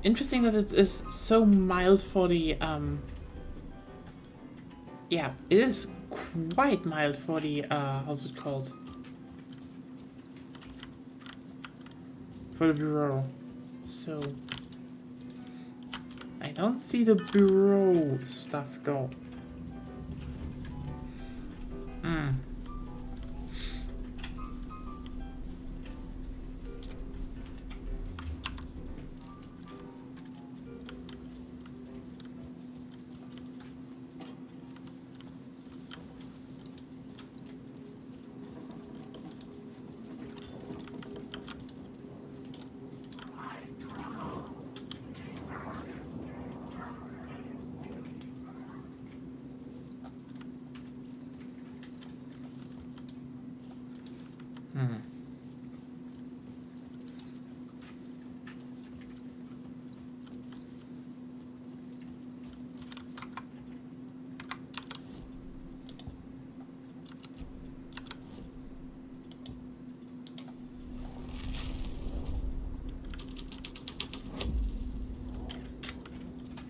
A: Interesting that it is so mild for the, yeah, it is quite mild for the, how's it called? For the Bureau. So, I don't see the Bureau stuff though. Hmm.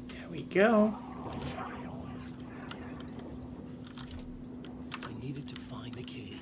A: There we go.
D: I needed to find the key.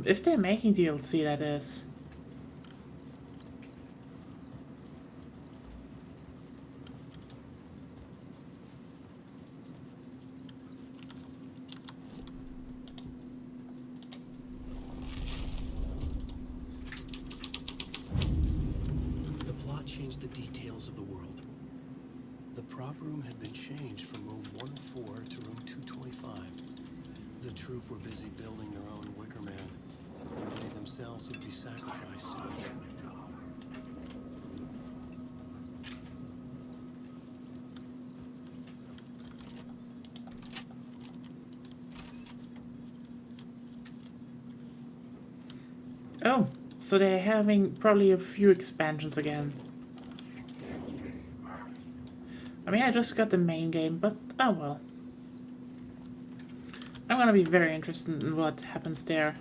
A: If they're making DLC, that is.
D: The plot changed the details of the world. The prop room had been changed from room 104 to room 225. The troop were busy building their own Wicker Man, where they themselves would be sacrificed.
A: Oh, so they're having probably a few expansions again. I mean, I just got the main game, but oh well. I'm gonna be very interested in what happens there.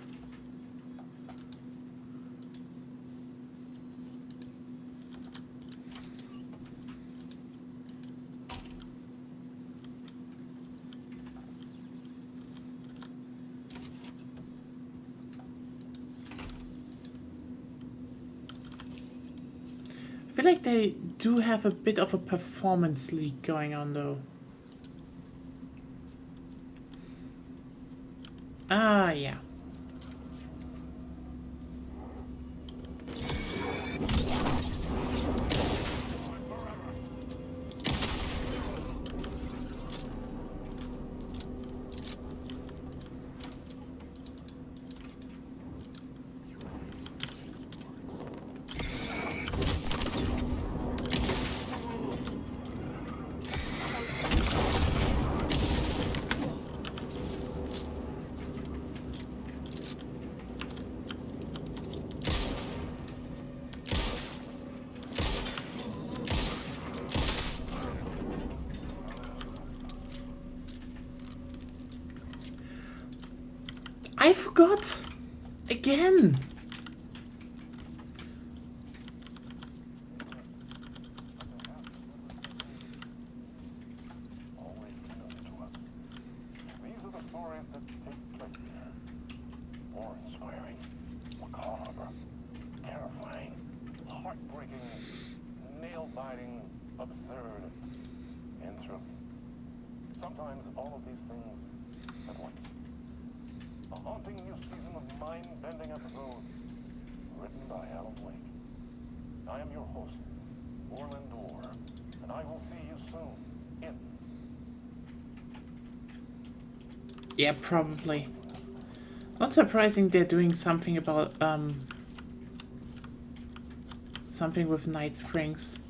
A: feel like they do have a bit of a performance leak going on though. Ah, yeah. I forgot! Again!
C: Always familiar to us. These are the stories that take place here. Awe-inspiring, macabre, terrifying, heartbreaking, nail-biting, absurd, and thrilling. Sometimes all of these things at once. A haunting new season of mind-bending episodes written by Alan Wake. I am your host, Orland Orr, and I will see you soon in...
A: Yeah, probably. Not surprising they're doing something about, something with Night Springs.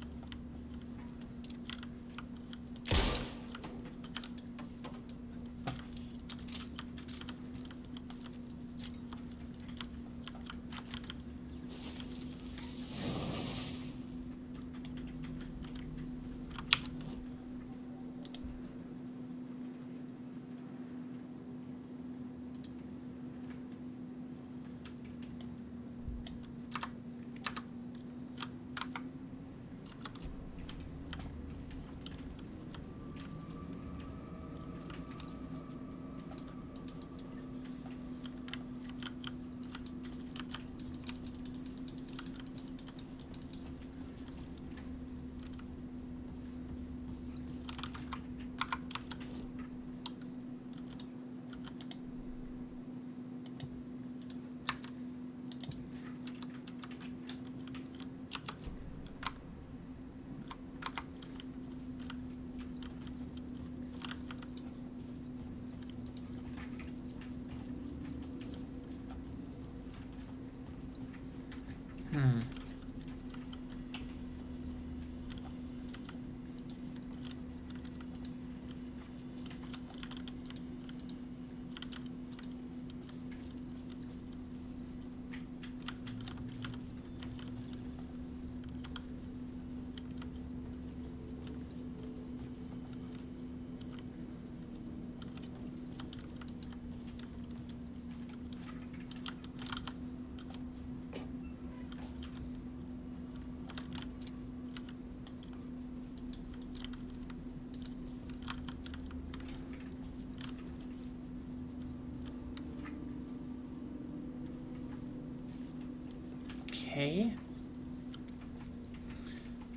A: Okay.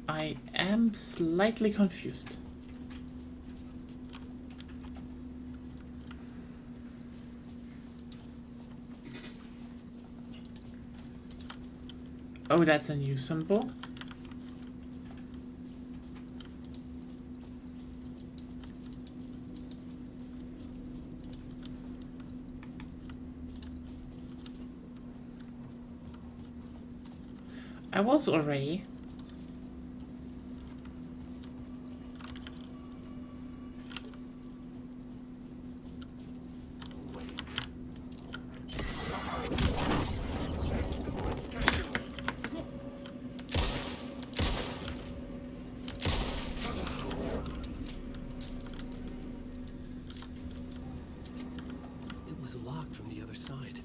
A: I am slightly confused. Oh, that's a new symbol. I was already.
D: It was locked from the other side.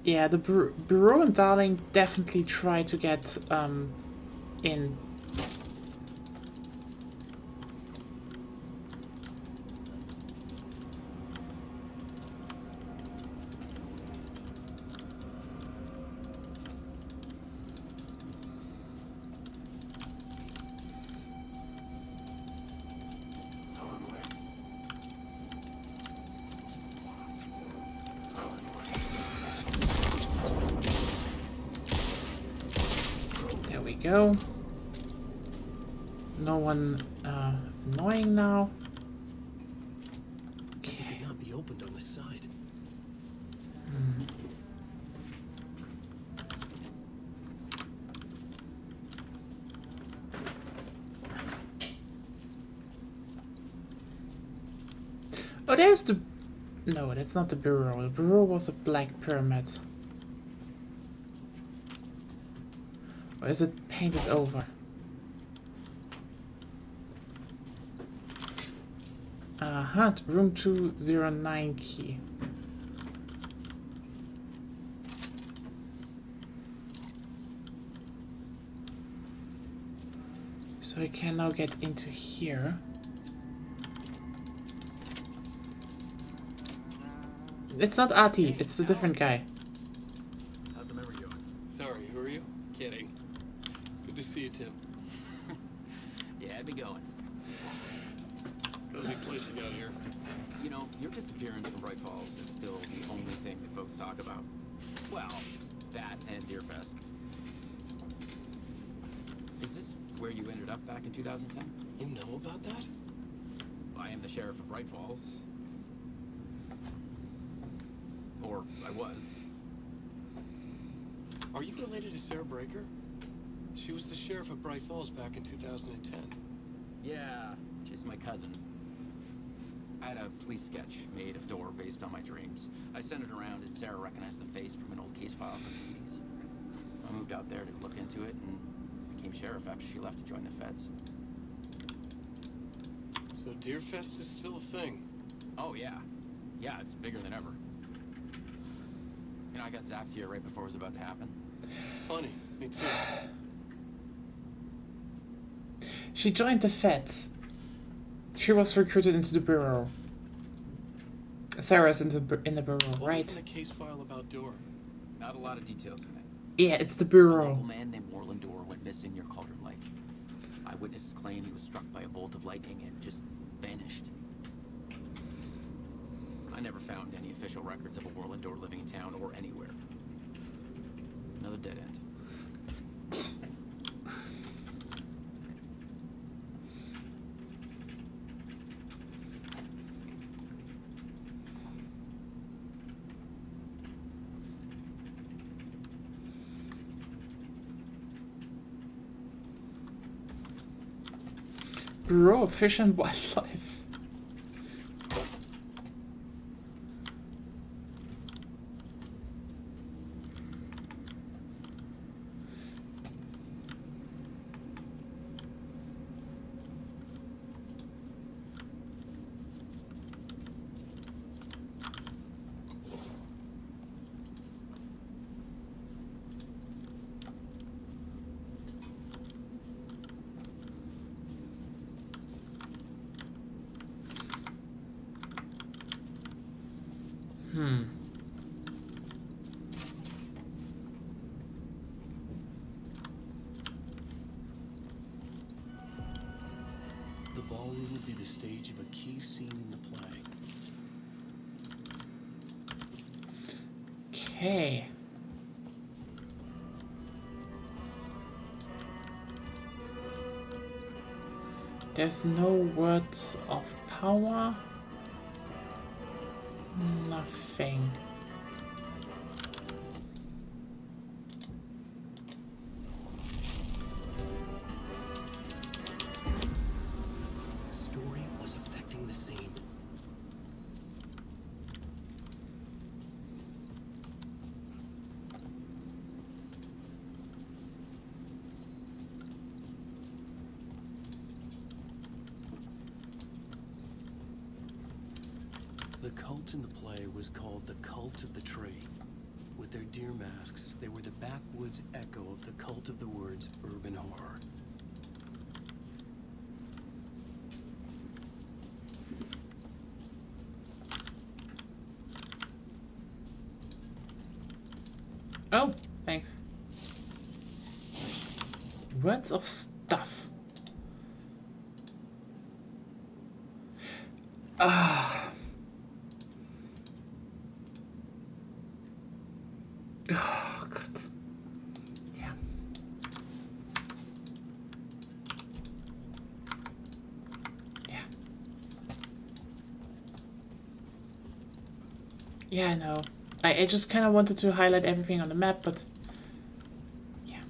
A: Yeah, the Bureau and Darling definitely try to get in There we go. No one annoying now.
D: It cannot be opened on the side.
A: Oh, there's the... No, that's not the bureau. The bureau was a black pyramid. Or is it painted over? Room 209 key. So I can now get into here. It's not Ati, it's a different guy.
H: How's the memory going?
D: Sorry, who are you? Kidding. Good to see you, Tim.
H: Yeah, I'd be going.
D: Cozy place you got here.
H: You know, your disappearance from Bright Falls is still the only thing that folks talk about. Well, that and Deerfest. Is this where you ended up back in 2010?
D: You know about that?
H: I am the sheriff of Bright Falls. Or I was.
D: Are you related to Sarah Breaker? She was the sheriff of Bright Falls back in 2010.
H: Yeah, she's my cousin. I had a police sketch made of Dora based on my dreams. I sent it around and Sarah recognized the face from an old case file from the 80s. I moved out there to look into it and became sheriff after she left to join the feds.
D: So Deerfest is still a thing.
H: Oh, yeah. Yeah, it's bigger than ever. You know, I got zapped here right before it was about to happen.
D: Funny, me too.
A: She joined the feds. She was recruited into the bureau. Sarah's in the bureau,
D: What
A: right?
D: was in the case file about Dora?
H: Not a lot of details in it.
A: Yeah, it's the
H: A
A: bureau.
H: local man named Orland Dora went missing near Cauldron Lake. Eyewitnesses claim he was struck by a bolt of lightning and just vanished. I never found any official records of a Orland Dora living in town or anywhere. Another dead end.
A: Bureau of Fish and Wildlife.
D: The ballroom would be the stage of a key scene in the play.
A: Okay. There's no words of power. Nothing.
D: Story was affecting the scene. The cult in the play was called the Cult of the Tree. With their deer masks, they were the backwoods echo of the cult of the words urban horror.
A: Oh, thanks. Words of stuff. Ah. Oh, God. Yeah. Yeah. Yeah, I know. I just kind of wanted to highlight everything on the map, but yeah.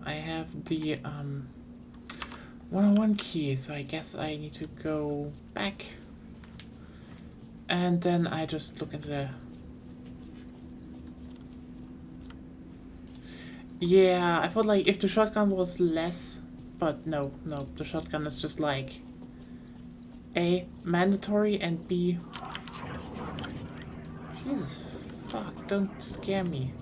A: I have the 101 key, so I guess I need to go back. And then I just look into the... Yeah, I thought like if the shotgun was less, but no, the shotgun is just like A, mandatory, and B... Jesus fuck, don't scare me.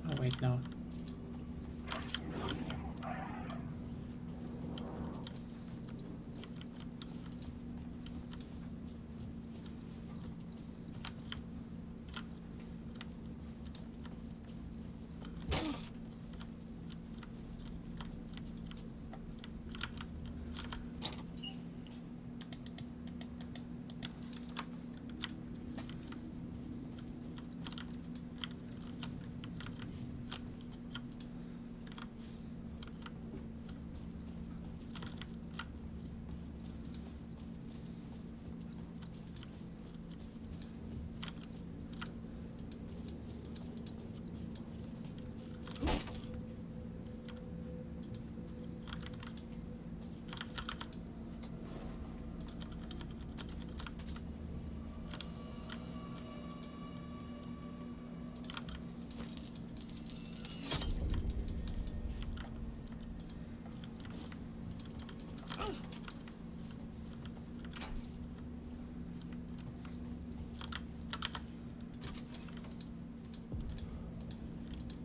A: Oh wait, no.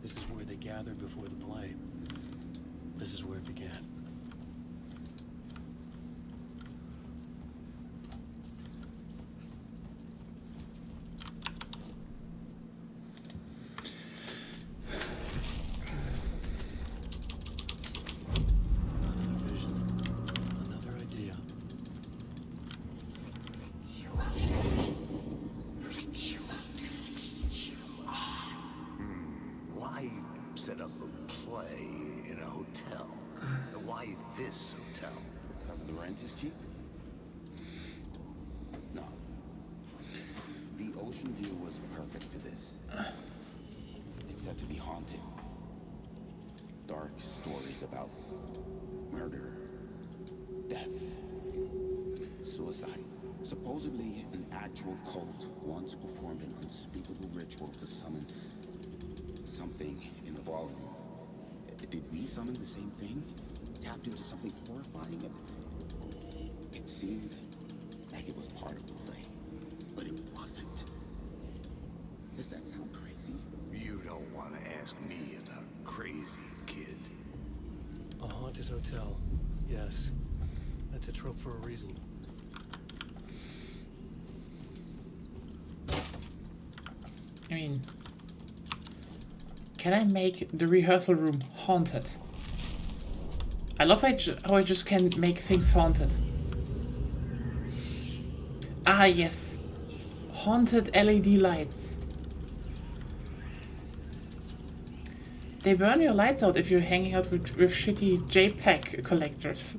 D: This is where they gathered before the play. This is where it began. Another vision, another idea.
C: Why set up a play in a hotel? Why this hotel?
L: Because the rent is cheap? No. The ocean view was perfect for this. It's said to be haunted. Dark stories about murder, death, suicide. Supposedly, an actual cult once performed an unspeakable ritual to summon something in the ballroom. Did we summon the same thing? Tapped into something horrifying? It seemed like it was part of the play, but it wasn't. Does that sound crazy?
C: You don't want to ask me about crazy, kid.
D: A haunted hotel. Yes. That's a trope for a reason.
A: I mean... Can I make the rehearsal room haunted? I love how I just can make things haunted. Ah, yes. Haunted LED lights. They burn your lights out if you're hanging out with shitty JPEG collectors.